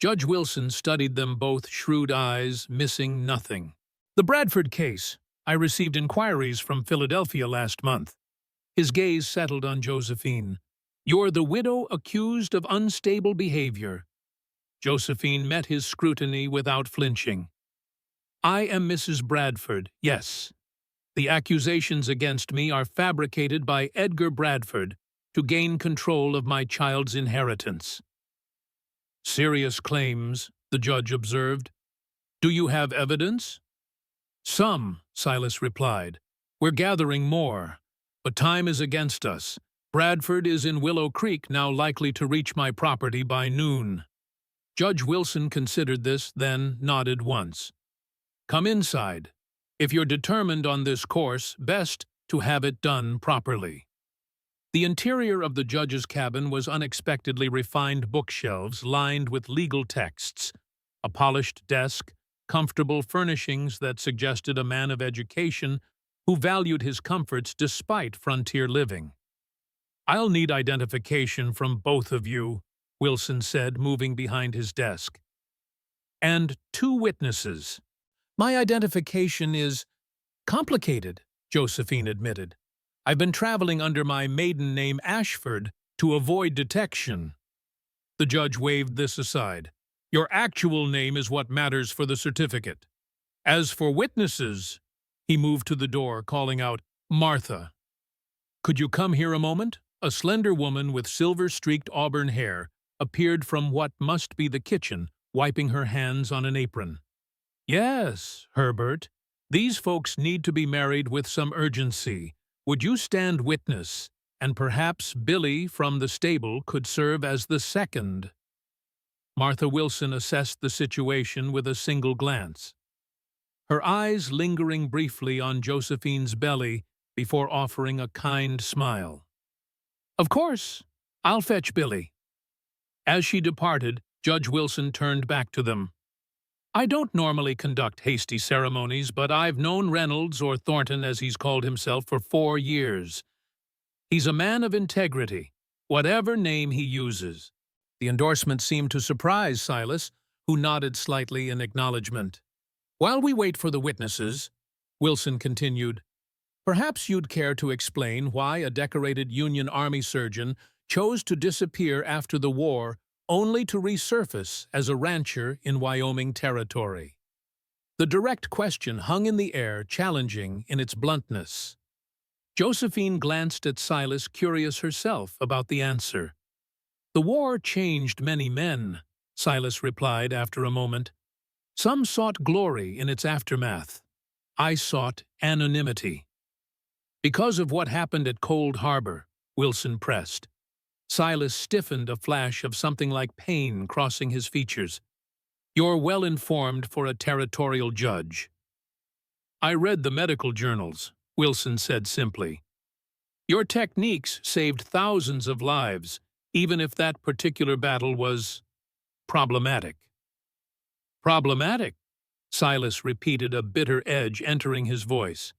Judge Wilson studied them both, shrewd eyes, missing nothing. "The Bradford case. I received inquiries from Philadelphia last month." His gaze settled on Josephine. "You're the widow accused of unstable behavior." Josephine met his scrutiny without flinching. "I am Mrs. Bradford, yes. The accusations against me are fabricated by Edgar Bradford to gain control of my child's inheritance." "Serious claims," the judge observed. Do you have evidence? Some, Silas replied. We're gathering more, but time is against us. Bradford is in Willow Creek, now likely to reach my property by noon. Judge Wilson considered this, then nodded once. Come inside. If you're determined on this course, best to have it done properly. The interior of the judge's cabin was unexpectedly refined bookshelves lined with legal texts, a polished desk, comfortable furnishings that suggested a man of education who valued his comforts despite frontier living. I'll need identification from both of you, Wilson said, moving behind his desk. And 2 witnesses. My identification is complicated, Josephine admitted. I've been traveling under my maiden name Ashford to avoid detection. The judge waved this aside. Your actual name is what matters for the certificate. As for witnesses, he moved to the door, calling out, Martha. Could you come here a moment? A slender woman with silver-streaked auburn hair appeared from what must be the kitchen, wiping her hands on an apron. Yes, Herbert. These folks need to be married with some urgency. Would you stand witness, and perhaps Billy from the stable could serve as the second? Martha Wilson assessed the situation with a single glance, her eyes lingering briefly on Josephine's belly before offering a kind smile. Of course, I'll fetch Billy. As she departed, Judge Wilson turned back to them. I don't normally conduct hasty ceremonies, but I've known Reynolds, or Thornton as he's called himself, for 4 years. He's a man of integrity, whatever name he uses. The endorsement seemed to surprise Silas, who nodded slightly in acknowledgement. While we wait for the witnesses, Wilson continued, perhaps you'd care to explain why a decorated Union Army surgeon chose to disappear after the war only to resurface as a rancher in Wyoming territory. The direct question hung in the air, challenging in its bluntness. Josephine glanced at Silas, curious herself about the answer. The war changed many men, Silas replied after a moment. Some sought glory in its aftermath. I sought anonymity. Because of what happened at Cold Harbor, Wilson pressed. Silas stiffened, a flash of something like pain crossing his features. You're well informed for a territorial judge. I read the medical journals, Wilson said simply. Your techniques saved thousands of lives, even if that particular battle was problematic. Problematic? Silas repeated, a bitter edge entering his voice.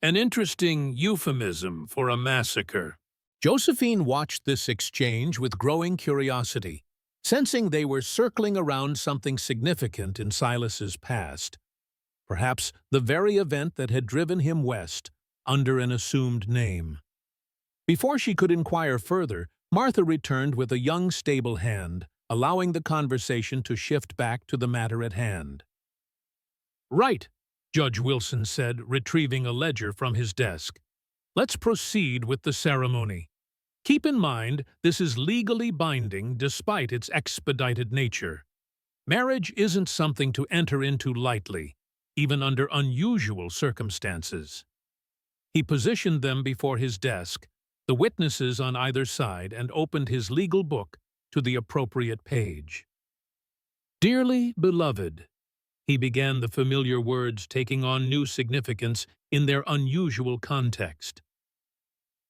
An interesting euphemism for a massacre. Josephine watched this exchange with growing curiosity, sensing they were circling around something significant in Silas's past. Perhaps the very event that had driven him west under an assumed name. Before she could inquire further, Martha returned with a young, stable hand, allowing the conversation to shift back to the matter at hand. Right, Judge Wilson said, retrieving a ledger from his desk. Let's proceed with the ceremony. Keep in mind, this is legally binding despite its expedited nature. Marriage isn't something to enter into lightly, even under unusual circumstances. He positioned them before his desk, the witnesses on either side, and opened his legal book to the appropriate page. Dearly beloved, he began, the familiar words taking on new significance in their unusual context.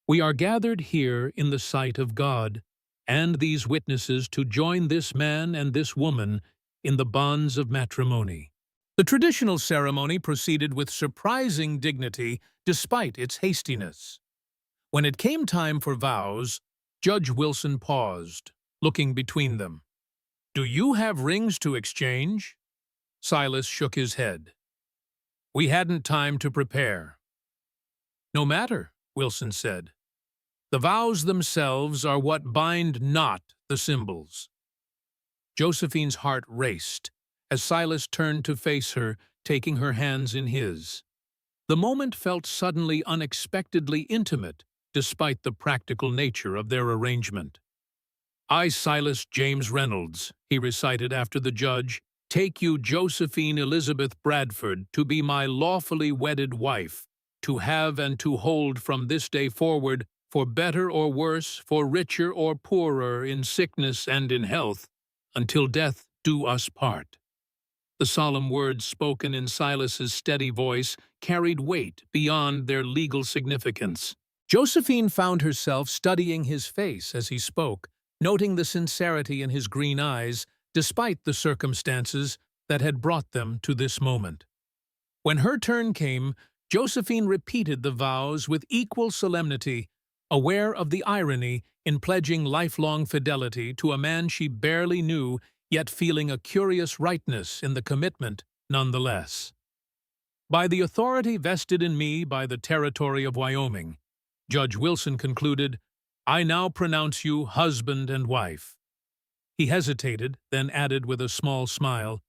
We are gathered here in the sight of God and these witnesses to join this man and this woman in the bonds of matrimony. The traditional ceremony proceeded with surprising dignity despite its hastiness. When it came time for vows, Judge Wilson paused, looking between them. Do you have rings to exchange? Silas shook his head. We hadn't time to prepare. No matter, Wilson said. The vows themselves are what bind, not the symbols. Josephine's heart raced as Silas turned to face her, taking her hands in his. The moment felt suddenly unexpectedly intimate, despite the practical nature of their arrangement. I, Silas James Reynolds, he recited after the judge, take you Josephine Elizabeth Bradford to be my lawfully wedded wife, to have and to hold from this day forward, for better or worse, for richer or poorer, in sickness and in health, until death do us part." The solemn words spoken in Silas's steady voice carried weight beyond their legal significance. Josephine found herself studying his face as he spoke, noting the sincerity in his green eyes, despite the circumstances that had brought them to this moment. When her turn came, Josephine repeated the vows with equal solemnity, aware of the irony in pledging lifelong fidelity to a man she barely knew, yet feeling a curious rightness in the commitment nonetheless. "By the authority vested in me by the territory of Wyoming," Judge Wilson concluded, "I now pronounce you husband and wife." He hesitated, then added with a small smile,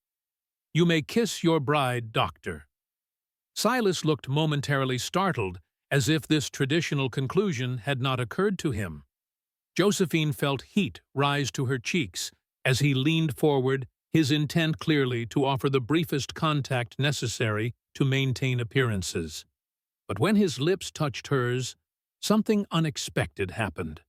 "You may kiss your bride, Doctor." Silas looked momentarily startled, as if this traditional conclusion had not occurred to him. Josephine felt heat rise to her cheeks as he leaned forward, his intent clearly to offer the briefest contact necessary to maintain appearances. But when his lips touched hers, something unexpected happened.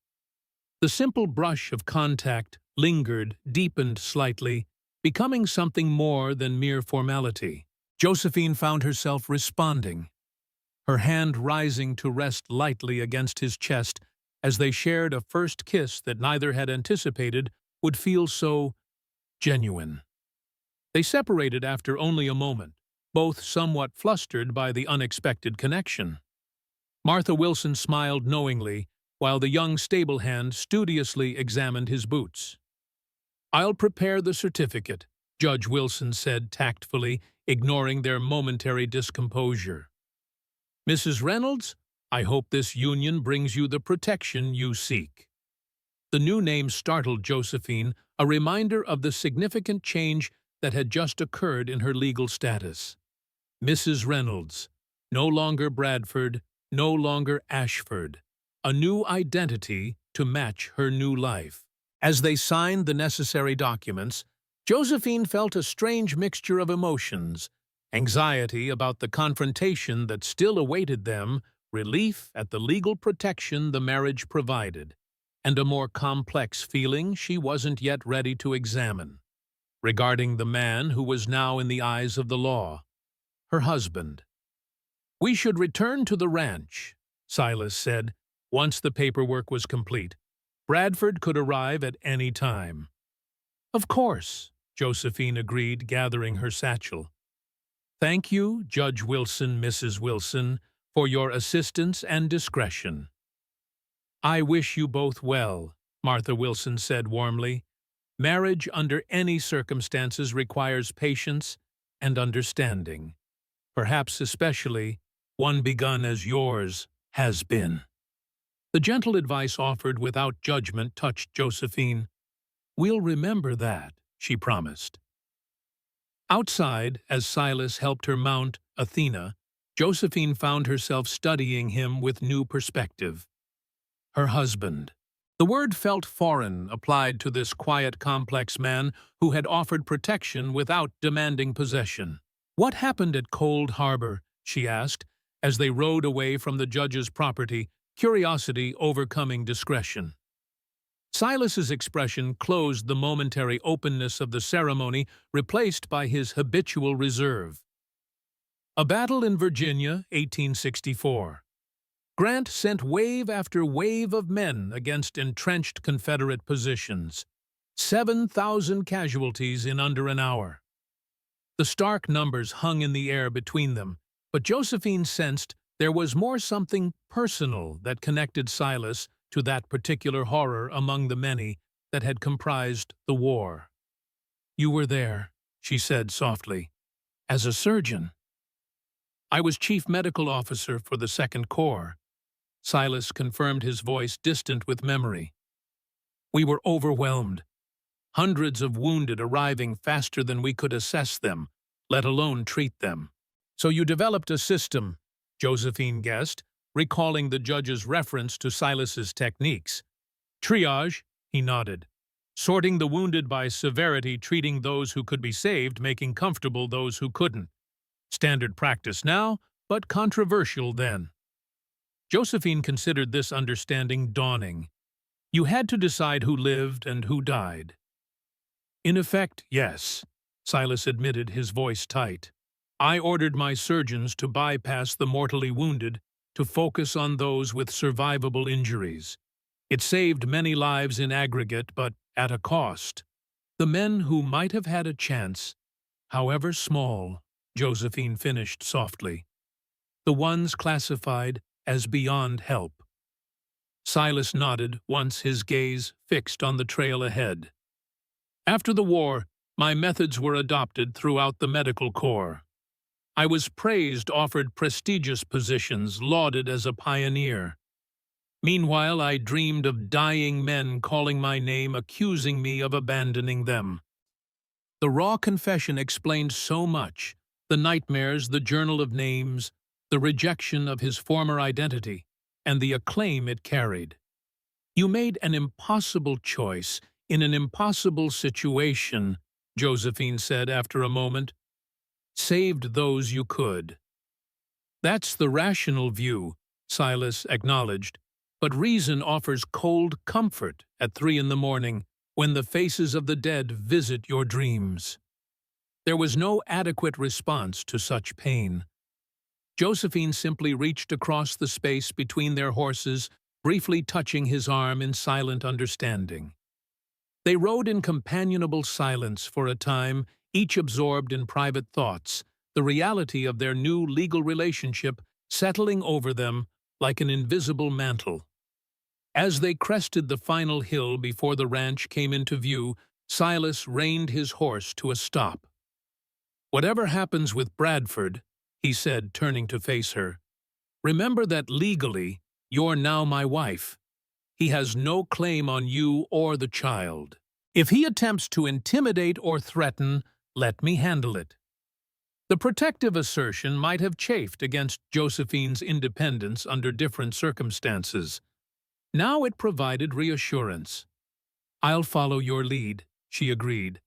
The simple brush of contact lingered, deepened slightly, becoming something more than mere formality. Josephine found herself responding, her hand rising to rest lightly against his chest as they shared a first kiss that neither had anticipated would feel so genuine. They separated after only a moment, both somewhat flustered by the unexpected connection. Martha Wilson smiled knowingly, while the young stable hand studiously examined his boots. "I'll prepare the certificate," Judge Wilson said tactfully, ignoring their momentary discomposure. "Mrs. Reynolds, I hope this union brings you the protection you seek." The new name startled Josephine, a reminder of the significant change that had just occurred in her legal status. Mrs. Reynolds, no longer Bradford, no longer Ashford, a new identity to match her new life. As they signed the necessary documents, Josephine felt a strange mixture of emotions: anxiety about the confrontation that still awaited them, relief at the legal protection the marriage provided, and a more complex feeling she wasn't yet ready to examine, regarding the man who was now in the eyes of the law, her husband. "We should return to the ranch," Silas said, once the paperwork was complete. "Bradford could arrive at any time." "Of course," Josephine agreed, gathering her satchel. "Thank you, Judge Wilson, Mrs. Wilson, for your assistance and discretion." "I wish you both well," Martha Wilson said warmly. "Marriage under any circumstances requires patience and understanding, perhaps especially one begun as yours has been." The gentle advice offered without judgment touched Josephine. "We'll remember that," she promised. Outside, as Silas helped her mount Athena, Josephine found herself studying him with new perspective. Her husband. The word felt foreign applied to this quiet, complex man who had offered protection without demanding possession. "What happened at Cold Harbor?" she asked, as they rode away from the judge's property, curiosity overcoming discretion. Silas's expression closed the momentary openness of the ceremony, replaced by his habitual reserve. "A battle in Virginia, 1864. Grant sent wave after wave of men against entrenched Confederate positions. 7,000 casualties in under an hour." The stark numbers hung in the air between them, but Josephine sensed there was something personal that connected Silas to that particular horror among the many that had comprised the war. "You were there," she said softly. "As a surgeon." "I was chief medical officer for the 2nd Corps. Silas confirmed, his voice distant with memory. "We were overwhelmed. Hundreds of wounded arriving faster than we could assess them, let alone treat them." "So you developed a system," Josephine guessed, recalling the judge's reference to Silas's techniques. "Triage," he nodded. sorting the wounded by severity, treating those who could be saved, making comfortable those who couldn't. Standard practice now, but controversial then. Josephine considered this understanding dawning. You had to decide who lived and who died. In effect, yes, Silas admitted, his voice tight. I ordered my surgeons to bypass the mortally wounded to focus on those with survivable injuries. It saved many lives in aggregate, but at a cost. The men who might have had a chance, however small, Josephine finished softly. The ones classified as beyond help. Silas nodded once, his gaze fixed on the trail ahead. After the war, my methods were adopted throughout the medical corps. I was praised, offered prestigious positions, lauded as a pioneer. Meanwhile, I dreamed of dying men calling my name, accusing me of abandoning them. The raw confession explained so much: the nightmares, the journal of names, the rejection of his former identity, and the acclaim it carried. You made an impossible choice in an impossible situation, Josephine said after a moment. Saved those you could. That's the rational view, Silas acknowledged, but reason offers cold comfort at 3 a.m. when the faces of the dead visit your dreams. There was no adequate response to such pain. Josephine simply reached across the space between their horses, briefly touching his arm in silent understanding. They rode in companionable silence for a time, each absorbed in private thoughts, the reality of their new legal relationship settling over them like an invisible mantle. As they crested the final hill before the ranch came into view, Silas reined his horse to a stop. Whatever happens with Bradford, he said, turning to face her, remember that legally, you're now my wife. He has no claim on you or the child. If he attempts to intimidate or threaten, let me handle it. The protective assertion might have chafed against Josephine's independence under different circumstances. Now it provided reassurance. I'll follow your lead, she agreed.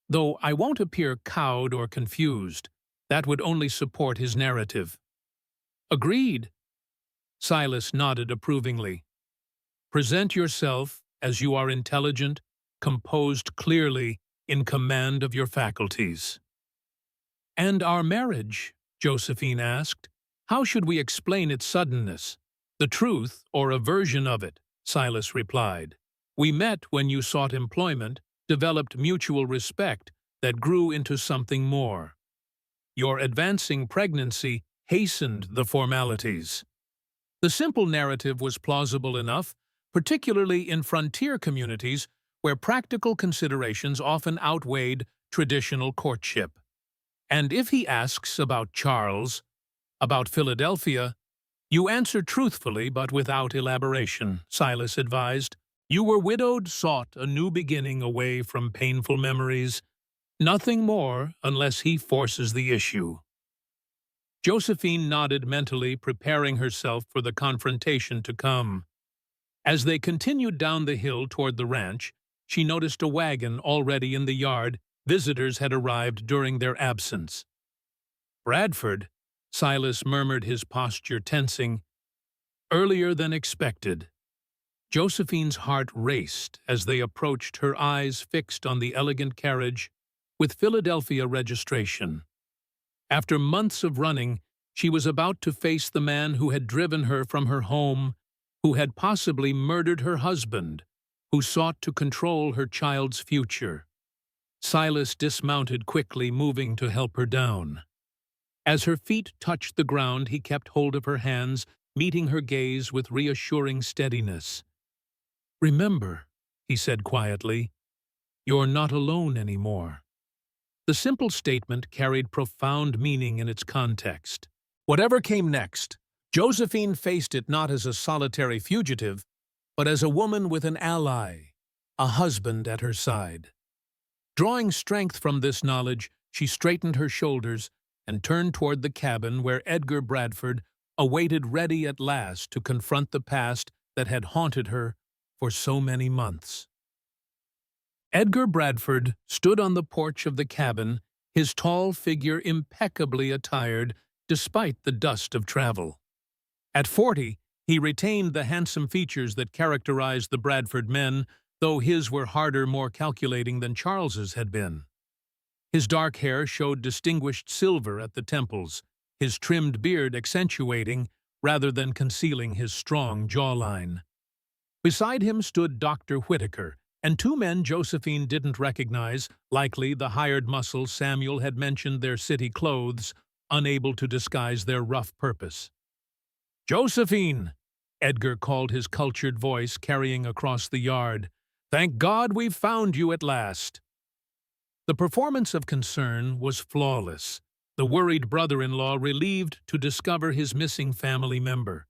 Though I won't appear cowed or confused. That would only support his narrative. Agreed. Silas nodded approvingly. Present yourself as you are intelligent, composed clearly, in command of your faculties. And our marriage, Josephine asked, how should we explain its suddenness? The truth or a version of it, Silas replied. We met when you sought employment, developed mutual respect that grew into something more. Your advancing pregnancy hastened the formalities. The simple narrative was plausible enough, particularly in frontier communities where practical considerations often outweighed traditional courtship. And if he asks about Charles, about Philadelphia, you answer truthfully but without elaboration, Silas advised. You were widowed, sought a new beginning away from painful memories. Nothing more unless he forces the issue. Josephine nodded mentally, preparing herself for the confrontation to come. As they continued down the hill toward the ranch, she noticed a wagon already in the yard. Visitors had arrived during their absence. Bradford, Silas murmured, his posture tensing. Earlier than expected. Josephine's heart raced as they approached, her eyes fixed on the elegant carriage with Philadelphia registration. After months of running, she was about to face the man who had driven her from her home, who had possibly murdered her husband, who sought to control her child's future. Silas dismounted quickly, moving to help her down. As her feet touched the ground, he kept hold of her hands, meeting her gaze with reassuring steadiness. Remember, he said quietly, you're not alone anymore. The simple statement carried profound meaning in its context. Whatever came next, Josephine faced it not as a solitary fugitive, but as a woman with an ally, a husband at her side. Drawing strength from this knowledge, she straightened her shoulders and turned toward the cabin where Edgar Bradford awaited, ready at last to confront the past that had haunted her for so many months. Edgar Bradford stood on the porch of the cabin, his tall figure impeccably attired despite the dust of travel. At 40, he retained the handsome features that characterized the Bradford men, though his were harder, more calculating than Charles's had been. His dark hair showed distinguished silver at the temples, his trimmed beard accentuating rather than concealing his strong jawline. Beside him stood Dr. Whitaker, and two men Josephine didn't recognize, likely the hired muscle Samuel had mentioned their city clothes, unable to disguise their rough purpose. "Josephine!" Edgar called, his cultured voice carrying across the yard. "Thank God we've found you at last." The performance of concern was flawless, the worried brother-in-law relieved to discover his missing family member.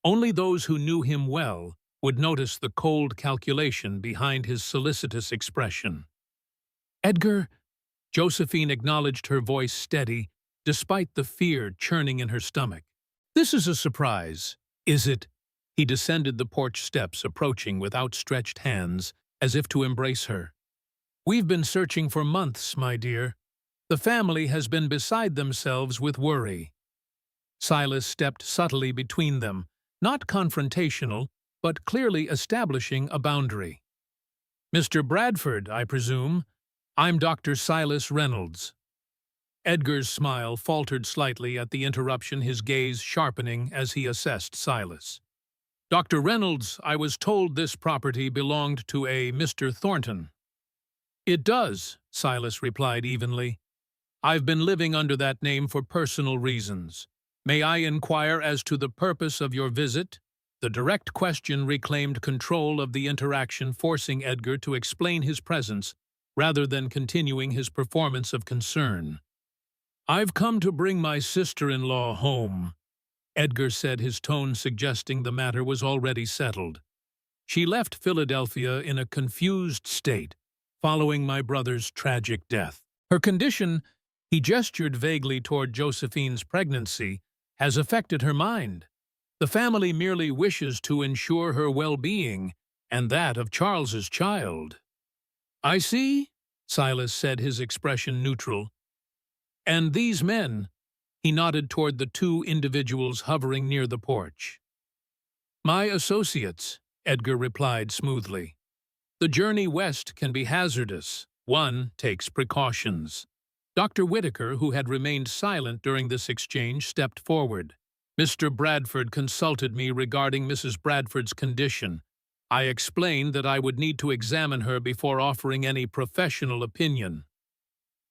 Only those who knew him well would notice the cold calculation behind his solicitous expression. "Edgar," Josephine acknowledged, her voice steady, despite the fear churning in her stomach. "This is a surprise, is it?" He descended the porch steps, approaching with outstretched hands, as if to embrace her. "We've been searching for months, my dear. The family has been beside themselves with worry." Silas stepped subtly between them, not confrontational, but clearly establishing a boundary. "Mr. Bradford, I presume. I'm Dr. Silas Reynolds." Edgar's smile faltered slightly at the interruption, his gaze sharpening as he assessed Silas. "Dr. Reynolds, I was told this property belonged to a Mr. Thornton." "It does," Silas replied evenly. "I've been living under that name for personal reasons. May I inquire as to the purpose of your visit?" The direct question reclaimed control of the interaction, forcing Edgar to explain his presence rather than continuing his performance of concern. "I've come to bring my sister-in-law home," Edgar said, his tone suggesting the matter was already settled. "She left Philadelphia in a confused state, following my brother's tragic death. Her condition," he gestured vaguely toward Josephine's pregnancy, "has affected her mind. The family merely wishes to ensure her well-being and that of Charles's child." "I see," Silas said, his expression neutral. "And these men," he nodded toward the two individuals hovering near the porch. "My associates," Edgar replied smoothly. "The journey west can be hazardous. One takes precautions." Dr. Whitaker, who had remained silent during this exchange, stepped forward. "Mr. Bradford consulted me regarding Mrs. Bradford's condition. I explained that I would need to examine her before offering any professional opinion."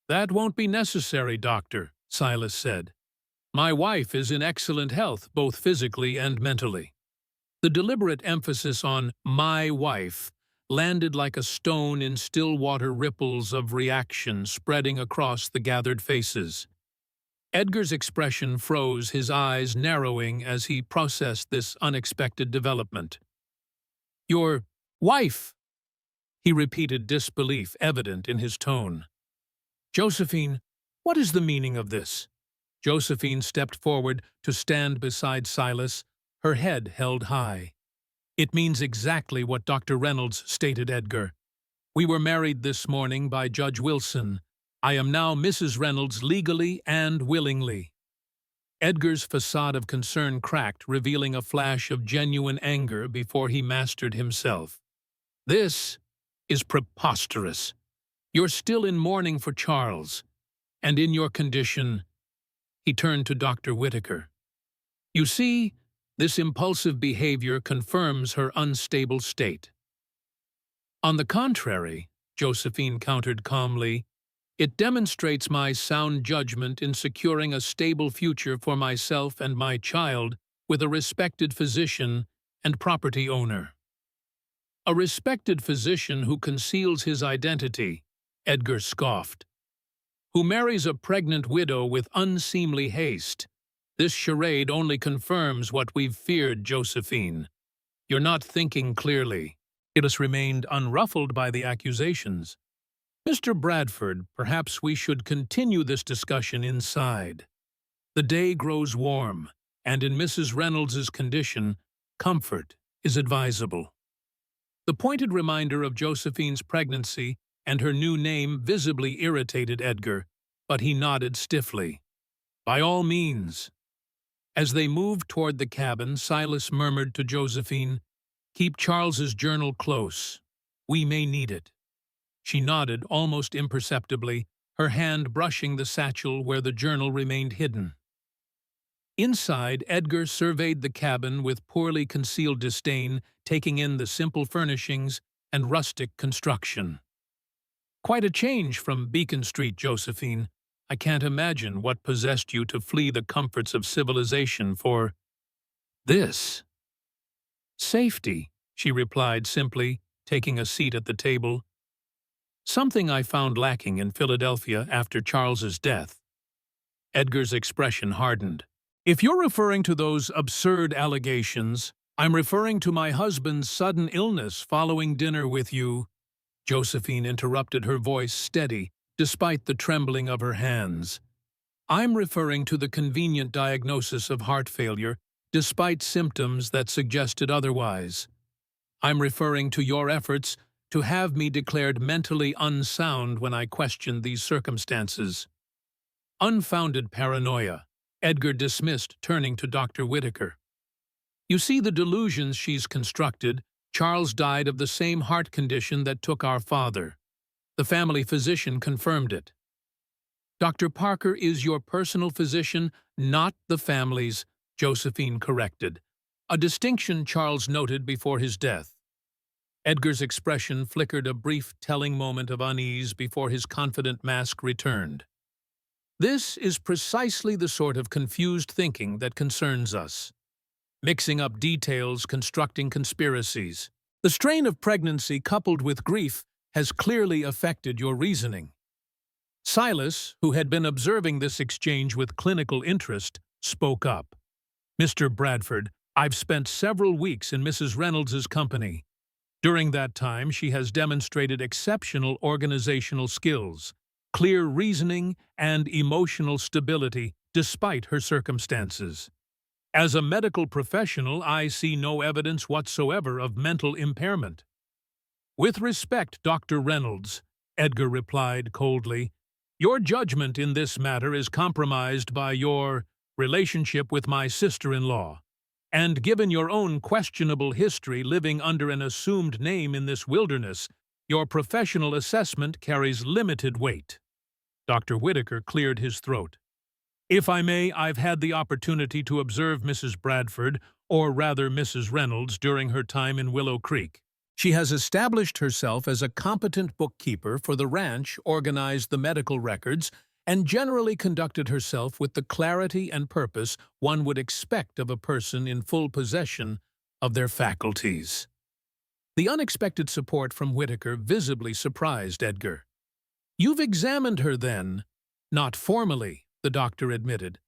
"That won't be necessary, Doctor," Silas said. "My wife is in excellent health, both physically and mentally." The deliberate emphasis on "my wife" landed like a stone in still water, ripples of reaction spreading across the gathered faces. Edgar's expression froze, his eyes narrowing as he processed this unexpected development. "Your wife," he repeated, disbelief evident in his tone. "Josephine, what is the meaning of this?" Josephine stepped forward to stand beside Silas, her head held high. "It means exactly what Dr. Reynolds stated, Edgar. We were married this morning by Judge Wilson. I am now Mrs. Reynolds legally and willingly." Edgar's facade of concern cracked, revealing a flash of genuine anger before he mastered himself. "This is preposterous. You're still in mourning for Charles, and in your condition—" He turned to Dr. Whitaker. "You see, this impulsive behavior confirms her unstable state." "On the contrary," Josephine countered calmly, "it demonstrates my sound judgment in securing a stable future for myself and my child with a respected physician and property owner." "A respected physician who conceals his identity," Edgar scoffed. "Who marries a pregnant widow with unseemly haste. This charade only confirms what we've feared, Josephine. You're not thinking clearly." Silas remained unruffled by the accusations. "Mr. Bradford, perhaps we should continue this discussion inside. The day grows warm, and in Mrs. Reynolds's condition, comfort is advisable." The pointed reminder of Josephine's pregnancy and her new name visibly irritated Edgar, but he nodded stiffly. "By all means." As they moved toward the cabin, Silas murmured to Josephine, "Keep Charles's journal close. We may need it." She nodded almost imperceptibly, her hand brushing the satchel where the journal remained hidden. Inside, Edgar surveyed the cabin with poorly concealed disdain, taking in the simple furnishings and rustic construction. "Quite a change from Beacon Street, Josephine. I can't imagine what possessed you to flee the comforts of civilization for this." "Safety," she replied simply, taking a seat at the table. "Something I found lacking in Philadelphia after Charles's death." Edgar's expression hardened. "If you're referring to those absurd allegations, I'm referring to my husband's sudden illness following dinner with you." Josephine interrupted, her voice steady, despite the trembling of her hands. "I'm referring to the convenient diagnosis of heart failure, despite symptoms that suggested otherwise. I'm referring to your efforts to have me declared mentally unsound when I questioned these circumstances." "Unfounded paranoia," Edgar dismissed, turning to Dr. Whitaker. "You see the delusions she's constructed. Charles died of the same heart condition that took our father. The family physician confirmed it." "Dr. Parker is your personal physician, not the family's," Josephine corrected, a distinction Charles noted before his death. Edgar's expression flickered a brief telling moment of unease before his confident mask returned. "This is precisely the sort of confused thinking that concerns us. Mixing up details, constructing conspiracies. The strain of pregnancy coupled with grief has clearly affected your reasoning." Silas, who had been observing this exchange with clinical interest, spoke up. "Mr. Bradford, I've spent several weeks in Mrs. Reynolds's company. During that time, she has demonstrated exceptional organizational skills, clear reasoning, and emotional stability despite her circumstances. As a medical professional, I see no evidence whatsoever of mental impairment." "With respect, Dr. Reynolds," Edgar replied coldly, "your judgment in this matter is compromised by your relationship with my sister-in-law. And given your own questionable history living under an assumed name in this wilderness, your professional assessment carries limited weight." Dr. Whitaker cleared his throat. "If I may, I've had the opportunity to observe Mrs. Bradford, or rather Mrs. Reynolds, during her time in Willow Creek. She has established herself as a competent bookkeeper for the ranch, organized the medical records, and generally conducted herself with the clarity and purpose one would expect of a person in full possession of their faculties." The unexpected support from Whitaker visibly surprised Edgar. "You've examined her, then?" "Not formally," the doctor admitted.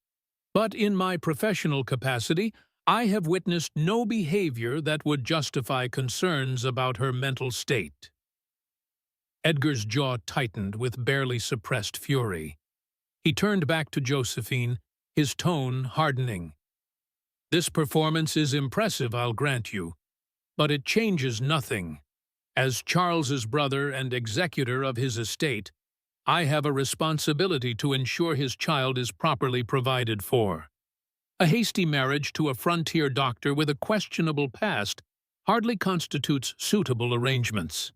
"But in my professional capacity, I have witnessed no behavior that would justify concerns about her mental state." Edgar's jaw tightened with barely suppressed fury. He turned back to Josephine, his tone hardening. "This performance is impressive, I'll grant you, but it changes nothing. As Charles's brother and executor of his estate, I have a responsibility to ensure his child is properly provided for. A hasty marriage to a frontier doctor with a questionable past hardly constitutes suitable arrangements."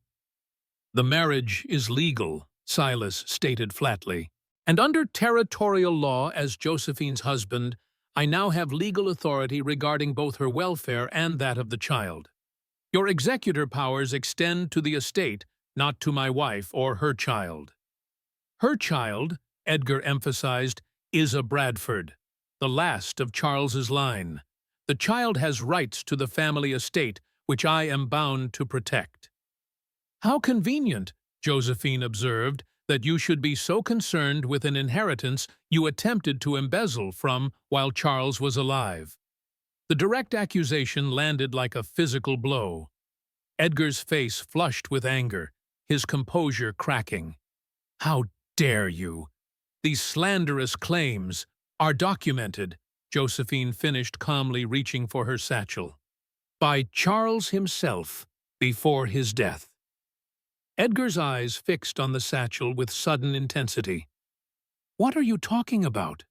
"The marriage is legal," Silas stated flatly. "And under territorial law, as Josephine's husband, I now have legal authority regarding both her welfare and that of the child. Your executor powers extend to the estate, not to my wife or her child." "Her child," Edgar emphasized, "is a Bradford, the last of Charles's line. The child has rights to the family estate, which I am bound to protect." "How convenient," Josephine observed, "that you should be so concerned with an inheritance you attempted to embezzle from while Charles was alive." The direct accusation landed like a physical blow. Edgar's face flushed with anger, his composure cracking. "How dare you? These slanderous claims are documented," Josephine finished calmly, reaching for her satchel. "By Charles himself, before his death. Edgar's eyes fixed on the satchel with sudden intensity. "What are you talking about?"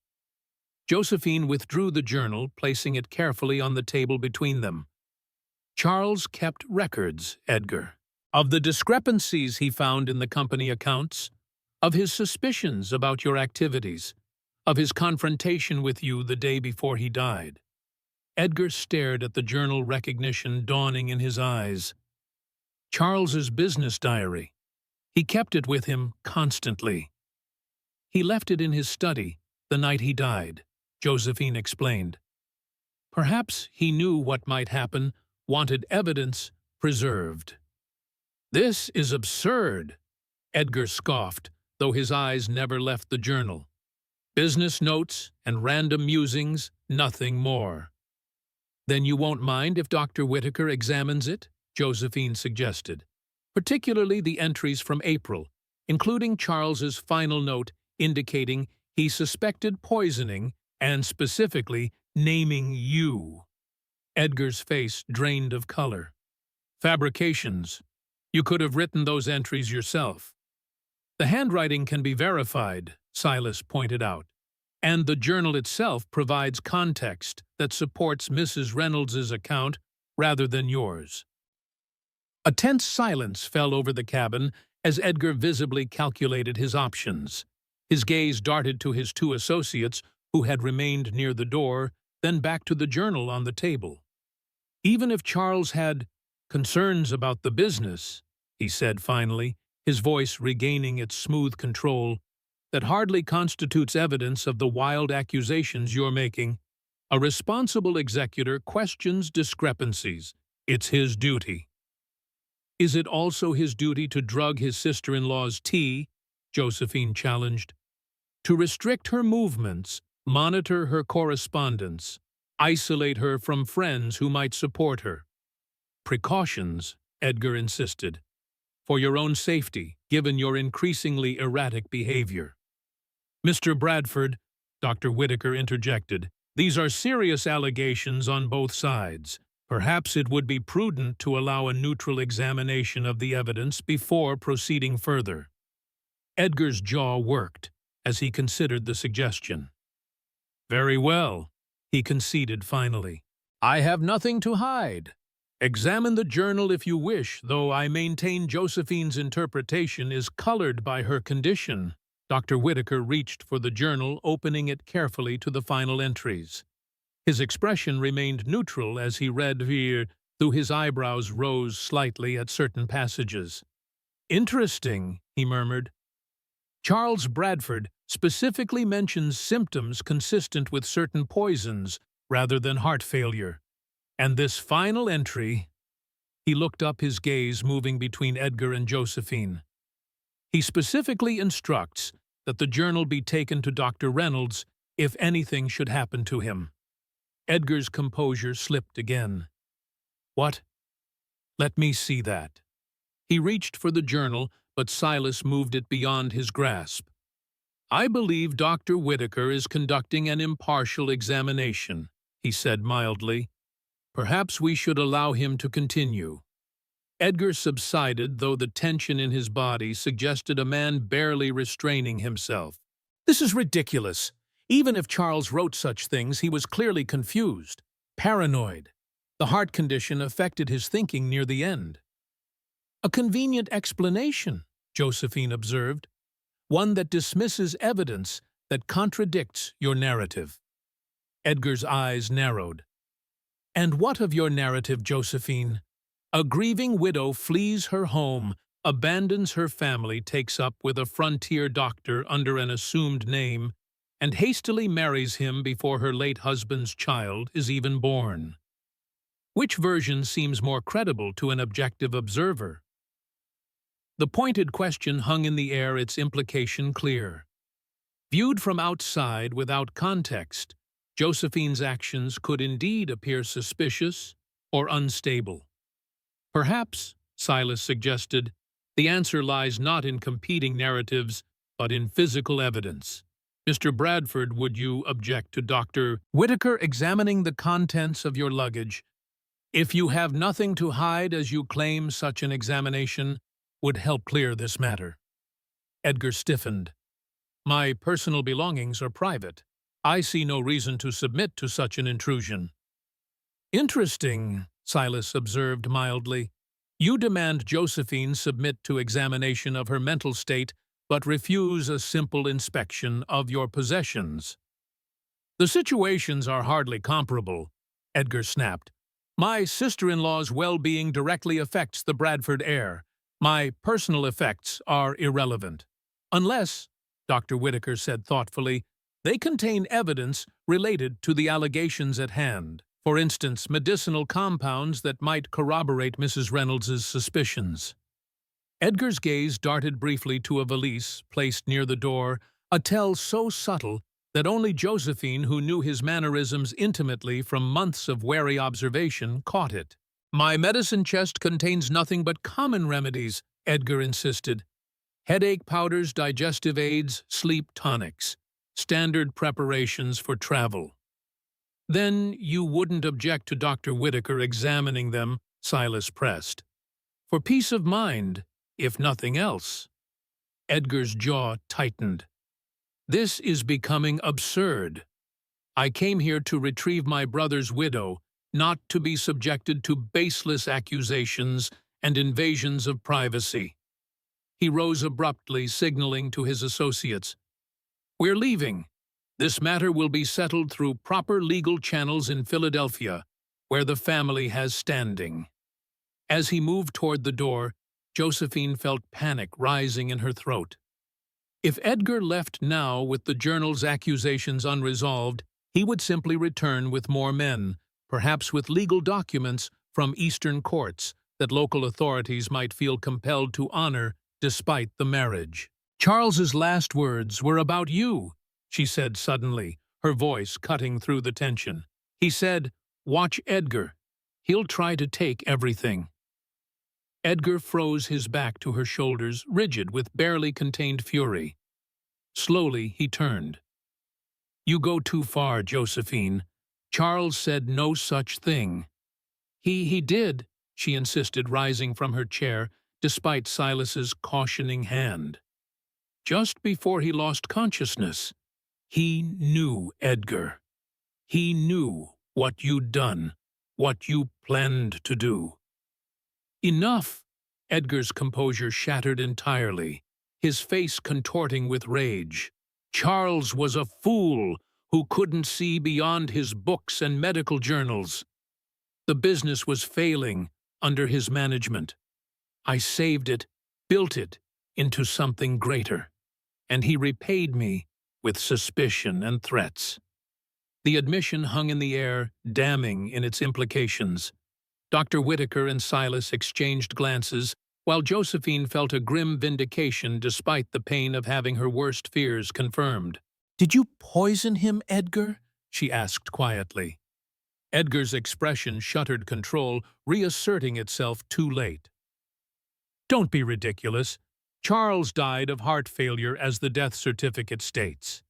Josephine withdrew the journal, placing it carefully on the table between them. "Charles kept records, Edgar, of the discrepancies he found in the company accounts, of his suspicions about your activities, of his confrontation with you the day before he died." Edgar stared at the journal, recognition dawning in his eyes. Charles's business diary. He kept it with him constantly. "He left it in his study the night he died," Josephine explained. "Perhaps he knew what might happen, wanted evidence preserved." "This is absurd," Edgar scoffed, though his eyes never left the journal. "Business notes and random musings, nothing more." "Then you won't mind if Dr. Whitaker examines it?" Josephine suggested. "Particularly the entries from April, including Charles's final note indicating he suspected poisoning and specifically naming you." Edgar's face drained of color. "Fabrications. You could have written those entries yourself." "The handwriting can be verified," Silas pointed out, "and the journal itself provides context that supports Mrs. Reynolds's account rather than yours." A tense silence fell over the cabin as Edgar visibly calculated his options. His gaze darted to his two associates, who had remained near the door, then back to the journal on the table. "Even if Charles had concerns about the business," he said finally, his voice regaining its smooth control, "that hardly constitutes evidence of the wild accusations you're making. A responsible executor questions discrepancies. It's his duty." "Is it also his duty to drug his sister-in-law's tea?" Josephine challenged. "To restrict her movements, monitor her correspondence, isolate her from friends who might support her?" "Precautions," Edgar insisted. "For your own safety, given your increasingly erratic behavior." "Mr. Bradford," Dr. Whitaker interjected, "these are serious allegations on both sides. Perhaps it would be prudent to allow a neutral examination of the evidence before proceeding further." Edgar's jaw worked as he considered the suggestion. "Very well," he conceded finally. "I have nothing to hide. Examine the journal if you wish, though I maintain Josephine's interpretation is colored by her condition." Dr. Whitaker reached for the journal, opening it carefully to the final entries. His expression remained neutral as he read, though his eyebrows rose slightly at certain passages. "Interesting," he murmured. "Charles Bradford specifically mentions symptoms consistent with certain poisons rather than heart failure. And this final entry—" He looked up, his gaze moving between Edgar and Josephine. "He specifically instructs that the journal be taken to Dr. Reynolds if anything should happen to him." Edgar's composure slipped again. "What? Let me see that." He reached for the journal, but Silas moved it beyond his grasp. "I believe Dr. Whitaker is conducting an impartial examination," he said mildly. "Perhaps we should allow him to continue." Edgar subsided, though the tension in his body suggested a man barely restraining himself. "This is ridiculous. Even if Charles wrote such things, he was clearly confused, paranoid. The heart condition affected his thinking near the end." "A convenient explanation," Josephine observed. "One that dismisses evidence that contradicts your narrative." Edgar's eyes narrowed. "And what of your narrative, Josephine? A grieving widow flees her home, abandons her family, takes up with a frontier doctor under an assumed name, and hastily marries him before her late husband's child is even born. Which version seems more credible to an objective observer?" The pointed question hung in the air, its implication clear. Viewed from outside without context, Josephine's actions could indeed appear suspicious or unstable. "Perhaps," Silas suggested, "the answer lies not in competing narratives, but in physical evidence. Mr. Bradford, would you object to Dr. Whitaker examining the contents of your luggage If you have nothing to hide as you claim such an examination would help clear this matter. Edgar stiffened. My personal belongings are private. I see no reason to submit to such an intrusion. Interesting, Silas observed mildly. You demand Josephine submit to examination of her mental state, but refuse a simple inspection of your possessions. The situations are hardly comparable, Edgar snapped. My sister-in-law's well-being directly affects the Bradford heir. My personal effects are irrelevant. Unless, Dr. Whitaker said thoughtfully, they contain evidence related to the allegations at hand. For instance, medicinal compounds that might corroborate Mrs. Reynolds's suspicions. Edgar's gaze darted briefly to a valise placed near the door, a tell so subtle that only Josephine, who knew his mannerisms intimately from months of wary observation, caught it. My medicine chest contains nothing but common remedies, Edgar insisted. Headache powders, digestive aids, sleep tonics. Standard preparations for travel. Then you wouldn't object to Dr. Whitaker examining them, Silas pressed. For peace of mind, if nothing else. Edgar's jaw tightened. This is becoming absurd. I came here to retrieve my brother's widow, not to be subjected to baseless accusations and invasions of privacy. He rose abruptly, signaling to his associates. We're leaving. This matter will be settled through proper legal channels in Philadelphia, where the family has standing. As he moved toward the door, Josephine felt panic rising in her throat. If Edgar left now with the journal's accusations unresolved, he would simply return with more men, perhaps with legal documents from Eastern courts that local authorities might feel compelled to honor despite the marriage. Charles's last words were about you, she said suddenly, her voice cutting through the tension. He said, watch Edgar. He'll try to take everything. Edgar froze his back to her shoulders, rigid with barely contained fury. Slowly, he turned. You go too far, Josephine. Charles said no such thing. He did, she insisted, rising from her chair, despite Silas's cautioning hand. Just before he lost consciousness, he knew Edgar. He knew what you'd done, what you planned to do. Enough! Edgar's composure shattered entirely, his face contorting with rage. Charles was a fool who couldn't see beyond his books and medical journals. The business was failing under his management. I saved it, built it into something greater, and he repaid me with suspicion and threats. The admission hung in the air, damning in its implications. Dr. Whitaker and Silas exchanged glances, while Josephine felt a grim vindication despite the pain of having her worst fears confirmed. "Did you poison him, Edgar?" she asked quietly. Edgar's expression shuttered control, reasserting itself too late. "Don't be ridiculous. Charles died of heart failure, as the death certificate states."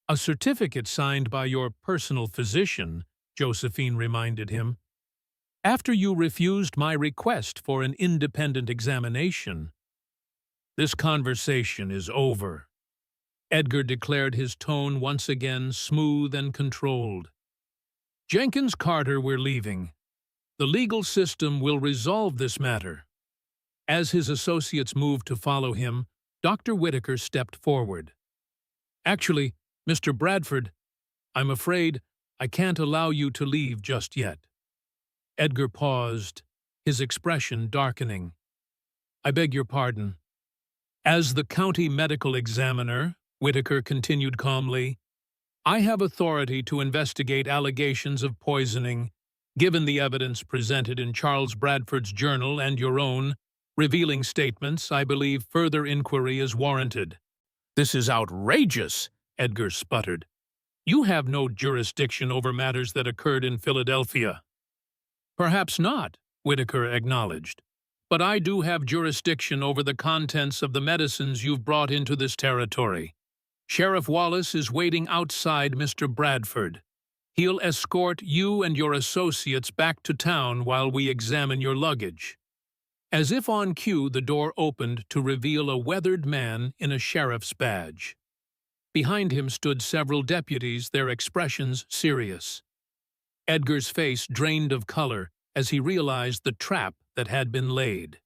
"A certificate signed by your personal physician," Josephine reminded him. "After you refused my request for an independent examination." "This conversation is over," Edgar declared, his tone once again smooth and controlled. "Jenkins Carter, we're leaving. The legal system will resolve this matter." As his associates moved to follow him, Dr. Whitaker stepped forward. "Actually, Mr. Bradford, I'm afraid I can't allow you to leave just yet." Edgar paused, his expression darkening. "I beg your pardon." "As the county medical examiner," Whitaker continued calmly, "I have authority to investigate allegations of poisoning, given the evidence presented in Charles Bradford's journal and your own, revealing statements. I believe further inquiry is warranted." "This is outrageous," Edgar sputtered. "You have no jurisdiction over matters that occurred in Philadelphia." "Perhaps not," Whitaker acknowledged. "But I do have jurisdiction over the contents of the medicines you've brought into this territory. Sheriff Wallace is waiting outside Mr. Bradford. He'll escort you and your associates back to town while we examine your luggage." As if on cue, the door opened to reveal a weathered man in a sheriff's badge. Behind him stood several deputies, their expressions serious. Edgar's face drained of color as he realized the trap that had been laid.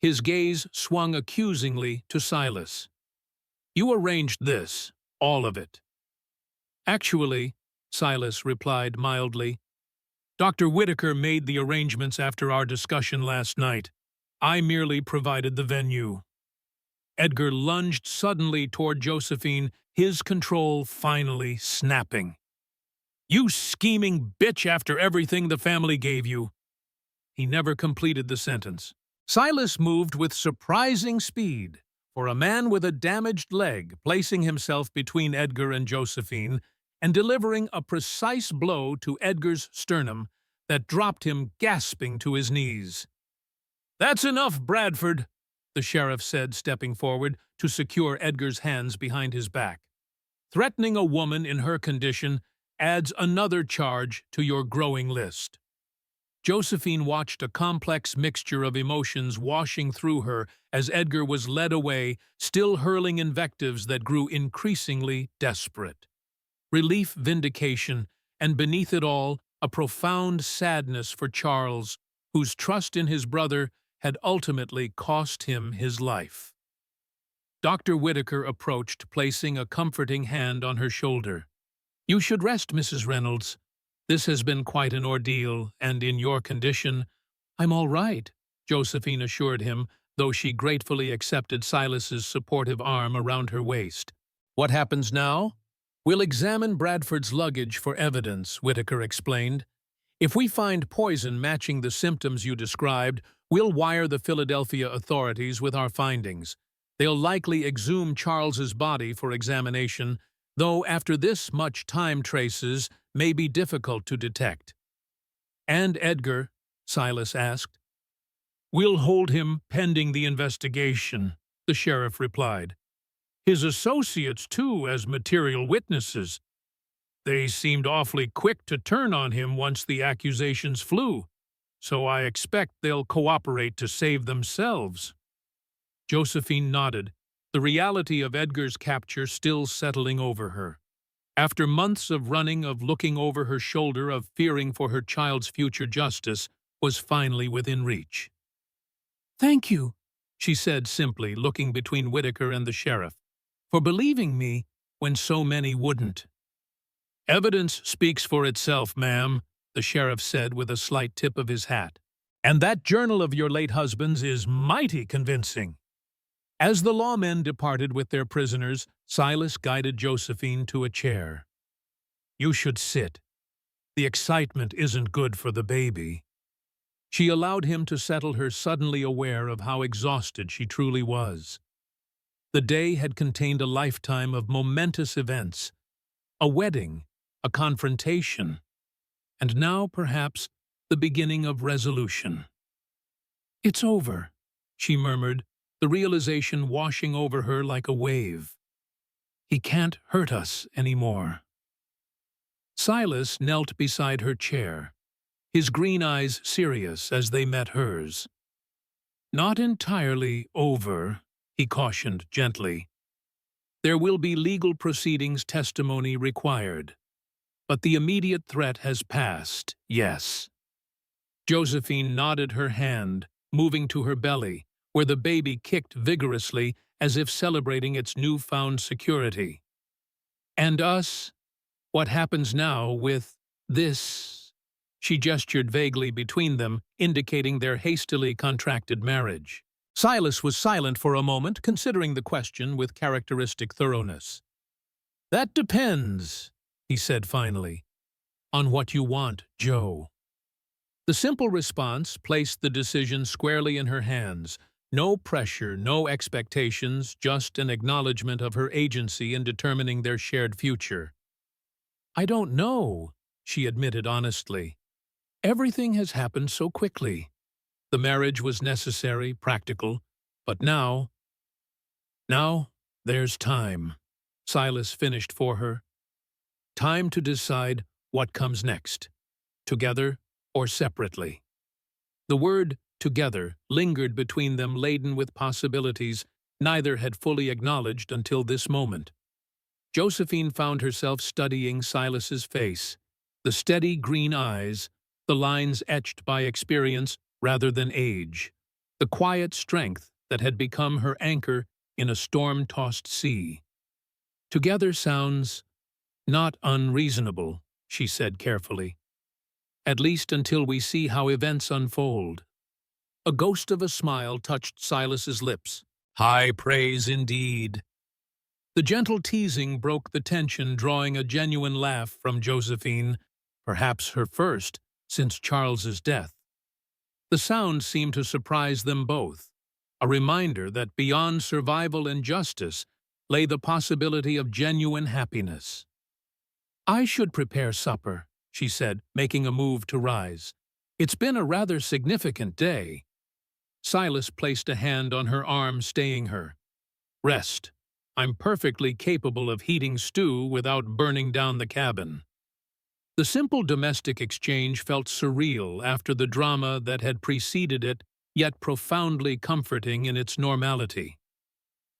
His gaze swung accusingly to Silas. "You arranged this, all of it." "Actually," Silas replied mildly, "Dr. Whitaker made the arrangements after our discussion last night. I merely provided the venue." Edgar lunged suddenly toward Josephine, his control finally snapping. "You scheming bitch, after everything the family gave you." He never completed the sentence. Silas moved with surprising speed, for a man with a damaged leg, placing himself between Edgar and Josephine and delivering a precise blow to Edgar's sternum that dropped him gasping to his knees. "That's enough, Bradford," the sheriff said, stepping forward to secure Edgar's hands behind his back. "Threatening a woman in her condition adds another charge to your growing list." Josephine watched a complex mixture of emotions washing through her as Edgar was led away, still hurling invectives that grew increasingly desperate. Relief, vindication, and beneath it all, a profound sadness for Charles, whose trust in his brother had ultimately cost him his life. Dr. Whitaker approached, placing a comforting hand on her shoulder. "You should rest, Mrs. Reynolds. This has been quite an ordeal, and in your condition—" "I'm all right," Josephine assured him, though she gratefully accepted Silas's supportive arm around her waist. "What happens now? We'll examine Bradford's luggage for evidence," Whitaker explained. "If we find poison matching the symptoms you described, we'll wire the Philadelphia authorities with our findings. They'll likely exhume Charles's body for examination, though after this much time traces may be difficult to detect." "And Edgar?" Silas asked. "We'll hold him pending the investigation," the sheriff replied. "His associates, too, as material witnesses. They seemed awfully quick to turn on him once the accusations flew, so I expect they'll cooperate to save themselves." Josephine nodded, the reality of Edgar's capture still settling over her. After months of running, of looking over her shoulder, of fearing for her child's future, justice was finally within reach. "Thank you," she said simply, looking between Whitaker and the sheriff, "for believing me when so many wouldn't." "Evidence speaks for itself, ma'am," the sheriff said with a slight tip of his hat. "And that journal of your late husband's is mighty convincing." As the lawmen departed with their prisoners, Silas guided Josephine to a chair. "You should sit. The excitement isn't good for the baby." She allowed him to settle her, suddenly aware of how exhausted she truly was. The day had contained a lifetime of momentous events, a wedding, a confrontation, and now, perhaps, the beginning of resolution. "It's over," she murmured, the realization washing over her like a wave. "He can't hurt us anymore." Silas knelt beside her chair, his green eyes serious as they met hers. "Not entirely over," he cautioned gently. "There will be legal proceedings, testimony required. But the immediate threat has passed, yes." Josephine nodded her hand, moving to her belly, where the baby kicked vigorously as if celebrating its newfound security. "And us? What happens now with this?" She gestured vaguely between them, indicating their hastily contracted marriage. Silas was silent for a moment, considering the question with characteristic thoroughness. "That depends," he said finally, "on what you want, Joe." The simple response placed the decision squarely in her hands. No pressure, no expectations, just an acknowledgement of her agency in determining their shared future. "I don't know," she admitted honestly. "Everything has happened so quickly. The marriage was necessary, practical, but now there's time," Silas finished for her. "Time to decide what comes next, together or separately. The word together lingered between them, laden with possibilities neither had fully acknowledged until this moment. Josephine found herself studying Silas's face, the steady green eyes, the lines etched by experience rather than age, the quiet strength that had become her anchor in a storm-tossed sea. Together sounds not unreasonable, she said carefully, at least until we see how events unfold. A ghost of a smile touched Silas's lips. High praise indeed. The gentle teasing broke the tension, drawing a genuine laugh from Josephine, perhaps her first since Charles's death. The sound seemed to surprise them both, a reminder that beyond survival and justice lay the possibility of genuine happiness. I should prepare supper, she said, making a move to rise. It's been a rather significant day. Silas placed a hand on her arm, staying her. Rest. I'm perfectly capable of heating stew without burning down the cabin. The simple domestic exchange felt surreal after the drama that had preceded it, yet profoundly comforting in its normality.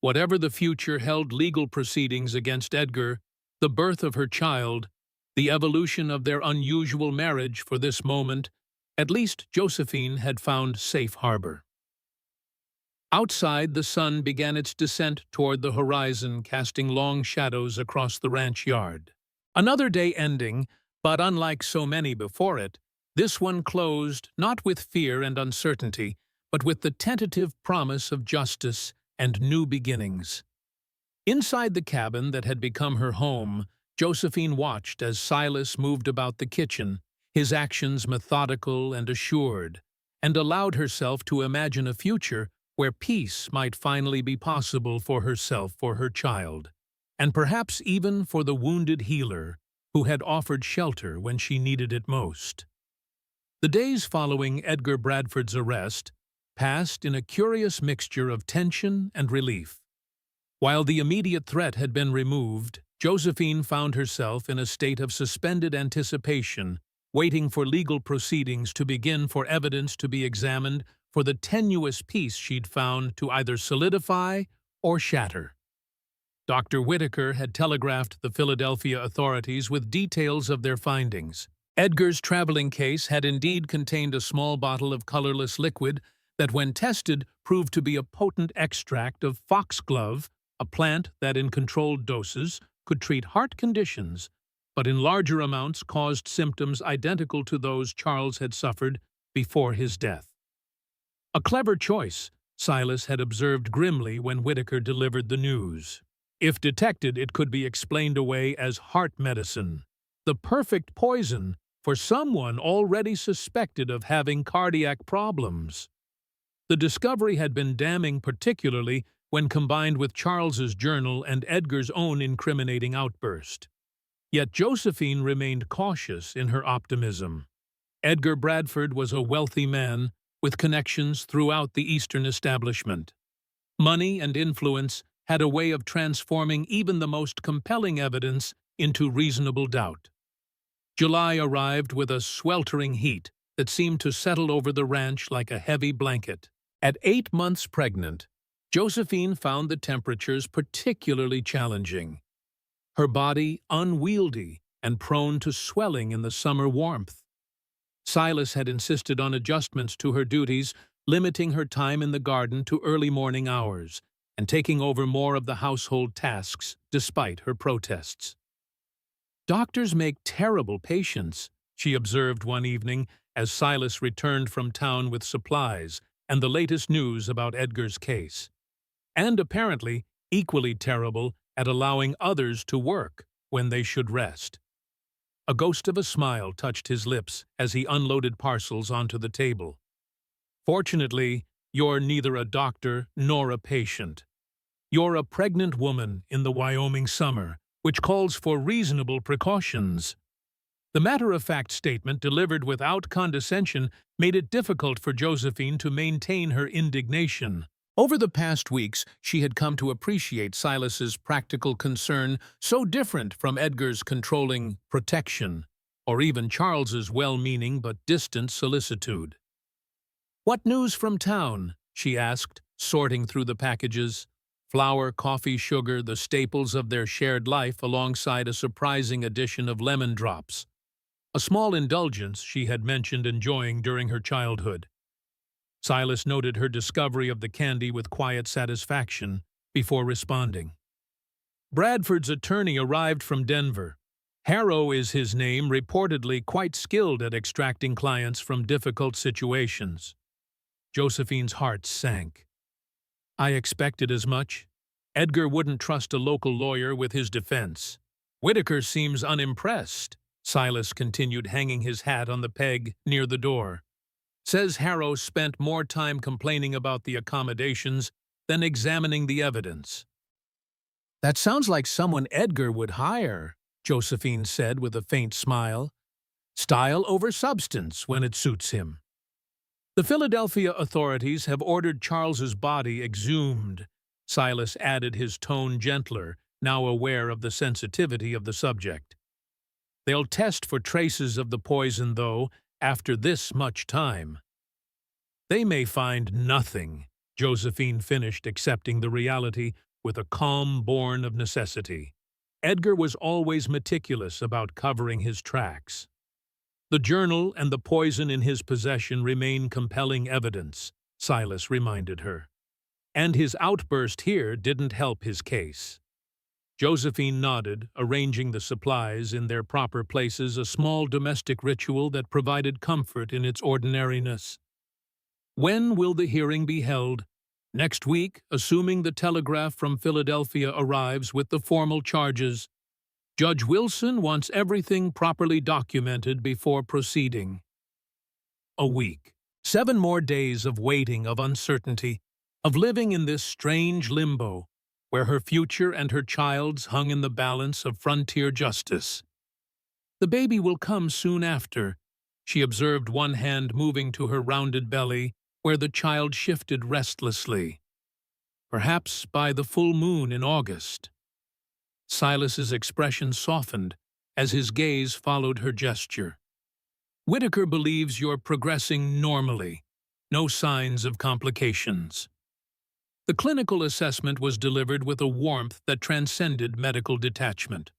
Whatever the future held, legal proceedings against Edgar, the birth of her child, the evolution of their unusual marriage for this moment, at least Josephine had found safe harbor. Outside, the sun began its descent toward the horizon, casting long shadows across the ranch yard. Another day ending, but unlike so many before it, this one closed not with fear and uncertainty, but with the tentative promise of justice and new beginnings. Inside the cabin that had become her home, Josephine watched as Silas moved about the kitchen, his actions methodical and assured, and allowed herself to imagine a future where peace might finally be possible for herself, for her child, and perhaps even for the wounded healer who had offered shelter when she needed it most. The days following Edgar Bradford's arrest passed in a curious mixture of tension and relief. While the immediate threat had been removed, Josephine found herself in a state of suspended anticipation, waiting for legal proceedings to begin, for evidence to be examined, for the tenuous piece she'd found to either solidify or shatter. Dr. Whitaker had telegraphed the Philadelphia authorities with details of their findings. Edgar's traveling case had indeed contained a small bottle of colorless liquid that, when tested, proved to be a potent extract of foxglove, a plant that in controlled doses could treat heart conditions, but in larger amounts caused symptoms identical to those Charles had suffered before his death. A clever choice, Silas had observed grimly when Whitaker delivered the news. If detected, it could be explained away as heart medicine, the perfect poison for someone already suspected of having cardiac problems. The discovery had been damning, particularly when combined with Charles's journal and Edgar's own incriminating outburst. Yet Josephine remained cautious in her optimism. Edgar Bradford was a wealthy man with connections throughout the Eastern establishment. Money and influence had a way of transforming even the most compelling evidence into reasonable doubt. July arrived with a sweltering heat that seemed to settle over the ranch like a heavy blanket. At 8 months pregnant, Josephine found the temperatures particularly challenging. Her body unwieldy and prone to swelling in the summer warmth. Silas had insisted on adjustments to her duties, limiting her time in the garden to early morning hours, and taking over more of the household tasks despite her protests. Doctors make terrible patients, she observed one evening as Silas returned from town with supplies and the latest news about Edgar's case. And apparently equally terrible at allowing others to work when they should rest. A ghost of a smile touched his lips as he unloaded parcels onto the table. Fortunately, you're neither a doctor nor a patient. You're a pregnant woman in the Wyoming summer, which calls for reasonable precautions. The matter-of-fact statement, delivered without condescension, made it difficult for Josephine to maintain her indignation. Over the past weeks, she had come to appreciate Silas's practical concern, so different from Edgar's controlling protection. or even Charles's well-meaning but distant solicitude. "What news from town?" she asked, sorting through the packages. Flour, coffee, sugar, the staples of their shared life alongside a surprising addition of lemon drops, a small indulgence she had mentioned enjoying during her childhood. Silas noted her discovery of the candy with quiet satisfaction before responding. "Bradford's attorney arrived from Denver. Harrow is his name, reportedly quite skilled at extracting clients from difficult situations." Josephine's heart sank. "I expected as much. Edgar wouldn't trust a local lawyer with his defense." "Whitaker seems unimpressed," Silas continued, hanging his hat on the peg near the door. "Says Harrow spent more time complaining about the accommodations than examining the evidence." "That sounds like someone Edgar would hire," Josephine said with a faint smile. "Style over substance when it suits him." "The Philadelphia authorities have ordered Charles's body exhumed," Silas added, his tone gentler, now aware of the sensitivity of the subject. "They'll test for traces of the poison, though, after this much time." "They may find nothing," Josephine finished, accepting the reality with a calm born of necessity. Edgar was always meticulous about covering his tracks. "The journal and the poison in his possession remain compelling evidence," Silas reminded her. "And his outburst here didn't help his case." Josephine nodded, arranging the supplies in their proper places, a small domestic ritual that provided comfort in its ordinariness. "When will the hearing be held?" "Next week, assuming the telegraph from Philadelphia arrives with the formal charges. Judge Wilson wants everything properly documented before proceeding." A week. 7 more days of waiting, of uncertainty, of living in this strange limbo, where her future and her child's hung in the balance of frontier justice. "The baby will come soon after," she observed, one hand moving to her rounded belly, where the child shifted restlessly. "Perhaps by the full moon in August." Silas's expression softened as his gaze followed her gesture. "Whitaker believes you're progressing normally. No signs of complications." The clinical assessment was delivered with a warmth that transcended medical detachment.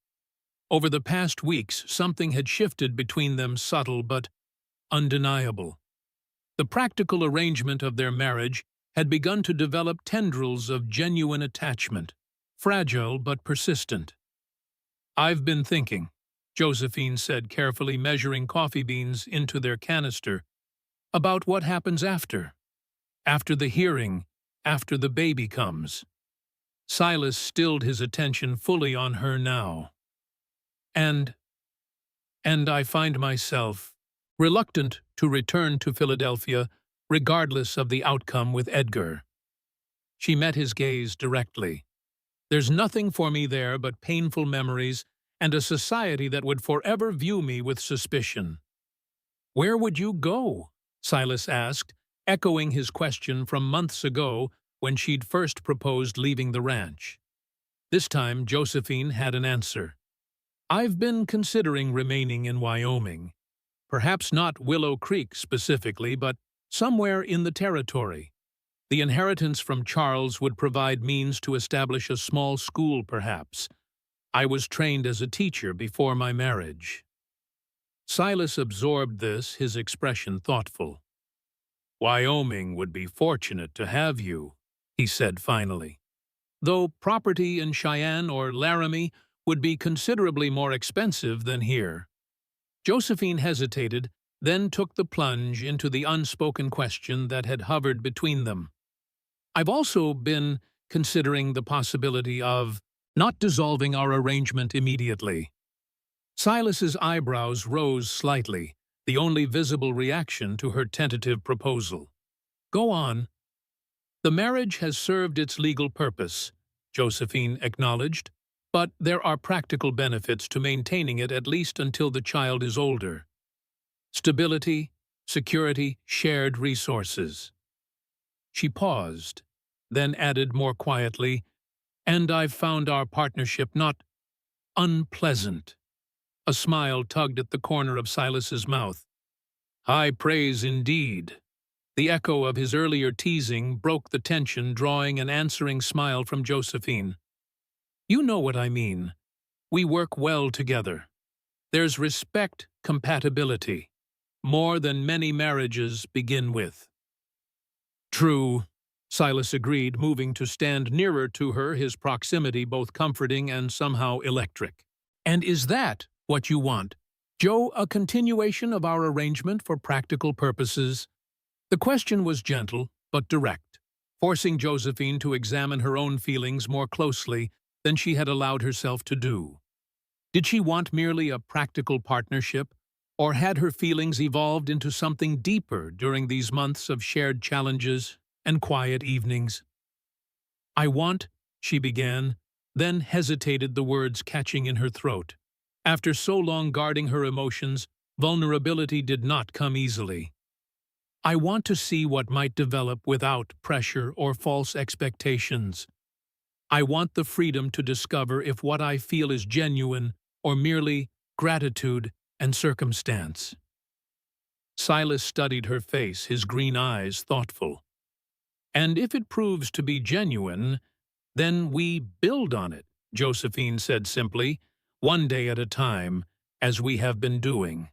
Over the past weeks, something had shifted between them, subtle but undeniable. The practical arrangement of their marriage had begun to develop tendrils of genuine attachment, fragile but persistent. "I've been thinking," Josephine said, carefully measuring coffee beans into their canister, "about what happens after. After the hearing, after the baby comes." Silas stilled his attention fully on her now. And I find myself reluctant to return to Philadelphia, regardless of the outcome with Edgar." She met his gaze directly. "There's nothing for me there but painful memories and a society that would forever view me with suspicion." "Where would you go?" Silas asked, echoing his question from months ago when she'd first proposed leaving the ranch. This time Josephine had an answer. "I've been considering remaining in Wyoming. Perhaps not Willow Creek specifically, but somewhere in the territory. The inheritance from Charles would provide means to establish a small school, perhaps. I was trained as a teacher before my marriage." Silas absorbed this, his expression thoughtful. "Wyoming would be fortunate to have you," he said finally. "Though property in Cheyenne or Laramie would be considerably more expensive than here." Josephine hesitated, then took the plunge into the unspoken question that had hovered between them. "I've also been considering the possibility of not dissolving our arrangement immediately." Silas's eyebrows rose slightly, the only visible reaction to her tentative proposal. "Go on." "The marriage has served its legal purpose," Josephine acknowledged, "but there are practical benefits to maintaining it at least until the child is older. Stability, security, shared resources." She paused, then added more quietly, "And I've found our partnership not unpleasant." A smile tugged at the corner of Silas's mouth. High praise indeed. The echo of his earlier teasing broke the tension, drawing an answering smile from Josephine. You know what I mean. We work well together. There's respect, compatibility, more than many marriages begin with. True, Silas agreed, moving to stand nearer to her, his proximity both comforting and somehow electric. And is that what you want, Joe, a continuation of our arrangement for practical purposes? The question was gentle, but direct, forcing Josephine to examine her own feelings more closely than she had allowed herself to do. Did she want merely a practical partnership, or had her feelings evolved into something deeper during these months of shared challenges and quiet evenings? I want, she began, then hesitated, the words catching in her throat. After so long guarding her emotions, vulnerability did not come easily. I want to see what might develop without pressure or false expectations. I want the freedom to discover if what I feel is genuine or merely gratitude and circumstance. Silas studied her face, his green eyes thoughtful. And if it proves to be genuine, then we build on it, Josephine said simply, one day at a time, as we have been doing.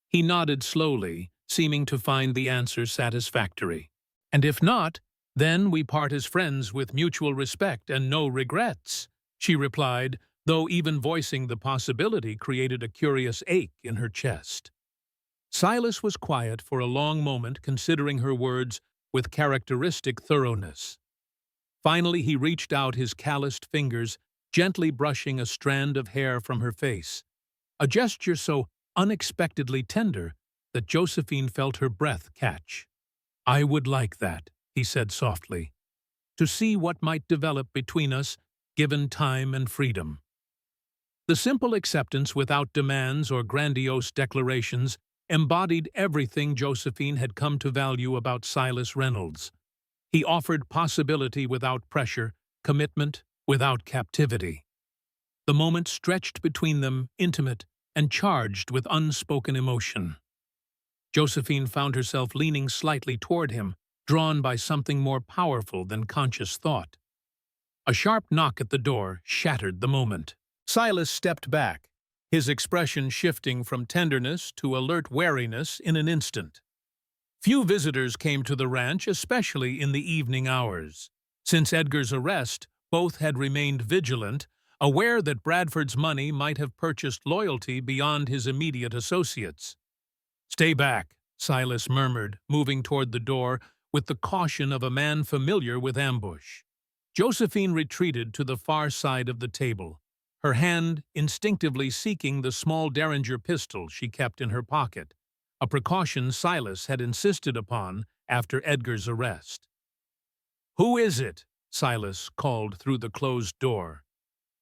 He nodded slowly, seeming to find the answer satisfactory. And if not, then we part as friends with mutual respect and no regrets, she replied, though even voicing the possibility created a curious ache in her chest. Silas was quiet for a long moment, considering her words with characteristic thoroughness. Finally, he reached out his calloused fingers, gently brushing a strand of hair from her face, a gesture so unexpectedly tender that Josephine felt her breath catch. I would like that, he said softly, to see what might develop between us, given time and freedom. The simple acceptance without demands or grandiose declarations embodied everything Josephine had come to value about Silas Reynolds. He offered possibility without pressure, commitment without captivity. The moment stretched between them, intimate and charged with unspoken emotion. Josephine found herself leaning slightly toward him, drawn by something more powerful than conscious thought. A sharp knock at the door shattered the moment. Silas stepped back, his expression shifting from tenderness to alert wariness in an instant. Few visitors came to the ranch, especially in the evening hours. Since Edgar's arrest, both had remained vigilant, aware that Bradford's money might have purchased loyalty beyond his immediate associates. Stay back, Silas murmured, moving toward the door with the caution of a man familiar with ambush. Josephine retreated to the far side of the table, her hand instinctively seeking the small Derringer pistol she kept in her pocket, a precaution Silas had insisted upon after Edgar's arrest. "Who is it?" Silas called through the closed door.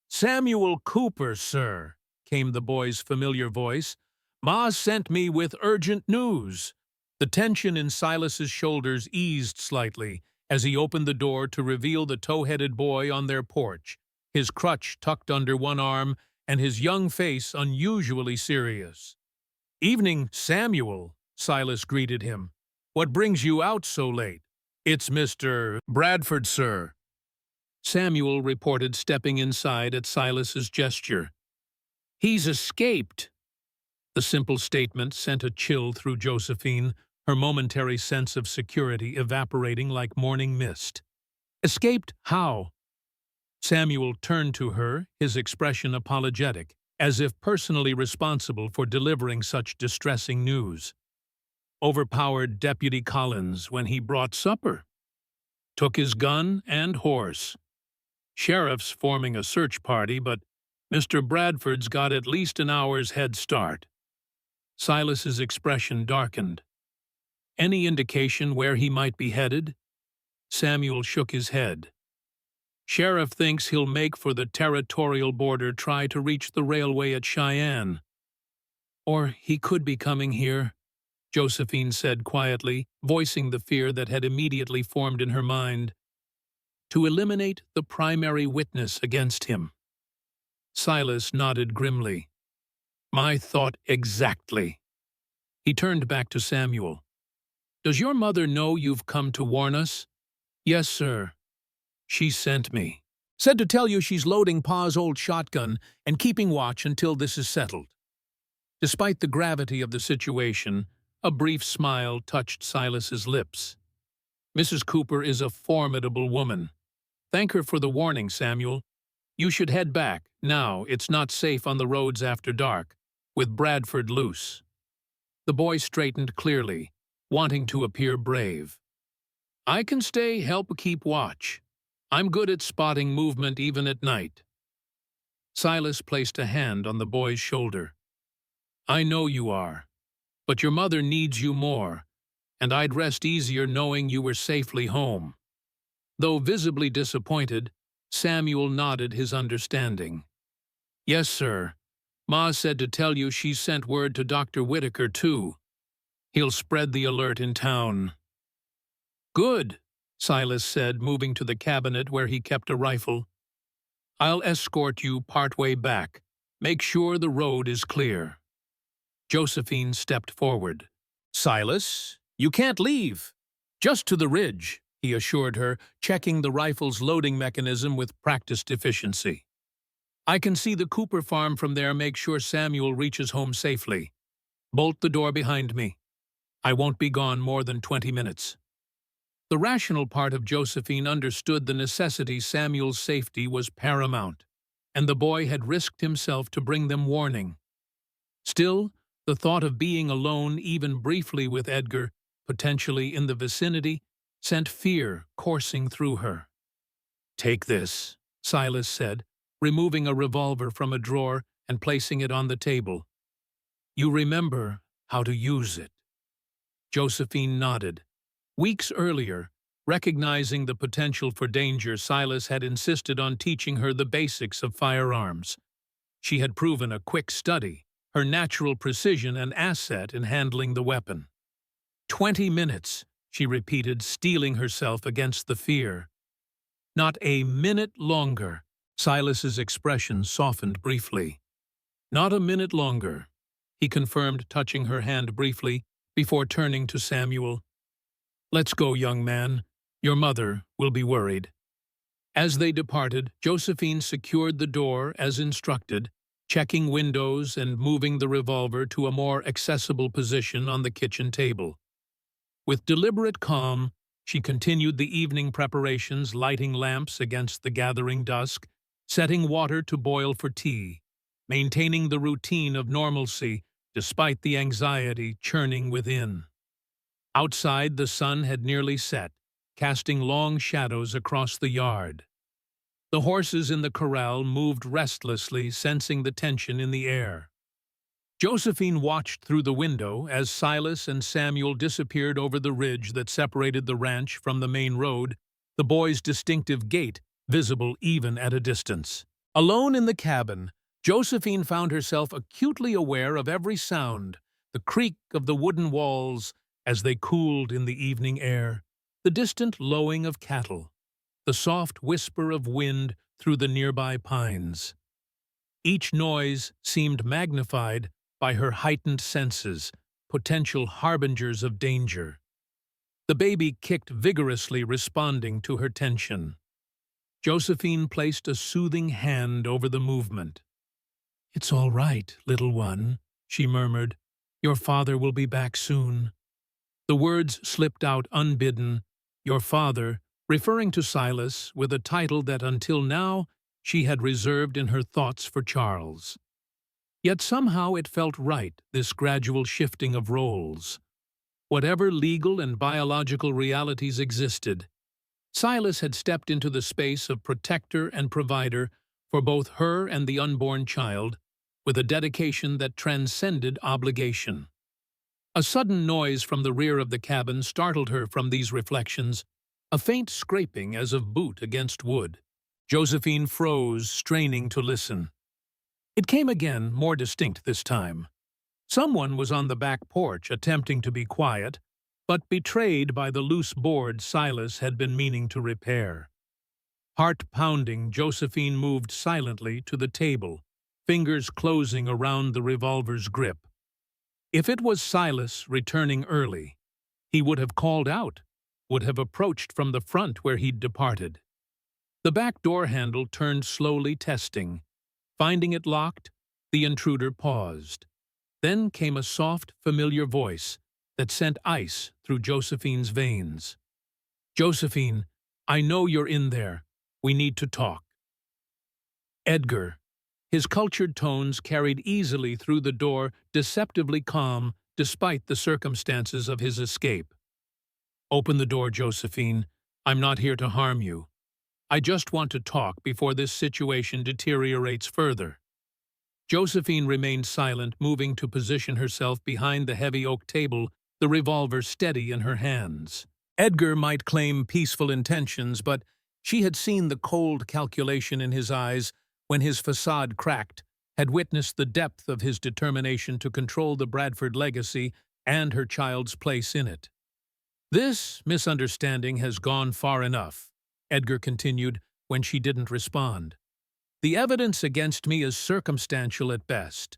"Samuel Cooper, sir," came the boy's familiar voice. "Ma sent me with urgent news." The tension in Silas's shoulders eased slightly as he opened the door to reveal the tow-headed boy on their porch, his crutch tucked under one arm and his young face unusually serious. "Evening, Samuel," Silas greeted him. "What brings you out so late?" "It's Mr. Bradford, sir," Samuel reported, stepping inside at Silas's gesture. "He's escaped." The simple statement sent a chill through Josephine, her momentary sense of security evaporating like morning mist. "Escaped how?" Samuel turned to her, his expression apologetic, as if personally responsible for delivering such distressing news. "Overpowered Deputy Collins when he brought supper. Took his gun and horse. Sheriff's forming a search party, but Mr. Bradford's got at least an hour's head start." Silas's expression darkened. "Any indication where he might be headed?" Samuel shook his head. "Sheriff thinks he'll make for the territorial border, try to reach the railway at Cheyenne." "Or he could be coming here," Josephine said quietly, voicing the fear that had immediately formed in her mind. "To eliminate the primary witness against him." Silas nodded grimly. My thought exactly. He turned back to Samuel. Does your mother know you've come to warn us? Yes, sir. She sent me. Said to tell you she's loading Pa's old shotgun and keeping watch until this is settled. Despite the gravity of the situation, a brief smile touched Silas's lips. Mrs. Cooper is a formidable woman. Thank her for the warning, Samuel. You should head back. Now, it's not safe on the roads after dark, with Bradford loose. The boy straightened clearly, wanting to appear brave. I can stay, help keep watch. I'm good at spotting movement even at night. Silas placed a hand on the boy's shoulder. I know you are, but your mother needs you more, and I'd rest easier knowing you were safely home. Though visibly disappointed, Samuel nodded his understanding. Yes, sir. Ma said to tell you she sent word to Dr. Whitaker, too. He'll spread the alert in town. Good, Silas said, moving to the cabinet where he kept a rifle. I'll escort you partway back. Make sure the road is clear. Josephine stepped forward. Silas, you can't leave. Just to the ridge, he assured her, checking the rifle's loading mechanism with practiced efficiency. I can see the Cooper farm from there. Make sure Samuel reaches home safely. Bolt the door behind me. I won't be gone more than 20 minutes. The rational part of Josephine understood the necessity. Samuel's safety was paramount, and the boy had risked himself to bring them warning. Still, the thought of being alone, even briefly with Edgar, potentially in the vicinity, sent fear coursing through her. Take this, Silas said, removing a revolver from a drawer and placing it on the table. You remember how to use it. Josephine nodded. Weeks earlier, recognizing the potential for danger, Silas had insisted on teaching her the basics of firearms. She had proven a quick study, her natural precision an asset in handling the weapon. 20 minutes, she repeated, steeling herself against the fear. Not a minute longer. Silas's expression softened briefly. Not a minute longer, he confirmed, touching her hand briefly before turning to Samuel. Let's go, young man. Your mother will be worried. As they departed, Josephine secured the door as instructed, checking windows and moving the revolver to a more accessible position on the kitchen table. With deliberate calm, she continued the evening preparations, lighting lamps against the gathering dusk, setting water to boil for tea, maintaining the routine of normalcy despite the anxiety churning within. Outside, the sun had nearly set, casting long shadows across the yard. The horses in the corral moved restlessly, sensing the tension in the air. Josephine watched through the window as Silas and Samuel disappeared over the ridge that separated the ranch from the main road, the boy's distinctive gait visible even at a distance. Alone in the cabin, Josephine found herself acutely aware of every sound, the creak of the wooden walls as they cooled in the evening air, the distant lowing of cattle, the soft whisper of wind through the nearby pines. Each noise seemed magnified by her heightened senses, potential harbingers of danger. The baby kicked vigorously, responding to her tension. Josephine placed a soothing hand over the movement. It's all right, little one, she murmured. Your father will be back soon. The words slipped out unbidden. Your father, referring to Silas with a title that until now she had reserved in her thoughts for Charles. Yet somehow it felt right, this gradual shifting of roles. Whatever legal and biological realities existed, Silas had stepped into the space of protector and provider for both her and the unborn child, with a dedication that transcended obligation. A sudden noise from the rear of the cabin startled her from these reflections, a faint scraping as of boot against wood. Josephine froze, straining to listen. It came again, more distinct this time. Someone was on the back porch, attempting to be quiet, but betrayed by the loose board Silas had been meaning to repair. Heart pounding, Josephine moved silently to the table, fingers closing around the revolver's grip. If it was Silas returning early, he would have called out, would have approached from the front where he'd departed. The back door handle turned slowly, testing. Finding it locked, the intruder paused. Then came a soft, familiar voice that sent ice through Josephine's veins. "Josephine, I know you're in there. We need to talk." Edgar. His cultured tones carried easily through the door, deceptively calm despite the circumstances of his escape. "Open the door, Josephine. I'm not here to harm you. I just want to talk before this situation deteriorates further." Josephine remained silent, moving to position herself behind the heavy oak table, the revolver steady in her hands. Edgar might claim peaceful intentions, but she had seen the cold calculation in his eyes when his facade cracked, had witnessed the depth of his determination to control the Bradford legacy and her child's place in it. "This misunderstanding has gone far enough," Edgar continued when she didn't respond. "The evidence against me is circumstantial at best.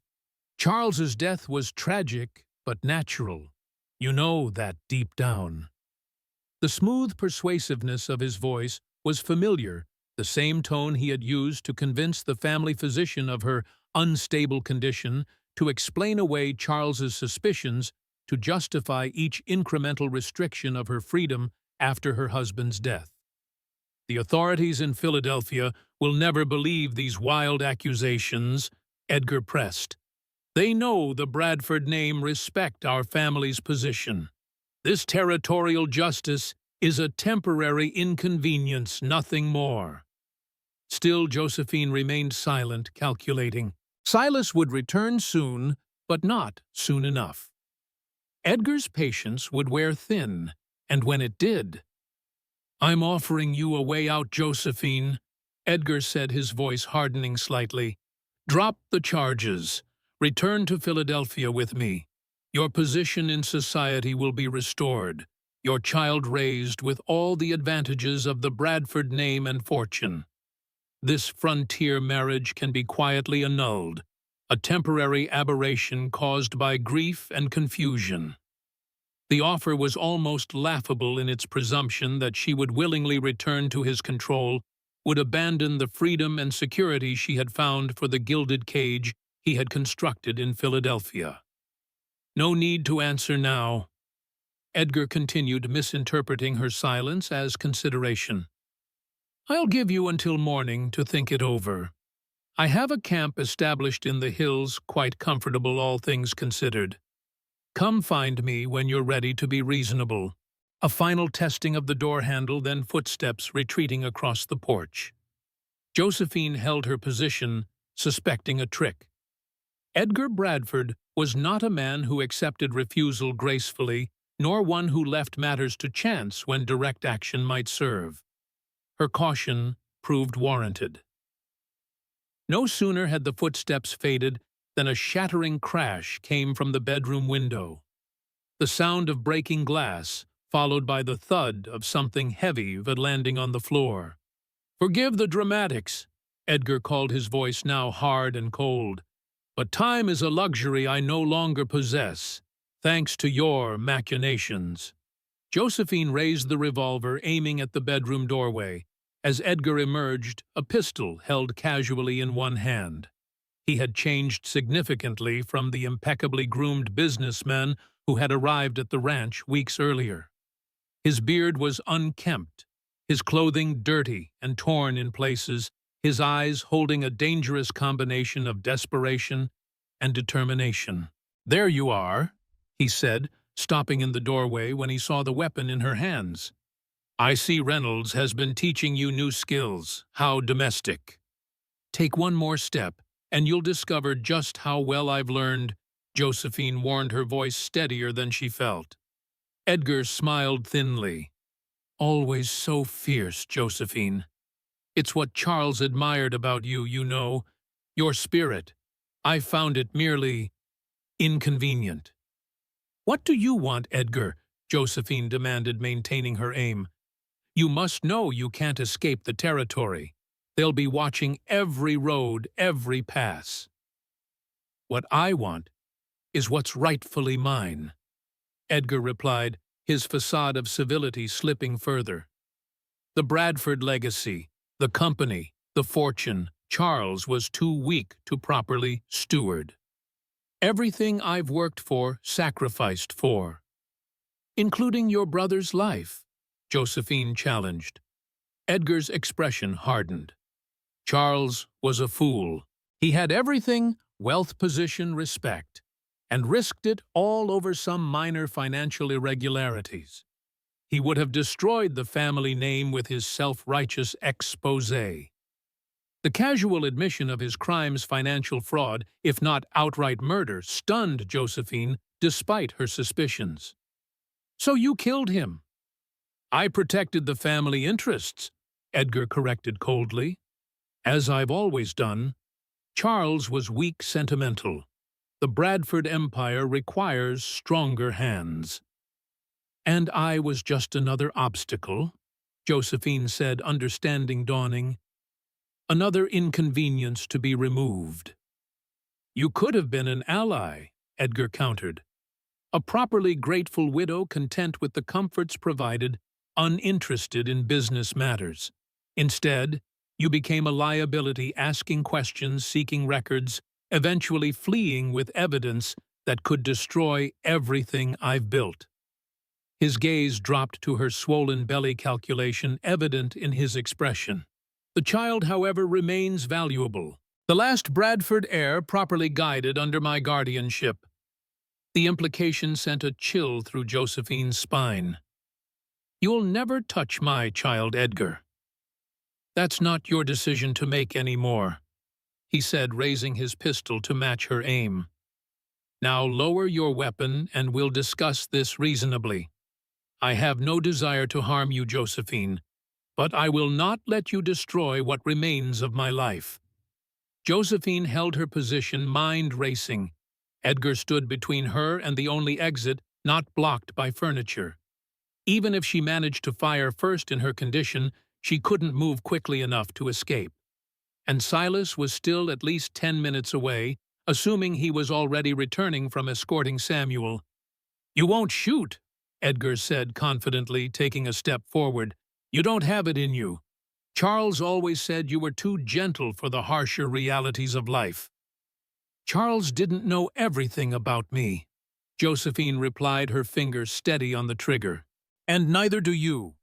Charles's death was tragic but natural. You know that deep down." The smooth persuasiveness of his voice was familiar, the same tone he had used to convince the family physician of her unstable condition, to explain away Charles's suspicions, to justify each incremental restriction of her freedom after her husband's death. "The authorities in Philadelphia will never believe these wild accusations," Edgar pressed. "They know the Bradford name, respect our family's position. This territorial justice is a temporary inconvenience, nothing more." Still, Josephine remained silent, calculating. Silas would return soon, but not soon enough. Edgar's patience would wear thin, and when it did— "I'm offering you a way out, Josephine," Edgar said, his voice hardening slightly. "Drop the charges. Return to Philadelphia with me. Your position in society will be restored, your child raised with all the advantages of the Bradford name and fortune. This frontier marriage can be quietly annulled, a temporary aberration caused by grief and confusion." The offer was almost laughable in its presumption that she would willingly return to his control, would abandon the freedom and security she had found for the gilded cage he had constructed in Philadelphia. "No need to answer now." Edgar continued, misinterpreting her silence as consideration. "I'll give you until morning to think it over. I have a camp established in the hills, quite comfortable, all things considered. Come find me when you're ready to be reasonable." A final testing of the door handle, then footsteps retreating across the porch. Josephine held her position, suspecting a trick. Edgar Bradford was not a man who accepted refusal gracefully, nor one who left matters to chance when direct action might serve. Her caution proved warranted. No sooner had the footsteps faded than a shattering crash came from the bedroom window. The sound of breaking glass, followed by the thud of something heavy landing on the floor. "Forgive the dramatics," Edgar called, his voice now hard and cold. "But time is a luxury I no longer possess, thanks to your machinations." Josephine raised the revolver, aiming at the bedroom doorway. As Edgar emerged, a pistol held casually in one hand. He had changed significantly from the impeccably groomed businessman who had arrived at the ranch weeks earlier. His beard was unkempt, his clothing dirty and torn in places, his eyes holding a dangerous combination of desperation and determination. "There you are," he said, stopping in the doorway when he saw the weapon in her hands. "I see Reynolds has been teaching you new skills. How domestic." "Take one more step, and you'll discover just how well I've learned," Josephine warned, her voice steadier than she felt. Edgar smiled thinly. "Always so fierce, Josephine. It's what Charles admired about you, you know. Your spirit. I found it merely inconvenient." "What do you want, Edgar?" Josephine demanded, maintaining her aim. "You must know you can't escape the territory. They'll be watching every road, every pass." What I want is what's rightfully mine, Edgar replied, his facade of civility slipping further. The Bradford legacy, the company, the fortune, Charles was too weak to properly steward. Everything I've worked for, sacrificed for. Including your brother's life, Josephine challenged. Edgar's expression hardened. Charles was a fool. He had everything, wealth, position, respect, and risked it all over some minor financial irregularities. He would have destroyed the family name with his self-righteous exposé. The casual admission of his crime's financial fraud, if not outright murder, stunned Josephine despite her suspicions. So you killed him. I protected the family interests, Edgar corrected coldly. As I've always done. Charles was weak sentimental. The Bradford Empire requires stronger hands. And I was just another obstacle, Josephine said, understanding dawning. Another inconvenience to be removed. You could have been an ally, Edgar countered. A properly grateful widow content with the comforts provided, uninterested in business matters. Instead, you became a liability, asking questions, seeking records, eventually fleeing with evidence that could destroy everything I've built. His gaze dropped to her swollen belly, calculation evident in his expression. The child, however, remains valuable. The last Bradford heir properly guided under my guardianship. The implication sent a chill through Josephine's spine. You'll never touch my child, Edgar. That's not your decision to make anymore, he said, raising his pistol to match her aim. Now lower your weapon and we'll discuss this reasonably. I have no desire to harm you, Josephine, but I will not let you destroy what remains of my life. Josephine held her position, mind racing. Edgar stood between her and the only exit, not blocked by furniture. Even if she managed to fire first in her condition, she couldn't move quickly enough to escape. And Silas was still at least 10 minutes away, assuming he was already returning from escorting Samuel. You won't shoot, Edgar said confidently, taking a step forward. You don't have it in you. Charles always said you were too gentle for the harsher realities of life. Charles didn't know everything about me, Josephine replied, her finger steady on the trigger. And neither do you.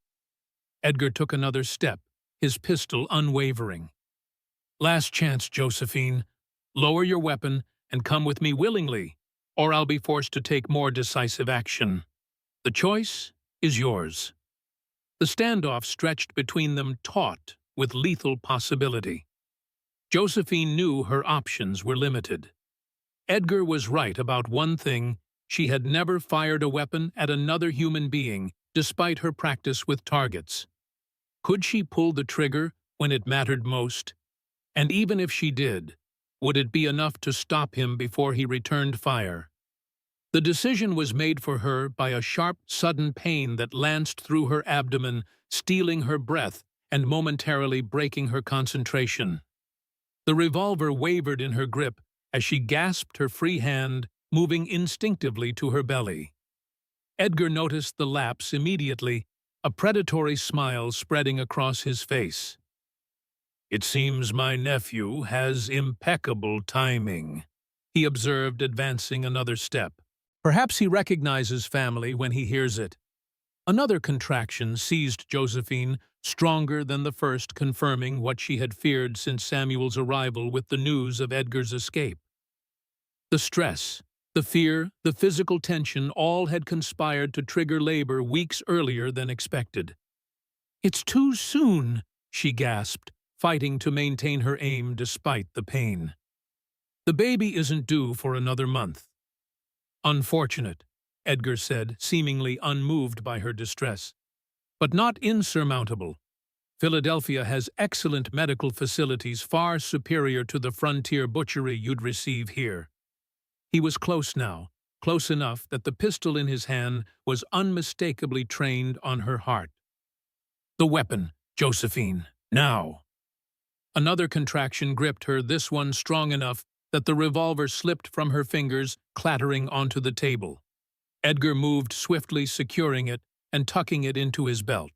Edgar took another step, his pistol unwavering. Last chance, Josephine. Lower your weapon and come with me willingly, or I'll be forced to take more decisive action. The choice is yours. The standoff stretched between them, taut with lethal possibility. Josephine knew her options were limited. Edgar was right about one thing: she had never fired a weapon at another human being, despite her practice with targets. Could she pull the trigger when it mattered most? And even if she did, would it be enough to stop him before he returned fire? The decision was made for her by a sharp, sudden pain that lanced through her abdomen, stealing her breath and momentarily breaking her concentration. The revolver wavered in her grip as she gasped, her free hand moving instinctively to her belly. Edgar noticed the lapse immediately, a predatory smile spreading across his face. It seems my nephew has impeccable timing, he observed, advancing another step. Perhaps he recognizes family when he hears it. Another contraction seized Josephine, stronger than the first, confirming what she had feared since Samuel's arrival with the news of Edgar's escape. The stress, the fear, the physical tension all had conspired to trigger labor weeks earlier than expected. It's too soon, she gasped, fighting to maintain her aim despite the pain. The baby isn't due for another month. Unfortunate, Edgar said, seemingly unmoved by her distress. But not insurmountable. Philadelphia has excellent medical facilities far superior to the frontier butchery you'd receive here. He was close now, close enough that the pistol in his hand was unmistakably trained on her heart. The weapon, Josephine, now. Another contraction gripped her, this one strong enough that the revolver slipped from her fingers, clattering onto the table. Edgar moved swiftly, securing it and tucking it into his belt.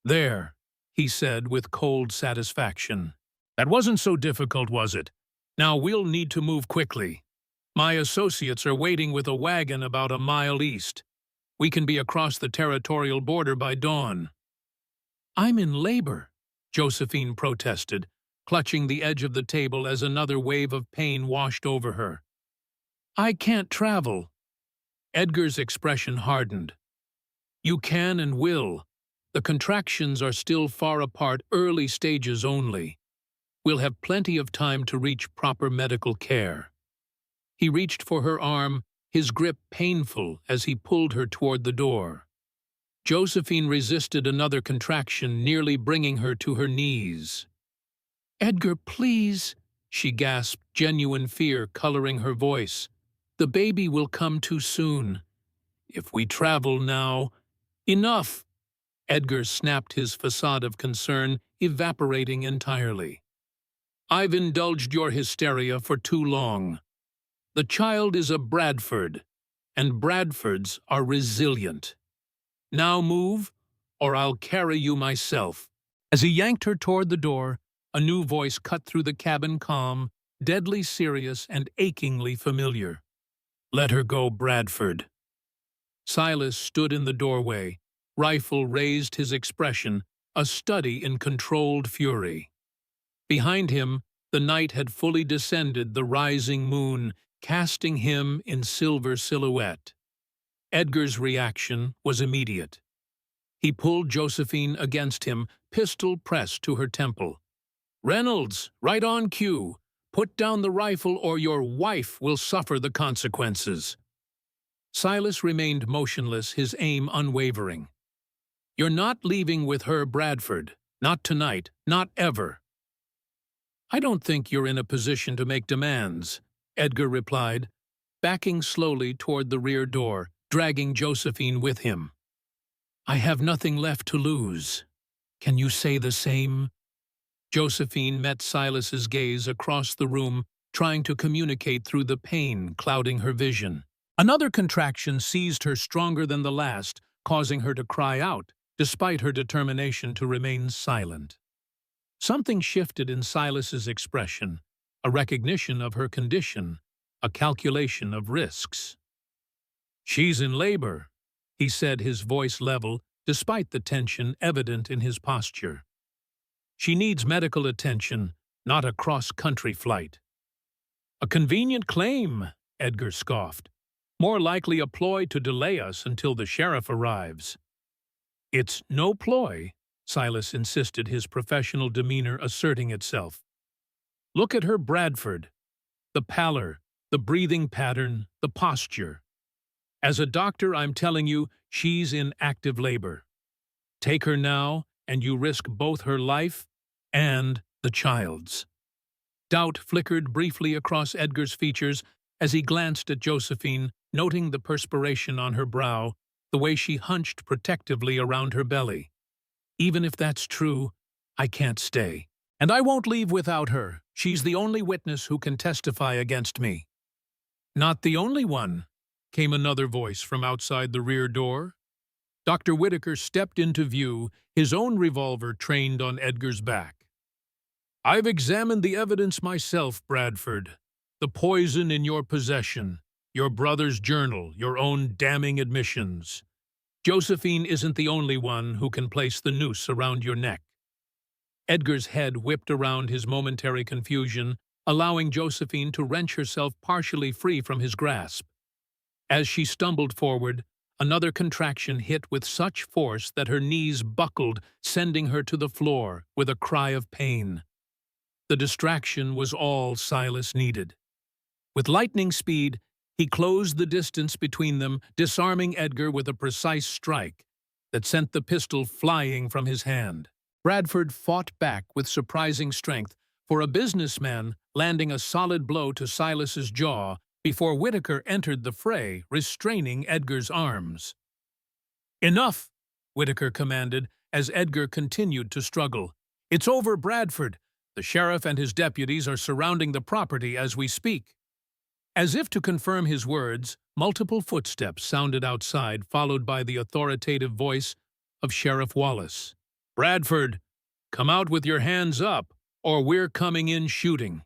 "There," he said with cold satisfaction. "That wasn't so difficult, was it? Now we'll need to move quickly. My associates are waiting with a wagon about a mile east. We can be across the territorial border by dawn." "I'm in labor," Josephine protested, clutching the edge of the table as another wave of pain washed over her. "I can't travel." Edgar's expression hardened. "You can and will. The contractions are still far apart, early stages only. We'll have plenty of time to reach proper medical care." He reached for her arm, his grip painful as he pulled her toward the door. Josephine resisted another contraction, nearly bringing her to her knees. "Edgar, please," she gasped, genuine fear coloring her voice. "The baby will come too soon. If we travel now—" "Enough!" Edgar snapped, his facade of concern evaporating entirely. "I've indulged your hysteria for too long. The child is a Bradford, and Bradfords are resilient. Now move, or I'll carry you myself." As he yanked her toward the door, a new voice cut through the cabin calm, deadly serious and achingly familiar. "Let her go, Bradford." Silas stood in the doorway, rifle raised, his expression a study in controlled fury. Behind him, the night had fully descended, the rising moon casting him in silver silhouette. Edgar's reaction was immediate. He pulled Josephine against him, pistol pressed to her temple. "Reynolds, right on cue. Put down the rifle or your wife will suffer the consequences." Silas remained motionless, his aim unwavering. "You're not leaving with her, Bradford. Not tonight, not ever." "I don't think you're in a position to make demands," Edgar replied, backing slowly toward the rear door, dragging Josephine with him. "I have nothing left to lose. Can you say the same?" Josephine met Silas's gaze across the room, trying to communicate through the pain clouding her vision. Another contraction seized her stronger than the last, causing her to cry out, despite her determination to remain silent. Something shifted in Silas's expression, a recognition of her condition, a calculation of risks. "She's in labor," he said, his voice level, despite the tension evident in his posture. "She needs medical attention, not a cross-country flight." "A convenient claim," Edgar scoffed. "More likely a ploy to delay us until the sheriff arrives." "It's no ploy," Silas insisted, his professional demeanor asserting itself. "Look at her, Bradford. The pallor, the breathing pattern, the posture. As a doctor, I'm telling you, she's in active labor. Take her now, and you risk both her life and the child's." Doubt flickered briefly across Edgar's features as he glanced at Josephine, noting the perspiration on her brow, the way she hunched protectively around her belly. "Even if that's true, I can't stay. And I won't leave without her. She's the only witness who can testify against me." "Not the only one," came another voice from outside the rear door. Dr. Whitaker stepped into view, his own revolver trained on Edgar's back. "I've examined the evidence myself, Bradford. The poison in your possession, your brother's journal, your own damning admissions. Josephine isn't the only one who can place the noose around your neck." Edgar's head whipped around his momentary confusion, allowing Josephine to wrench herself partially free from his grasp. As she stumbled forward, another contraction hit with such force that her knees buckled, sending her to the floor with a cry of pain. The distraction was all Silas needed. With lightning speed, he closed the distance between them, disarming Edgar with a precise strike that sent the pistol flying from his hand. Bradford fought back with surprising strength, for a businessman, landing a solid blow to Silas's jaw before Whitaker entered the fray, restraining Edgar's arms. "Enough!" Whitaker commanded as Edgar continued to struggle. "It's over, Bradford. The sheriff and his deputies are surrounding the property as we speak." As if to confirm his words, multiple footsteps sounded outside, followed by the authoritative voice of Sheriff Wallace. "Bradford, come out with your hands up, or we're coming in shooting."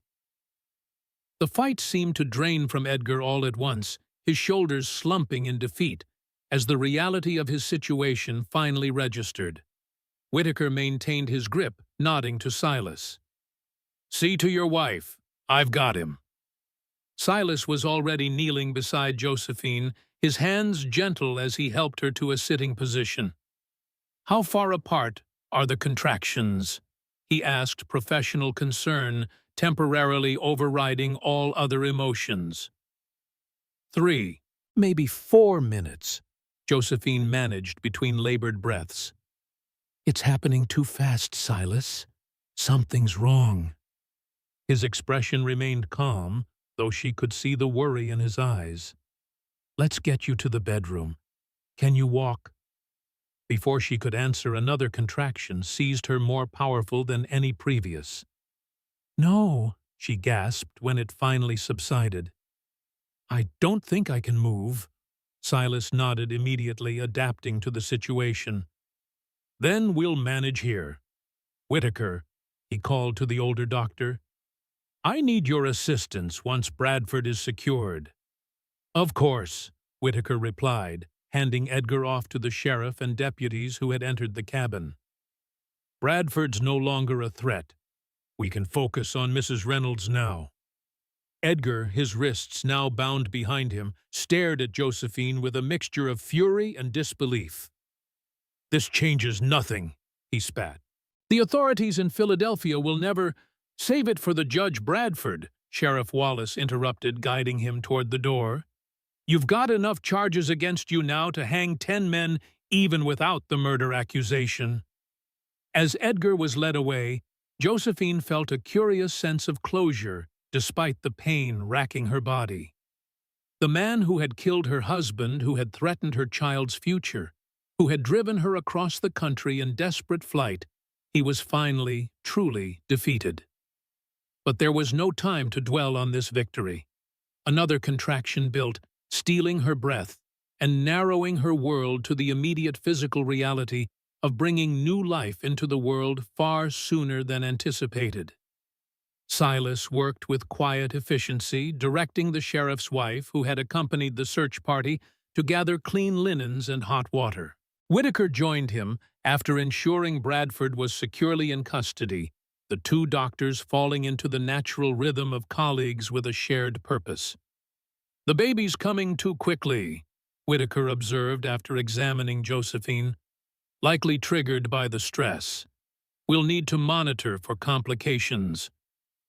The fight seemed to drain from Edgar all at once, his shoulders slumping in defeat, as the reality of his situation finally registered. Whitaker maintained his grip, nodding to Silas. "See to your wife. I've got him." Silas was already kneeling beside Josephine, his hands gentle as he helped her to a sitting position. "How far apart are the contractions?" he asked, professional concern temporarily overriding all other emotions. 3, maybe 4 minutes, Josephine managed between labored breaths. "It's happening too fast, Silas. Something's wrong." His expression remained calm, though she could see the worry in his eyes. "Let's get you to the bedroom. Can you walk?" Before she could answer, another contraction seized her more powerful than any previous. "No," she gasped when it finally subsided. "I don't think I can move." Silas nodded immediately, adapting to the situation. "Then we'll manage here. Whitaker," he called to the older doctor, "I need your assistance once Bradford is secured." "Of course," Whitaker replied, handing Edgar off to the sheriff and deputies who had entered the cabin. "Bradford's no longer a threat. We can focus on Mrs. Reynolds now." Edgar, his wrists now bound behind him, stared at Josephine with a mixture of fury and disbelief. "This changes nothing," he spat. "The authorities in Philadelphia will never—" "Save it for the Judge Bradford," Sheriff Wallace interrupted, guiding him toward the door. "You've got enough charges against you now to hang 10 men even without the murder accusation." As Edgar was led away, Josephine felt a curious sense of closure despite the pain racking her body. The man who had killed her husband, who had threatened her child's future, who had driven her across the country in desperate flight, he was finally, truly defeated. But there was no time to dwell on this victory. Another contraction built, stealing her breath and narrowing her world to the immediate physical reality of bringing new life into the world far sooner than anticipated. Silas worked with quiet efficiency, directing the sheriff's wife, who had accompanied the search party, to gather clean linens and hot water. Whitaker joined him after ensuring Bradford was securely in custody, the two doctors falling into the natural rhythm of colleagues with a shared purpose. "The baby's coming too quickly," Whitaker observed after examining Josephine, "likely triggered by the stress. We'll need to monitor for complications."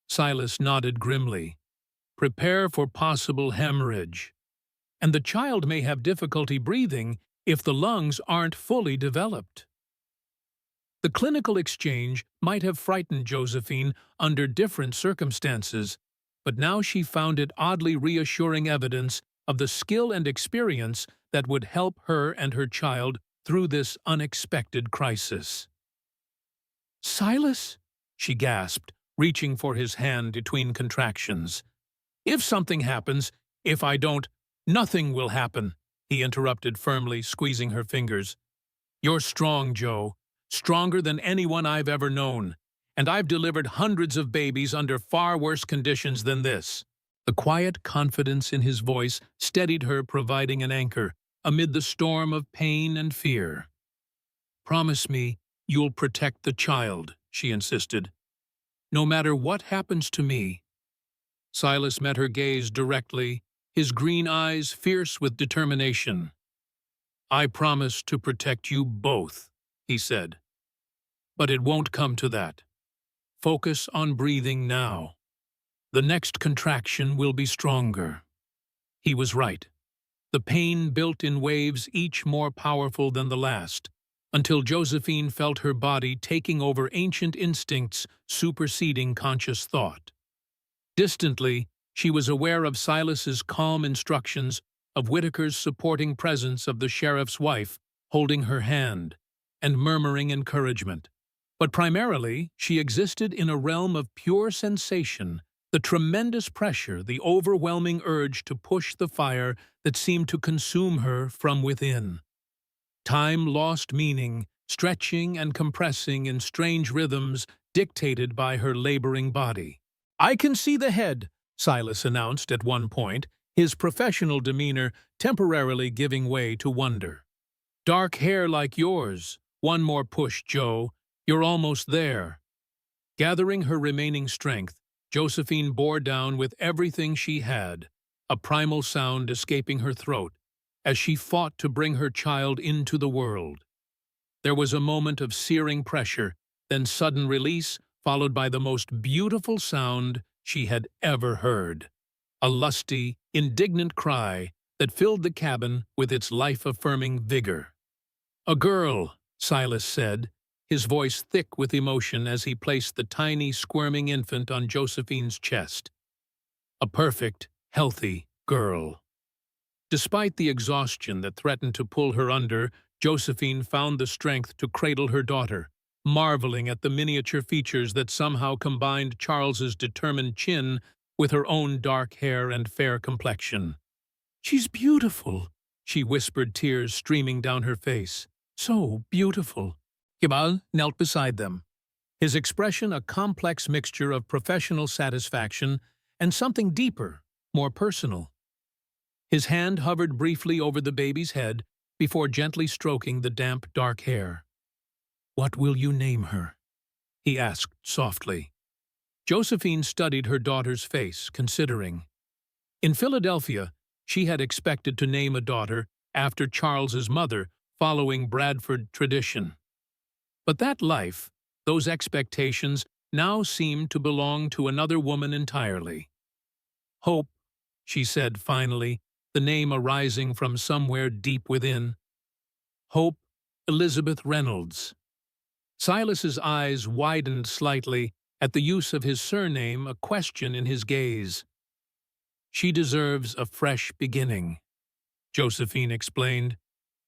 Silas nodded grimly. "Prepare for possible hemorrhage. And the child may have difficulty breathing if the lungs aren't fully developed." The clinical exchange might have frightened Josephine under different circumstances, but now she found it oddly reassuring evidence of the skill and experience that would help her and her child through this unexpected crisis. "Silas?" she gasped, reaching for his hand between contractions. "If something happens, if I don't—" "Nothing will happen," he interrupted firmly, squeezing her fingers. "You're strong, Joe. Stronger than anyone I've ever known, and I've delivered hundreds of babies under far worse conditions than this." The quiet confidence in his voice steadied her, providing an anchor amid the storm of pain and fear. "Promise me you'll protect the child," she insisted. "No matter what happens to me." Silas met her gaze directly, his green eyes fierce with determination. "I promise to protect you both," he said. "But it won't come to that. Focus on breathing now. The next contraction will be stronger." He was right. The pain built in waves, each more powerful than the last, until Josephine felt her body taking over, ancient instincts superseding conscious thought. Distantly, she was aware of Silas's calm instructions, of Whitaker's supporting presence, of the sheriff's wife holding her hand and murmuring encouragement. But primarily, she existed in a realm of pure sensation, the tremendous pressure, the overwhelming urge to push the fire that seemed to consume her from within. Time lost meaning, stretching and compressing in strange rhythms dictated by her laboring body. "I can see the head," Silas announced at one point, his professional demeanor temporarily giving way to wonder. "Dark hair like yours. One more push, Joe. You're almost there." Gathering her remaining strength, Josephine bore down with everything she had, a primal sound escaping her throat, as she fought to bring her child into the world. There was a moment of searing pressure, then sudden release, followed by the most beautiful sound she had ever heard. A lusty, indignant cry that filled the cabin with its life-affirming vigor. "A girl," Silas said, his voice thick with emotion as he placed the tiny, squirming infant on Josephine's chest. "A perfect, healthy girl." Despite the exhaustion that threatened to pull her under, Josephine found the strength to cradle her daughter, marveling at the miniature features that somehow combined Charles's determined chin with her own dark hair and fair complexion. "She's beautiful," she whispered, tears streaming down her face. "So beautiful." Kemal knelt beside them, his expression a complex mixture of professional satisfaction and something deeper, more personal. His hand hovered briefly over the baby's head before gently stroking the damp, dark hair. "What will you name her?" he asked softly. Josephine studied her daughter's face, considering. In Philadelphia, she had expected to name a daughter after Charles's mother, following Bradford tradition. But that life, those expectations, now seemed to belong to another woman entirely. "Hope," she said finally, the name arising from somewhere deep within. "Hope Elizabeth Reynolds." Silas's eyes widened slightly at the use of his surname, a question in his gaze. "She deserves a fresh beginning," Josephine explained,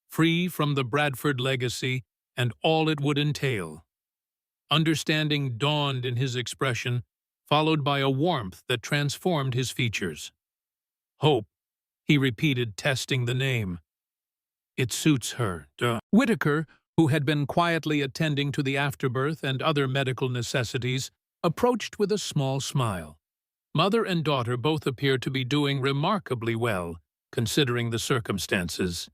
"free from the Bradford legacy and all it would entail." Understanding dawned in his expression, followed by a warmth that transformed his features. "Hope," he repeated, testing the name. "It suits her, duh." Whitaker, who had been quietly attending to the afterbirth and other medical necessities, approached with a small smile. Mother and daughter both appear to be doing remarkably well, considering the circumstances.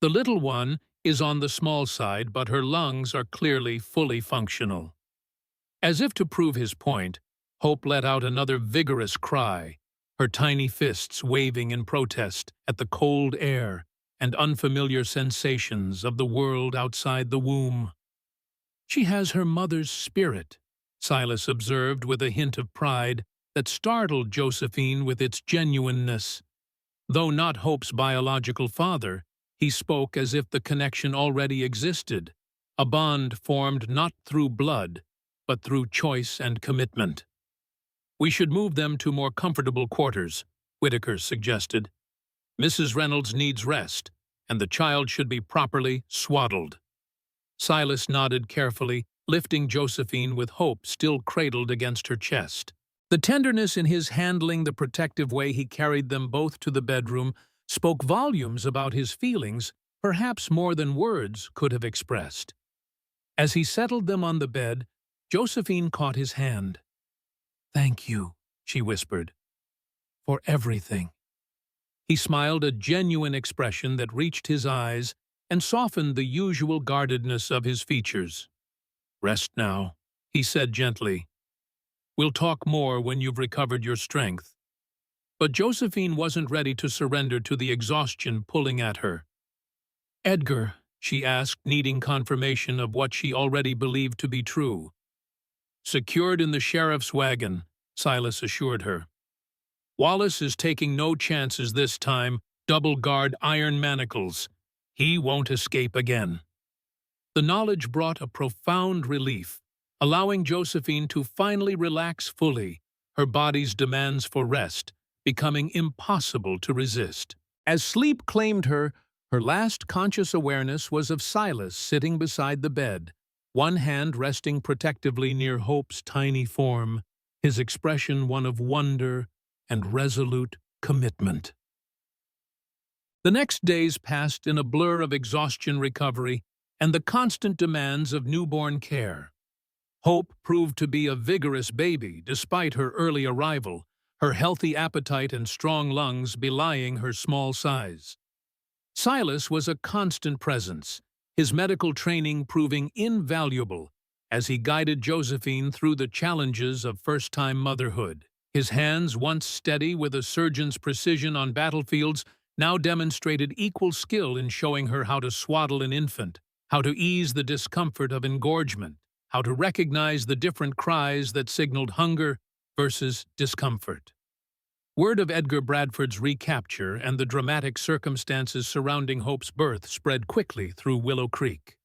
The little one is on the small side, but her lungs are clearly fully functional. As if to prove his point, Hope let out another vigorous cry, her tiny fists waving in protest at the cold air and unfamiliar sensations of the world outside the womb. "She has her mother's spirit," Silas observed with a hint of pride that startled Josephine with its genuineness. Though not Hope's biological father, he spoke as if the connection already existed, a bond formed not through blood, but through choice and commitment. "We should move them to more comfortable quarters," Whitaker suggested. "Mrs. Reynolds needs rest, and the child should be properly swaddled." Silas nodded carefully, lifting Josephine with Hope still cradled against her chest. The tenderness in his handling, the protective way he carried them both to the bedroom, spoke volumes about his feelings, perhaps more than words could have expressed. As he settled them on the bed, Josephine caught his hand. "Thank you," she whispered, "for everything." He smiled, a genuine expression that reached his eyes and softened the usual guardedness of his features. "Rest now," he said gently. "We'll talk more when you've recovered your strength." But Josephine wasn't ready to surrender to the exhaustion pulling at her. "Edgar," she asked, needing confirmation of what she already believed to be true. "Secured in the sheriff's wagon," Silas assured her. "Wallace is taking no chances this time, double-guard iron manacles. He won't escape again." The knowledge brought a profound relief, allowing Josephine to finally relax fully, her body's demands for rest becoming impossible to resist. As sleep claimed her, her last conscious awareness was of Silas sitting beside the bed, one hand resting protectively near Hope's tiny form, his expression one of wonder and resolute commitment. The next days passed in a blur of exhaustion recovery and the constant demands of newborn care. Hope proved to be a vigorous baby despite her early arrival, her healthy appetite and strong lungs belying her small size. Silas was a constant presence, his medical training proving invaluable as he guided Josephine through the challenges of first-time motherhood. His hands, once steady with a surgeon's precision on battlefields, now demonstrated equal skill in showing her how to swaddle an infant, how to ease the discomfort of engorgement, how to recognize the different cries that signaled hunger versus discomfort. Word of Edgar Bradford's recapture and the dramatic circumstances surrounding Hope's birth spread quickly through Willow Creek.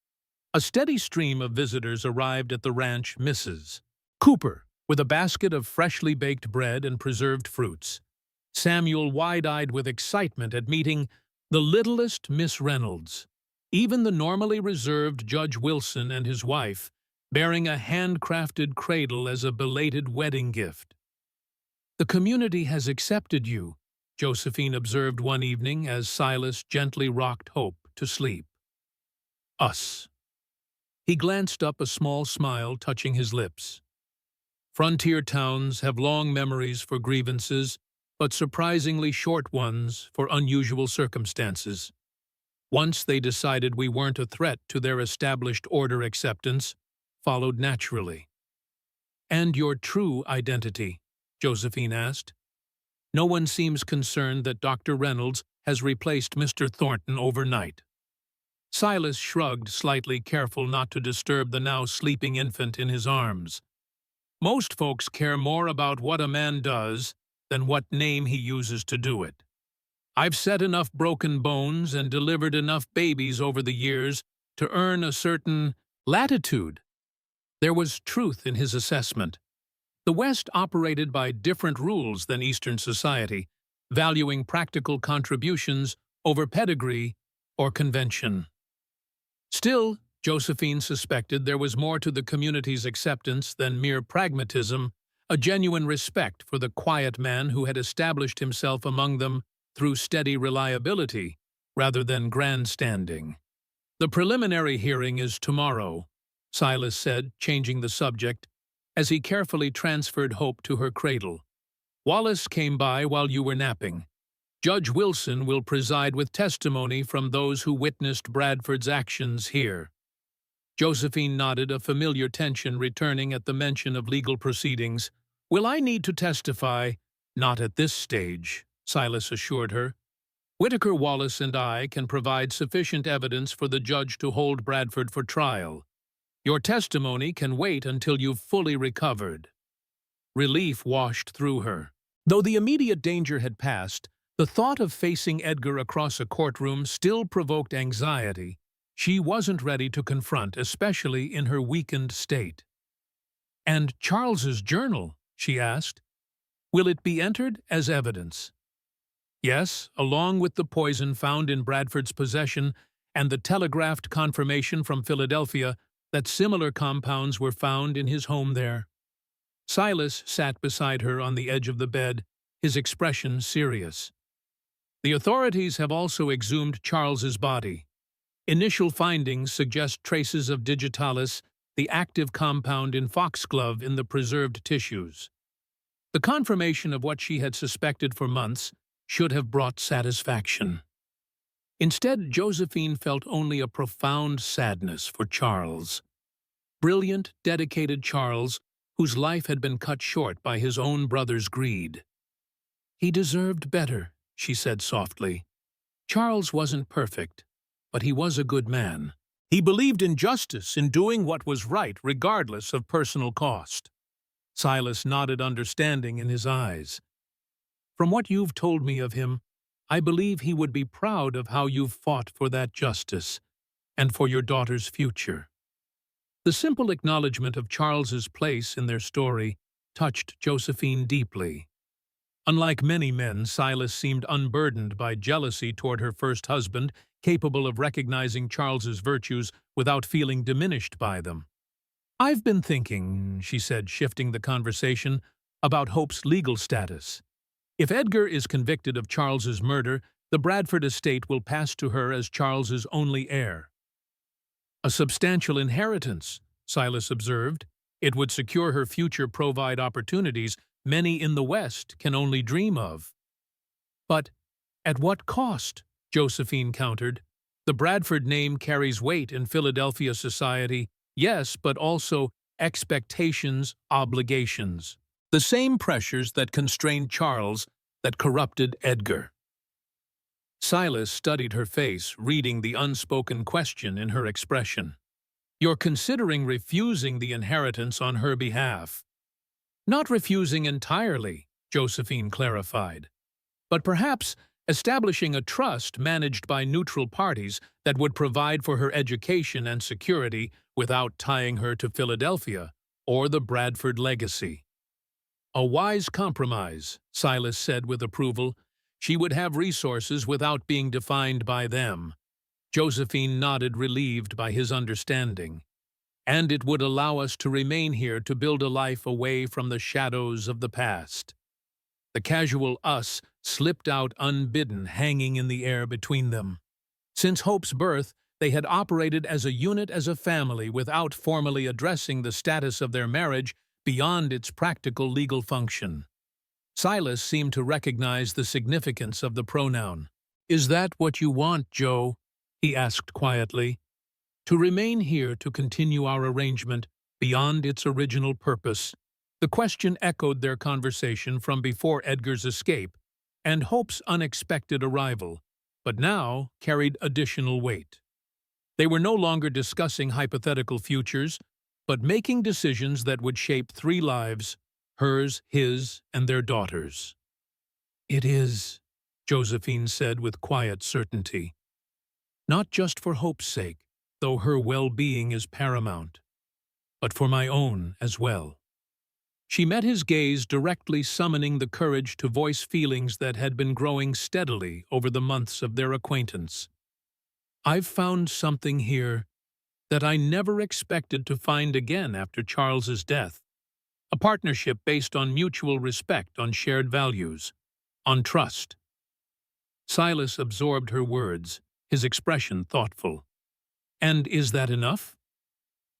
A steady stream of visitors arrived at the ranch Mrs. Cooper, with a basket of freshly baked bread and preserved fruits. Samuel wide-eyed with excitement at meeting the littlest Miss Reynolds. Even the normally reserved Judge Wilson and his wife, bearing a handcrafted cradle as a belated wedding gift. "The community has accepted you," Josephine observed one evening as Silas gently rocked Hope to sleep. "Us." He glanced up, a small smile touching his lips. Frontier towns have long memories for grievances, but surprisingly short ones for unusual circumstances. Once they decided we weren't a threat to their established order, acceptance followed naturally. "And your true identity?" Josephine asked. "No one seems concerned that Dr. Reynolds has replaced Mr. Thornton overnight." Silas shrugged, slightly careful not to disturb the now sleeping infant in his arms. "Most folks care more about what a man does than what name he uses to do it. I've set enough broken bones and delivered enough babies over the years to earn a certain latitude." There was truth in his assessment. The West operated by different rules than Eastern society, valuing practical contributions over pedigree or convention. Still, Josephine suspected there was more to the community's acceptance than mere pragmatism, a genuine respect for the quiet man who had established himself among them through steady reliability rather than grandstanding. "The preliminary hearing is tomorrow," Silas said, changing the subject, as he carefully transferred Hope to her cradle. "Wallace came by while you were napping. Judge Wilson will preside with testimony from those who witnessed Bradford's actions here." Josephine nodded, a familiar tension returning at the mention of legal proceedings. "Will I need to testify?" "Not at this stage," Silas assured her. "Whitaker Wallace and I can provide sufficient evidence for the judge to hold Bradford for trial. Your testimony can wait until you've fully recovered." Relief washed through her. Though the immediate danger had passed, the thought of facing Edgar across a courtroom still provoked anxiety she wasn't ready to confront, especially in her weakened state. "And Charles's journal?" she asked. "Will it be entered as evidence?" "Yes, along with the poison found in Bradford's possession and the telegraphed confirmation from Philadelphia that similar compounds were found in his home there." Silas sat beside her on the edge of the bed, his expression serious. "The authorities have also exhumed Charles's body. Initial findings suggest traces of digitalis, the active compound in foxglove, in the preserved tissues. The confirmation of what she had suspected for months should have brought satisfaction." Instead, Josephine felt only a profound sadness for Charles. Brilliant, dedicated Charles, whose life had been cut short by his own brother's greed. "He deserved better," she said softly. "Charles wasn't perfect, but he was a good man. He believed in justice, in doing what was right regardless of personal cost." Silas nodded, understanding in his eyes. "From what you've told me of him, I believe he would be proud of how you've fought for that justice and for your daughter's future." The simple acknowledgement of Charles's place in their story touched Josephine deeply. Unlike many men, Silas seemed unburdened by jealousy toward her first husband, capable of recognizing Charles's virtues without feeling diminished by them. I've been thinking, she said, shifting the conversation, about Hope's legal status. If Edgar is convicted of Charles's murder, the Bradford estate will pass to her as Charles's only heir. A substantial inheritance, Silas observed. It would secure her future provide opportunities many in the West can only dream of. But at what cost? Josephine countered. The Bradford name carries weight in Philadelphia society, yes, but also expectations, obligations. The same pressures that constrained Charles, that corrupted Edgar. Silas studied her face, reading the unspoken question in her expression. You're considering refusing the inheritance on her behalf. Not refusing entirely, Josephine clarified, but perhaps establishing a trust managed by neutral parties that would provide for her education and security without tying her to Philadelphia or the Bradford legacy. A wise compromise, Silas said with approval. She would have resources without being defined by them. Josephine nodded, relieved by his understanding. And it would allow us to remain here to build a life away from the shadows of the past. The casual us slipped out unbidden, hanging in the air between them. Since Hope's birth, they had operated as a unit, as a family, without formally addressing the status of their marriage beyond its practical legal function. Silas seemed to recognize the significance of the pronoun. "Is that what you want, Joe?" he asked quietly. "To remain here to continue our arrangement beyond its original purpose?" The question echoed their conversation from before Edgar's escape and Hope's unexpected arrival, but now carried additional weight. They were no longer discussing hypothetical futures, but making decisions that would shape 3 lives, hers, his, and their daughters. "It is," Josephine said with quiet certainty. "Not just for Hope's sake, though her well-being is paramount, but for my own as well." She met his gaze directly, summoning the courage to voice feelings that had been growing steadily over the months of their acquaintance. "I've found something here that I never expected to find again after Charles's death. A partnership based on mutual respect, on shared values, on trust." Silas absorbed her words, his expression thoughtful. "And is that enough?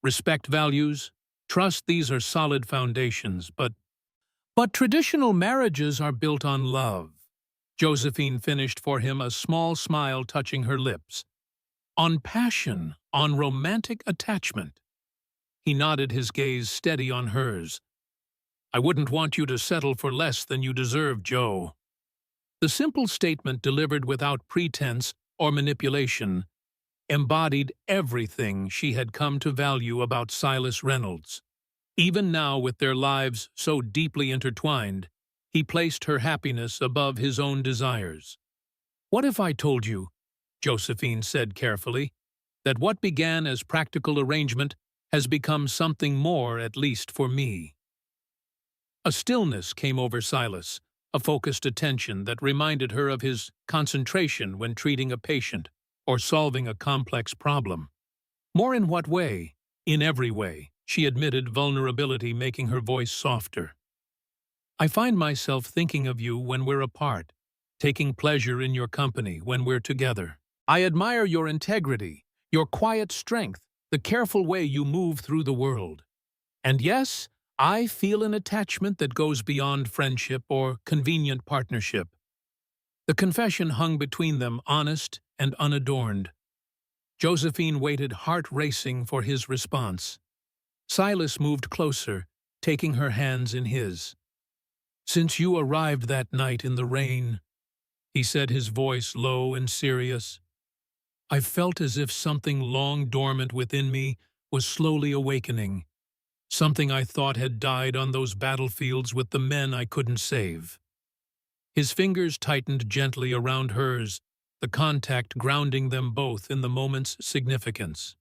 Respect, values, trust, these are solid foundations, but traditional marriages are built on love." Josephine finished for him, a small smile touching her lips. "On passion, on romantic attachment." He nodded, his gaze steady on hers. "I wouldn't want you to settle for less than you deserve, Joe." The simple statement, delivered without pretense or manipulation, embodied everything she had come to value about Silas Reynolds. Even now, with their lives so deeply intertwined, he placed her happiness above his own desires. "What if I told you," Josephine said carefully, "that what began as practical arrangement has become something more, at least for me?" A stillness came over Silas, a focused attention that reminded her of his concentration when treating a patient or solving a complex problem. "More in what way?" "In every way," she admitted, vulnerability making her voice softer. "I find myself thinking of you when we're apart, taking pleasure in your company when we're together. I admire your integrity, your quiet strength, the careful way you move through the world. And yes, I feel an attachment that goes beyond friendship or convenient partnership." The confession hung between them, honest and unadorned. Josephine waited, heart racing, for his response. Silas moved closer, taking her hands in his. "Since you arrived that night in the rain," he said, his voice low and serious, "I've felt as if something long dormant within me was slowly awakening. Something I thought had died on those battlefields with the men I couldn't save." His fingers tightened gently around hers, the contact grounding them both in the moment's significance.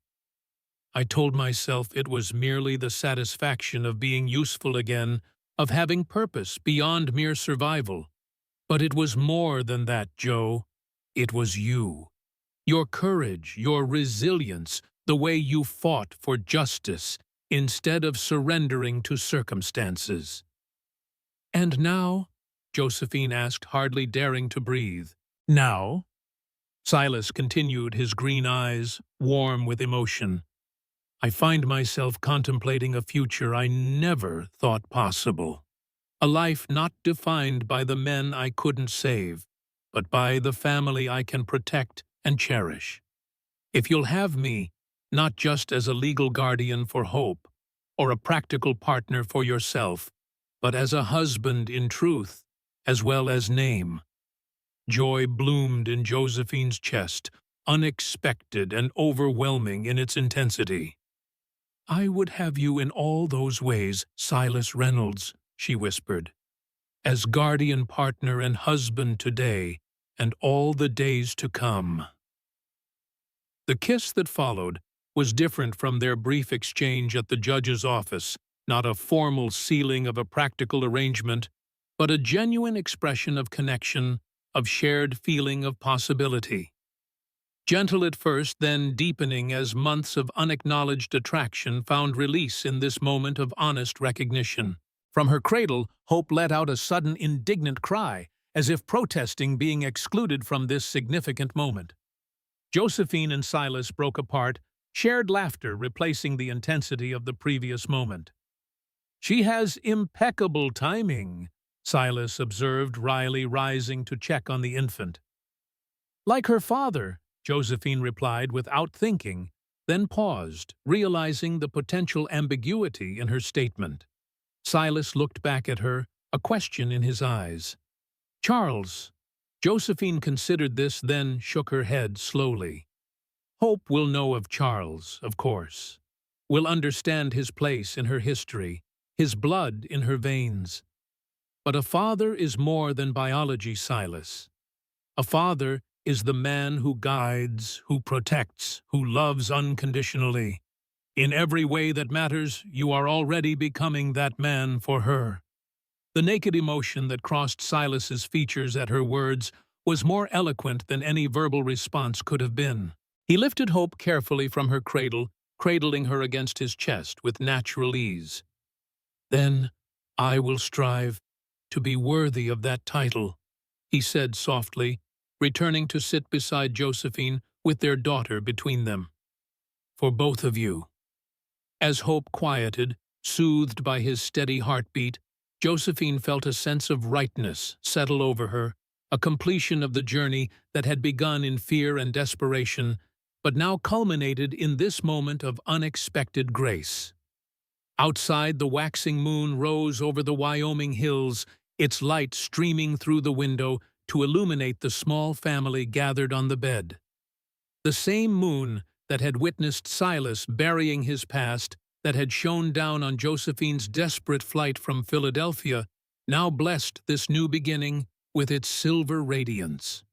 "I told myself it was merely the satisfaction of being useful again, of having purpose beyond mere survival. But it was more than that, Joe. It was you. Your courage, your resilience, the way you fought for justice, instead of surrendering to circumstances. "And now?" Josephine asked, hardly daring to breathe. "Now?" Silas continued, his green eyes warm with emotion. "I find myself contemplating a future I never thought possible. A life not defined by the men I couldn't save, but by the family I can protect and cherish. If you'll have me, not just as a legal guardian for Hope, or a practical partner for yourself, but as a husband in truth, as well as name." Joy bloomed in Josephine's chest, unexpected and overwhelming in its intensity. "I would have you in all those ways, Silas Reynolds," she whispered, "as guardian partner and husband today and all the days to come." The kiss that followed was different from their brief exchange at the judge's office, not a formal sealing of a practical arrangement, but a genuine expression of connection, of shared feeling of possibility. Gentle at first, then deepening as months of unacknowledged attraction found release in this moment of honest recognition. From her cradle, Hope let out a sudden indignant cry, as if protesting being excluded from this significant moment. Josephine and Silas broke apart, shared laughter replacing the intensity of the previous moment. "She has impeccable timing," Silas observed, wryly rising to check on the infant. "Like her father," Josephine replied without thinking, then paused, realizing the potential ambiguity in her statement. Silas looked back at her, a question in his eyes. "Charles." Josephine considered this, then shook her head slowly. "Hope will know of Charles, of course. Will understand his place in her history, his blood in her veins. But a father is more than biology, Silas. A father is the man who guides, who protects, who loves unconditionally. In every way that matters, you are already becoming that man for her." The naked emotion that crossed Silas's features at her words was more eloquent than any verbal response could have been. He lifted Hope carefully from her cradle, cradling her against his chest with natural ease. "Then I will strive to be worthy of that title," he said softly, returning to sit beside Josephine with their daughter between them. "For both of you." As Hope quieted, soothed by his steady heartbeat, Josephine felt a sense of rightness settle over her, a completion of the journey that had begun in fear and desperation, but now culminated in this moment of unexpected grace. Outside, the waxing moon rose over the Wyoming hills, its light streaming through the window to illuminate the small family gathered on the bed. The same moon that had witnessed Silas burying his past, that had shone down on Josephine's desperate flight from Philadelphia, now blessed this new beginning with its silver radiance.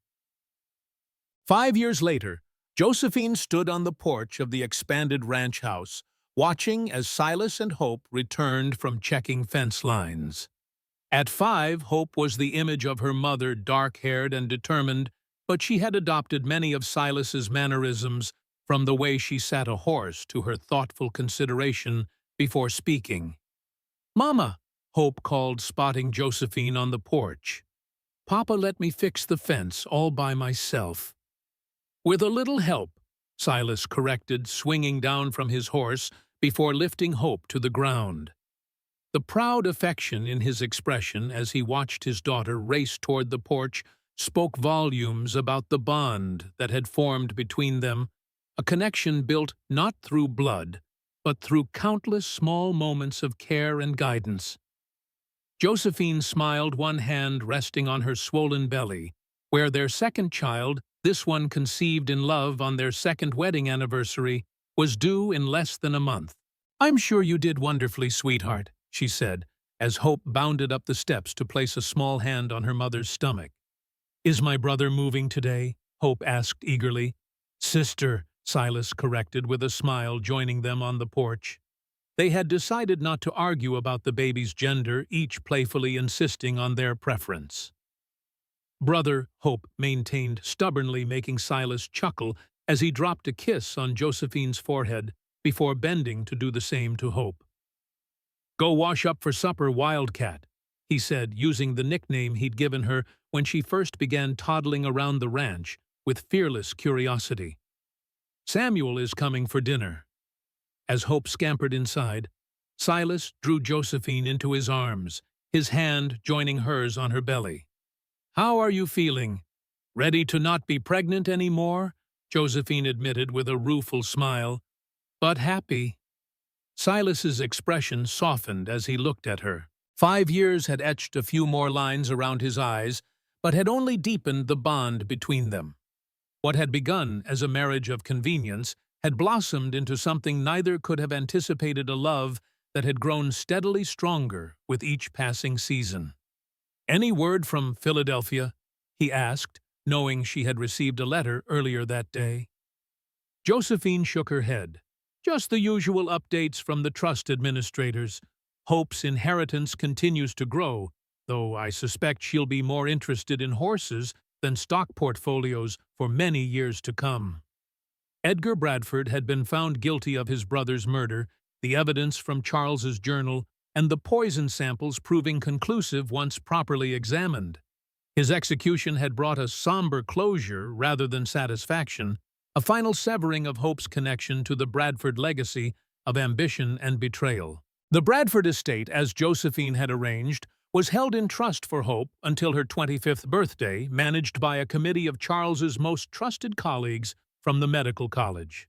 5 years later, Josephine stood on the porch of the expanded ranch house, watching as Silas and Hope returned from checking fence lines. At 5, Hope was the image of her mother, dark-haired and determined, but she had adopted many of Silas's mannerisms, from the way she sat a horse to her thoughtful consideration before speaking. "Mama," Hope called, spotting Josephine on the porch. "Papa let me fix the fence all by myself." "With a little help," Silas corrected, swinging down from his horse before lifting Hope to the ground. The proud affection in his expression as he watched his daughter race toward the porch spoke volumes about the bond that had formed between them, a connection built not through blood, but through countless small moments of care and guidance. Josephine smiled, one hand resting on her swollen belly, where their second child, this one conceived in love on their second wedding anniversary, was due in less than a month. "I'm sure you did wonderfully, sweetheart," she said, as Hope bounded up the steps to place a small hand on her mother's stomach. "Is my brother moving today?" Hope asked eagerly. "Sister," Silas corrected with a smile, joining them on the porch. They had decided not to argue about the baby's gender, each playfully insisting on their preference. "Brother," Hope maintained, stubbornly, making Silas chuckle as he dropped a kiss on Josephine's forehead. before bending to do the same to Hope. "Go wash up for supper, Wildcat," he said, using the nickname he'd given her when she first began toddling around the ranch with fearless curiosity. "Samuel is coming for dinner." As Hope scampered inside, Silas drew Josephine into his arms, his hand joining hers on her belly. "How are you feeling? Ready to not be pregnant anymore?" Josephine admitted with a rueful smile. "But happy." Silas's expression softened as he looked at her. 5 years had etched a few more lines around his eyes, but had only deepened the bond between them. What had begun as a marriage of convenience had blossomed into something neither could have anticipated, a love that had grown steadily stronger with each passing season. "Any word from Philadelphia?" he asked, knowing she had received a letter earlier that day. Josephine shook her head. "Just the usual updates from the trust administrators. Hope's inheritance continues to grow, though I suspect she'll be more interested in horses than stock portfolios for many years to come." Edgar Bradford had been found guilty of his brother's murder, the evidence from Charles's journal and the poison samples proving conclusive once properly examined. His execution had brought a somber closure rather than satisfaction, a final severing of Hope's connection to the Bradford legacy of ambition and betrayal. The Bradford estate, as Josephine had arranged, was held in trust for Hope until her 25th birthday, managed by a committee of Charles's most trusted colleagues from the medical college.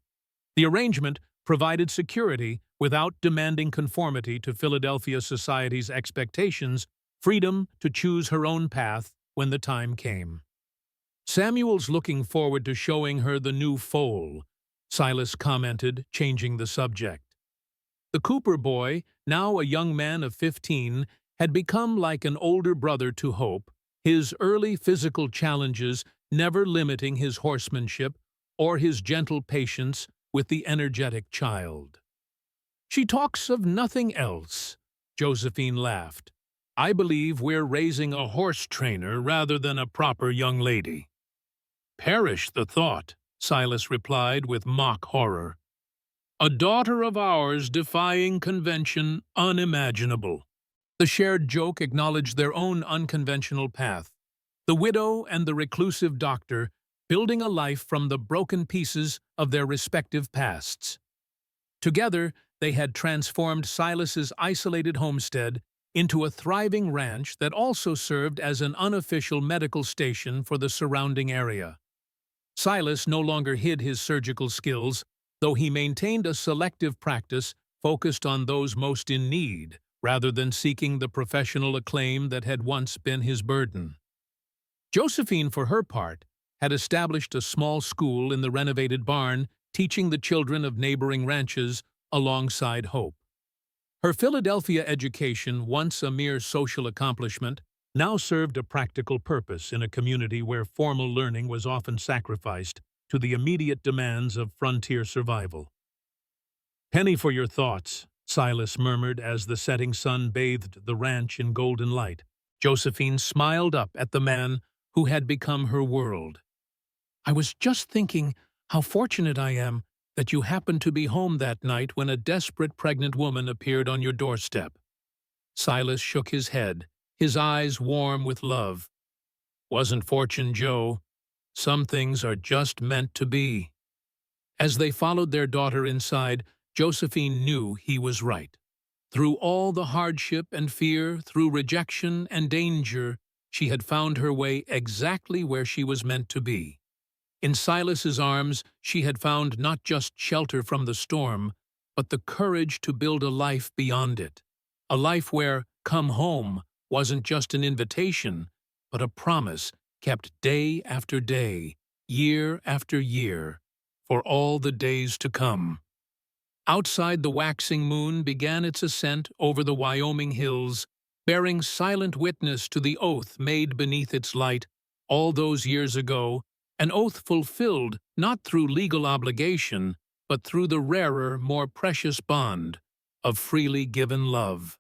The arrangement provided security without demanding conformity to Philadelphia society's expectations, freedom to choose her own path when the time came. "Samuel's looking forward to showing her the new foal," Silas commented, changing the subject. The Cooper boy, now a young man of 15, had become like an older brother to Hope, his early physical challenges never limiting his horsemanship or his gentle patience with the energetic child. "She talks of nothing else," Josephine laughed. "I believe we're raising a horse trainer rather than a proper young lady." "Perish the thought," Silas replied with mock horror. "A daughter of ours defying convention unimaginable." The shared joke acknowledged their own unconventional path, the widow and the reclusive doctor building a life from the broken pieces of their respective pasts. Together, they had transformed Silas's isolated homestead into a thriving ranch that also served as an unofficial medical station for the surrounding area. Silas no longer hid his surgical skills, though he maintained a selective practice focused on those most in need, rather than seeking the professional acclaim that had once been his burden. Josephine, for her part, had established a small school in the renovated barn, teaching the children of neighboring ranches alongside Hope. Her Philadelphia education, once a mere social accomplishment, now served a practical purpose in a community where formal learning was often sacrificed to the immediate demands of frontier survival. "Penny for your thoughts," Silas murmured as the setting sun bathed the ranch in golden light. Josephine smiled up at the man who had become her world. "I was just thinking how fortunate I am that you happened to be home that night when a desperate pregnant woman appeared on your doorstep." Silas shook his head, his eyes warm with love. "Wasn't fortune, Joe. Some things are just meant to be." As they followed their daughter inside, Josephine knew he was right. Through all the hardship and fear, through rejection and danger, she had found her way exactly where she was meant to be. In Silas's arms, she had found not just shelter from the storm, but the courage to build a life beyond it. A life where "come home" wasn't just an invitation, but a promise kept day after day, year after year, for all the days to come. Outside, the waxing moon began its ascent over the Wyoming hills, bearing silent witness to the oath made beneath its light all those years ago, an oath fulfilled not through legal obligation, but through the rarer, more precious bond of freely given love.